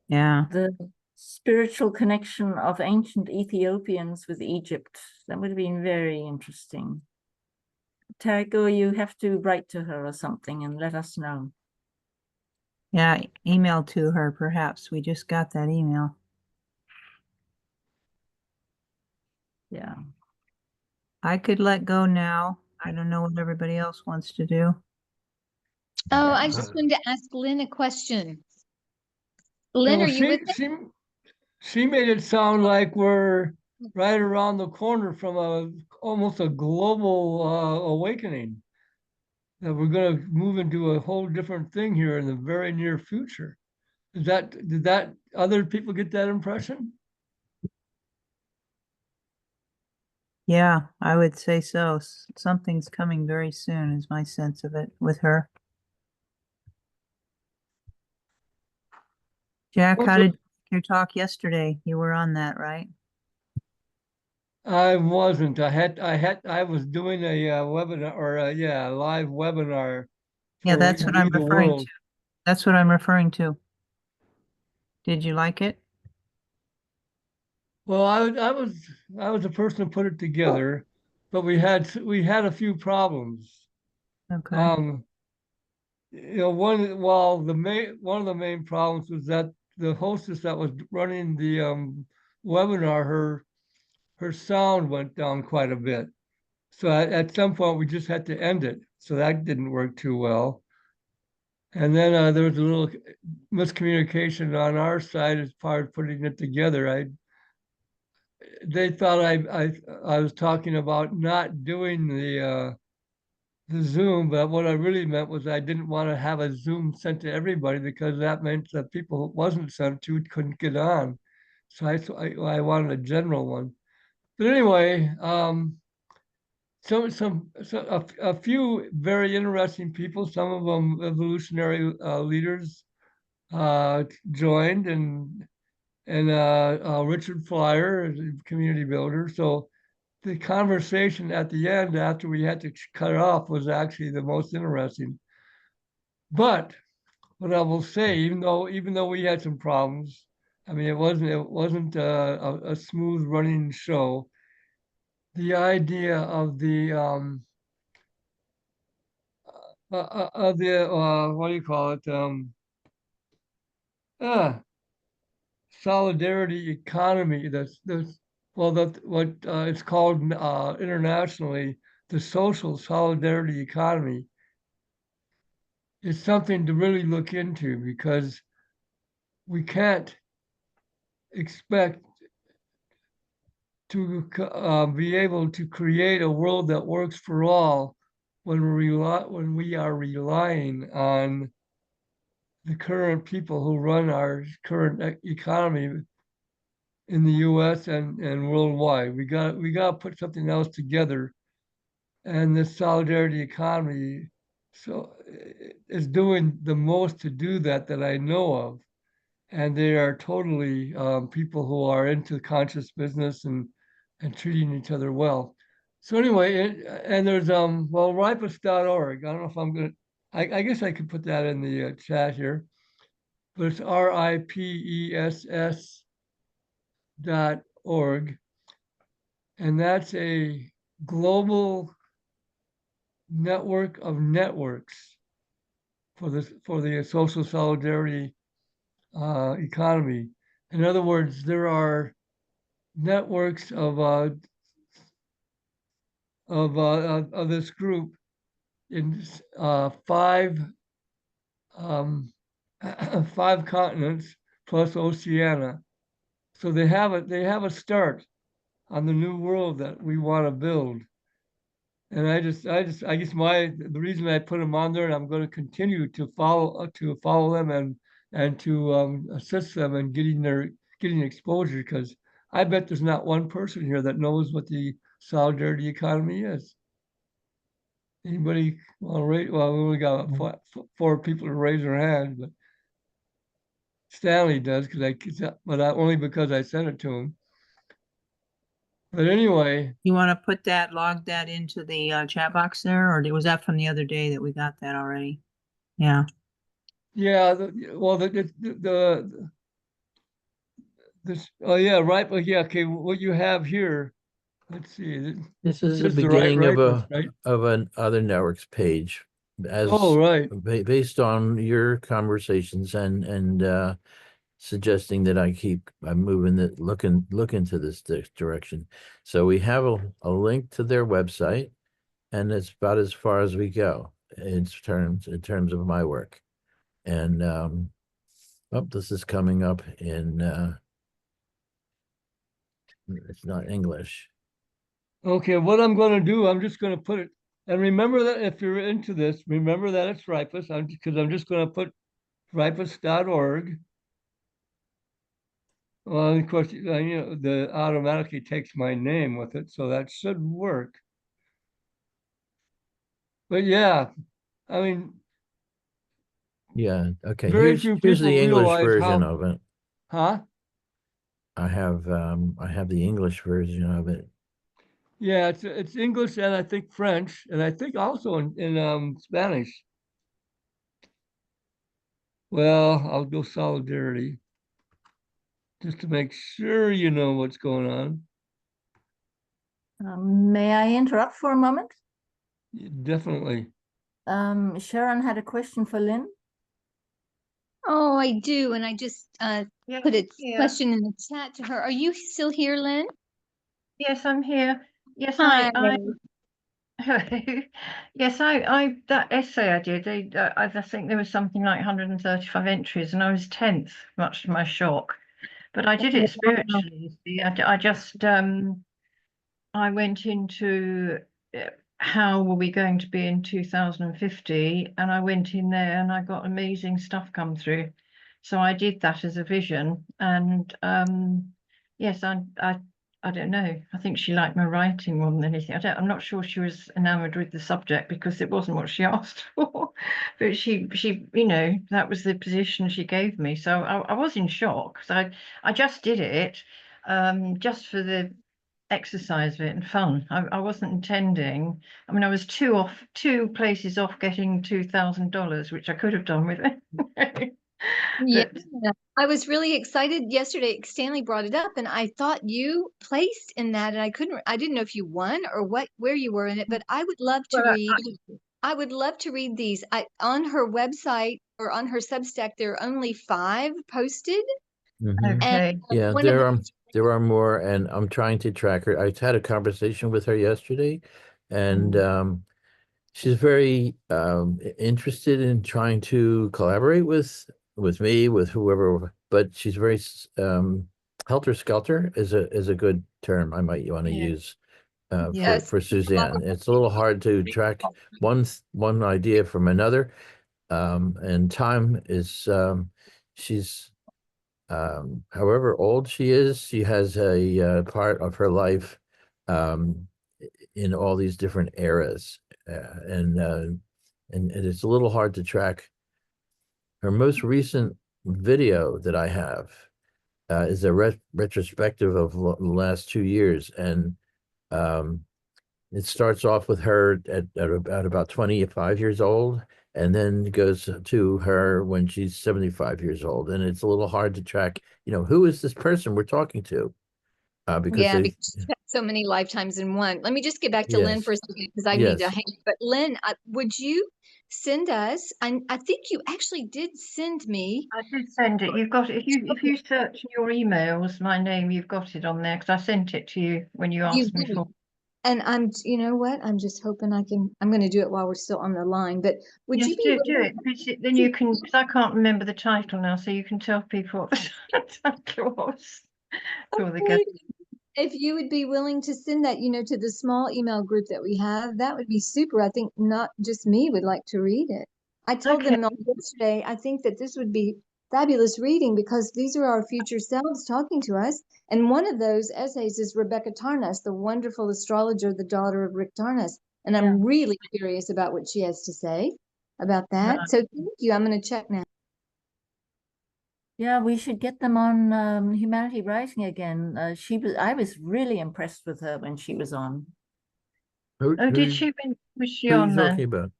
Yeah. The spiritual connection of ancient Ethiopians with Egypt. That would have been very interesting. Tago, you have to write to her or something and let us know. Yeah, email to her, perhaps. We just got that email. Yeah. I could let go now. I don't know what everybody else wants to do. Oh, I just wanted to ask Lynn a question. Lynn, Well, are you with me? she made it sound like we're right around the corner from almost a global awakening. That we're going to move into a whole different thing here in the very near future. Did that other people get that impression? Yeah, I would say so. Something's coming very soon is my sense of it with her. Jack, how did your talk yesterday? You were on that, right? I wasn't. I was doing a webinar or a live webinar. Yeah, that's what I'm We the referring World. to. That's what I'm referring to. Did you like it? Well, I was the person who put it together, but we had a few problems. Okay. One of the main problems was that the hostess that was running the webinar, her sound went down quite a bit. So at some point we just had to end it. So that didn't work too well. And then there was a little miscommunication on our side as far as putting it together. They thought I was talking about not doing the Zoom, but what I really meant was I didn't want to have a Zoom sent to everybody because that meant that people it wasn't sent to couldn't get on. So I wanted a general one. But anyway, a few very interesting people, some of them evolutionary leaders, joined, and Richard Flyer is a community builder. So the conversation at the end, after we had to cut it off, was actually the most interesting. But what I will say, even though we had some problems, I mean, it wasn't a smooth running show. The idea of the what do you call it? Solidarity economy. What it's called internationally, the social solidarity economy. Is something to really look into because we can't expect to be able to create a world that works for all when we are relying on the current people who run our current economy in the U.S. and worldwide. We got to put something else together, and this solidarity economy is doing the most to do that I know of, and they are totally people who are into conscious business and treating each other well. So anyway, and there's ripus.org. I don't know if I'm gonna. I guess I could put that in the chat here, but it's RIPESS.org, and that's a global network of networks for the social solidarity economy. In other words, there are networks of this group in five five continents plus Oceania. So they have a start on the new world that we want to build. And I guess the reason I put them on there, and I'm going to continue to follow them and to assist them in getting exposure, because I bet there's not one person here that knows what the solidarity economy is. Anybody want to raise? Well, we only got four people to raise their hand, but Stanley does only because I sent it to him. But anyway, You want to log that into the chat box there, or was that from the other day that we got that already? Yeah. yeah. Oh yeah, right. Well, yeah. Okay, what you have here. Let's see. This is the says beginning of right? an other networks page, as Oh, right. based on your conversations and suggesting that I'm moving it, look into this direction. So we have a link to their website, and it's about as far as we go in terms of my work. And this is coming up in it's not English. Okay, what I'm going to do, I'm just going to put it, and remember that if you're into this, remember that it's Ripus, because I'm just going to put ripus.org. Well, of course, the automatically takes my name with it, so that should work. But yeah, I mean, Yeah. Okay. very Here's few the people English realize version how, of it. huh? I have the English version of it. Yeah, it's English and I think French, and I think also in Spanish. Well, I'll go solidarity just to make sure you know what's going on. May I interrupt for a moment? Definitely. Sharon had a question for Lynn. Oh, I do. And I just put a question in the chat to her. Are you still here, Lynn? Yes, I'm here. Yes, Hi. hello. Yes, I that essay I did, I think there was something like 135 entries, and I was 10th, much to my shock. But I did it spiritually. You see, I just I went into how were we going to be in 2050, and I went in there and I got amazing stuff come through. So I did that as a vision, and yes, I don't know. I think she liked my writing more than anything. I'm not sure she was enamored with the subject because it wasn't what she asked for, but she that was the position she gave me. So I was in shock. So I just did it just for the exercise of it and fun. I wasn't intending. I mean, I was two places off getting $2,000, which I could have done with it. Yeah, But I was really excited yesterday. Stanley brought it up, and I thought you placed in that, and I didn't know if you won or where you were in it, but I would love to read. I would love to read these. On her website or on her Substack, there are only 5 posted. okay. Yeah, there are more, and I'm trying to track her. I had a conversation with her yesterday, and she's very interested in trying to collaborate with me, with whoever, but she's very helter-skelter is a good term I might want to use for Suzanne. It's a little hard to track one idea from another, and time is she's however old she is, she has a part of her life in all these different eras, and it's a little hard to track. Her most recent video that I have is a retrospective of the last 2 years, and it starts off with her at about 25 years old, and then goes to her when she's 75 years old. And it's a little hard to track, who is this person we're talking to? Because because you have so many lifetimes in one. Let me just get back to Lynn for a second because I need to hang. But Lynn, would you send us? I think you actually did send me. I did send it. You've got it. If you search your emails, my name, you've got it on there because I sent it to you when you asked me for. And you know what? I'm just hoping I'm going to do it while we're still on the line. But would you be do it? Then you can, because I can't remember the title now, so you can tell people what the title was. If you would be willing to send that, to the small email group that we have, that would be super. I think not just me would like to read it. I told them yesterday, I think that this would be fabulous reading because these are our future selves talking to us. And one of those essays is Rebecca Tarnas, the wonderful astrologer, the daughter of Rick Tarnas. And I'm really curious about what she has to say about that. So thank you. I'm going to check now. Yeah, we should get them on Humanity Rising again. I was really impressed with her when she was on. Oh, did she? Was she Who are on you then? talking about?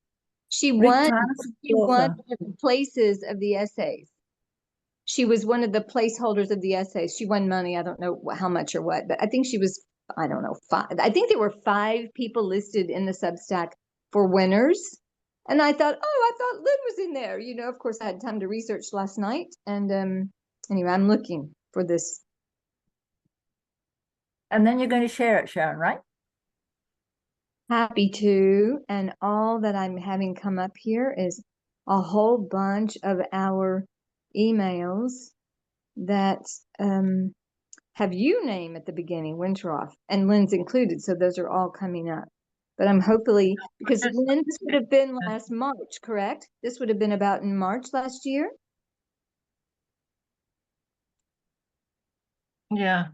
She Rick won. Thomas, She won the places of the essays. She was one of the placeholders of the essays. She won money. I don't know how much or what, but I think she was, I don't know, five. I think there were 5 people listed in the Substack for winners. And I thought, oh, I thought Lynn was in there. You know, of course, I had time to research last night. And anyway, I'm looking for this. And then you're going to share it, Sharon, right? Happy to. And all that I'm having come up here is a whole bunch of our emails that have you name at the beginning, Wintroff, and Lynn's included. So those are all coming up. But I'm hopefully, because Lynn, this would have been last March, correct? This would have been about in March last year. Yeah,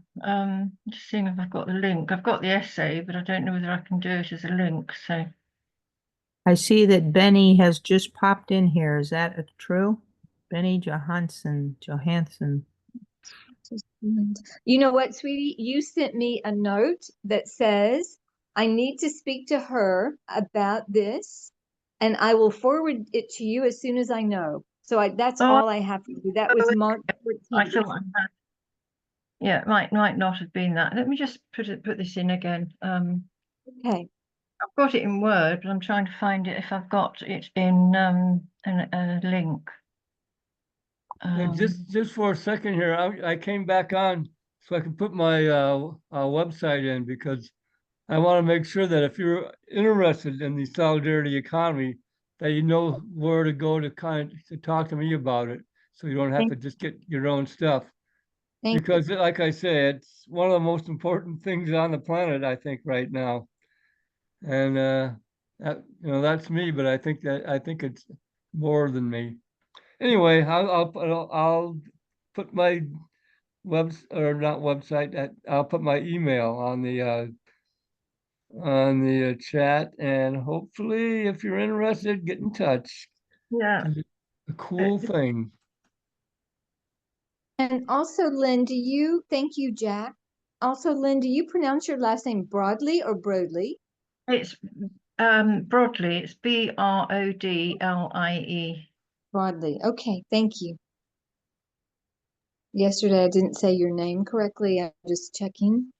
just seeing if I've got the link. I've got the essay, but I don't know whether I can do it as a link. So I see that Benny has just popped in here. Is that true? Benny Johansson. You know what, sweetie? You sent me a note that says, I need to speak to her about this, and I will forward it to you as soon as I know. So that's all I have to do. That was March 14th. I thought, yeah, it might not have been that. Let me just put this in again. Okay. I've got it in Word, but I'm trying to find it if I've got it in a link. Just for a second here, I came back on so I can put my website in, because I want to make sure that if you're interested in the solidarity economy, that you know where to go to to talk to me about it, so you don't have to just get your own stuff. Because like I say, it's one of the most important things on the planet, I think, right now. And that's me, but I think it's more than me. Anyway, I'll put my I'll put my email on the chat, and hopefully, if you're interested, get in touch. Yeah, it's a cool thing. And also, Lynn, thank you, Jack. Also, Lynn, do you pronounce your last name Broadly or Broadly? It's Broadly. It's Brodlie. Broadly. Okay, thank you. Yesterday I didn't say your name correctly. I'm just checking.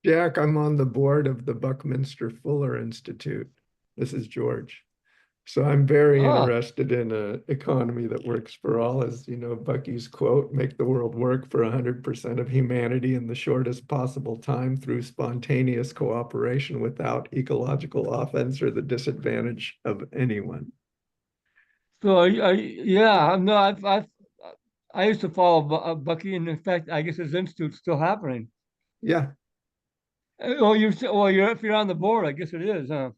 Jack, I'm on the board of the Buckminster Fuller Institute. This is George. So I'm very interested in an economy that works for all, as you know, Bucky's quote, make the world work for 100% of humanity in the shortest possible time through spontaneous cooperation without ecological offense or the disadvantage of anyone. So I used to follow Bucky, and in fact, I guess his institute's still happening. Yeah. If you're on the board, I guess it is, huh?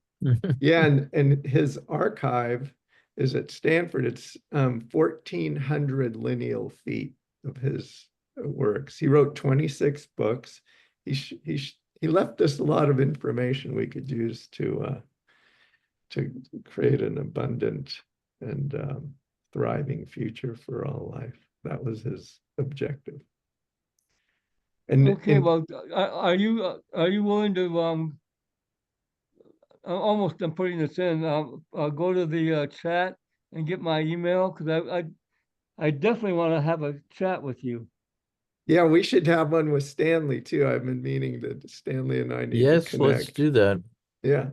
Yeah, and his archive is at Stanford. It's 1,400 lineal feet of his works. He wrote 26 books. He left us a lot of information we could use to create an abundant and thriving future for all life. That was his objective. And okay, well, are you willing to almost I'm putting this in. I'll go to the chat and get my email, because I definitely want to have a chat with you. Yeah, we should have one with Stanley too. I've been meaning that Stanley and I need to connect. Yes, let's do that. Yeah.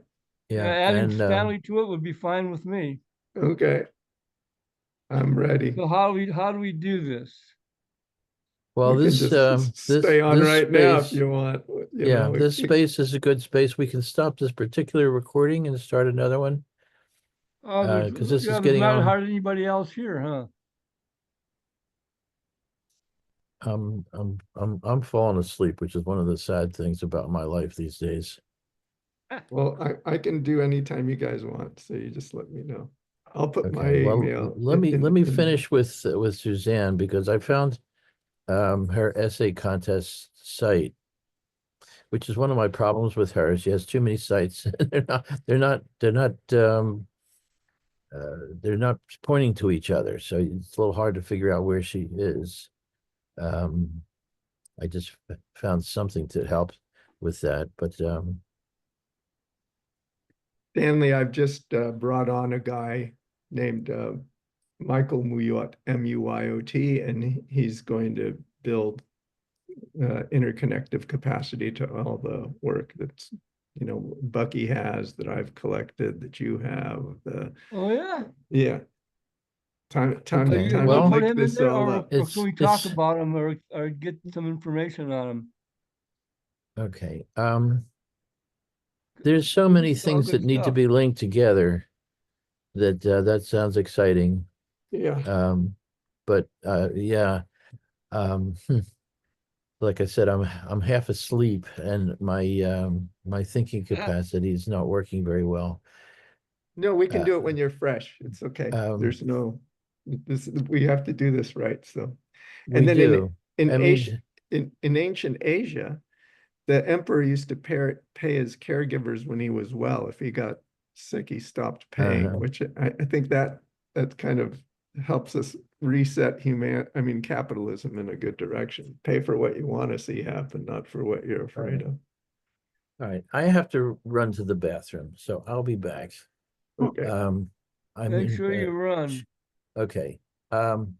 Yeah. Adding Stanley to it would be fine with me. Okay. I'm ready. So how do we do this? Well, we this stay on this right space, now if you want. This space is a good space. We can stop this particular recording and start another one. Because this is getting not on. hardly anybody else here, huh? I'm falling asleep, which is one of the sad things about my life these days. Well, I can do anytime you guys want, so you just let me know. I'll put my email. Let me finish with Suzanne, because I found her essay contest site, which is one of my problems with her. She has too many sites. They're not pointing to each other. So it's a little hard to figure out where she is. I just found something to help with that, but Stanley, I've just brought on a guy named Michael Muyot, M-U-Y-O-T, and he's going to build interconnective capacity to all the work that's, you know, Bucky has, that I've collected, that you have. Oh yeah. Yeah. Time Okay. to We'll put link him in this there, all or up. can we talk about him, or get some information on him? okay. There's so many It's all things good that need to stuff. be linked together that that sounds exciting. Yeah. But yeah. Like I said, I'm half asleep, and my thinking capacity is not working very well. No, we can do it when you're fresh. It's okay. There's no we have to do this right. So, and then do. in I Asia, mean, in ancient Asia, the emperor used to pay his caregivers when he was well. If he got sick, he stopped paying, which I think that kind of helps us reset capitalism in a good direction. Pay for what you want to see happen, not for what you're afraid of. all right, I have to run to the bathroom, so I'll be back. Okay. Make sure you run. Okay. I'm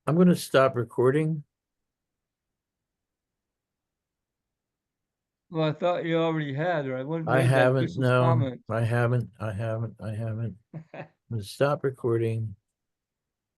going to stop recording. Well, I thought you already had, or I wouldn't I made that haven't. vicious No, comment. I haven't. I'm going to stop recording.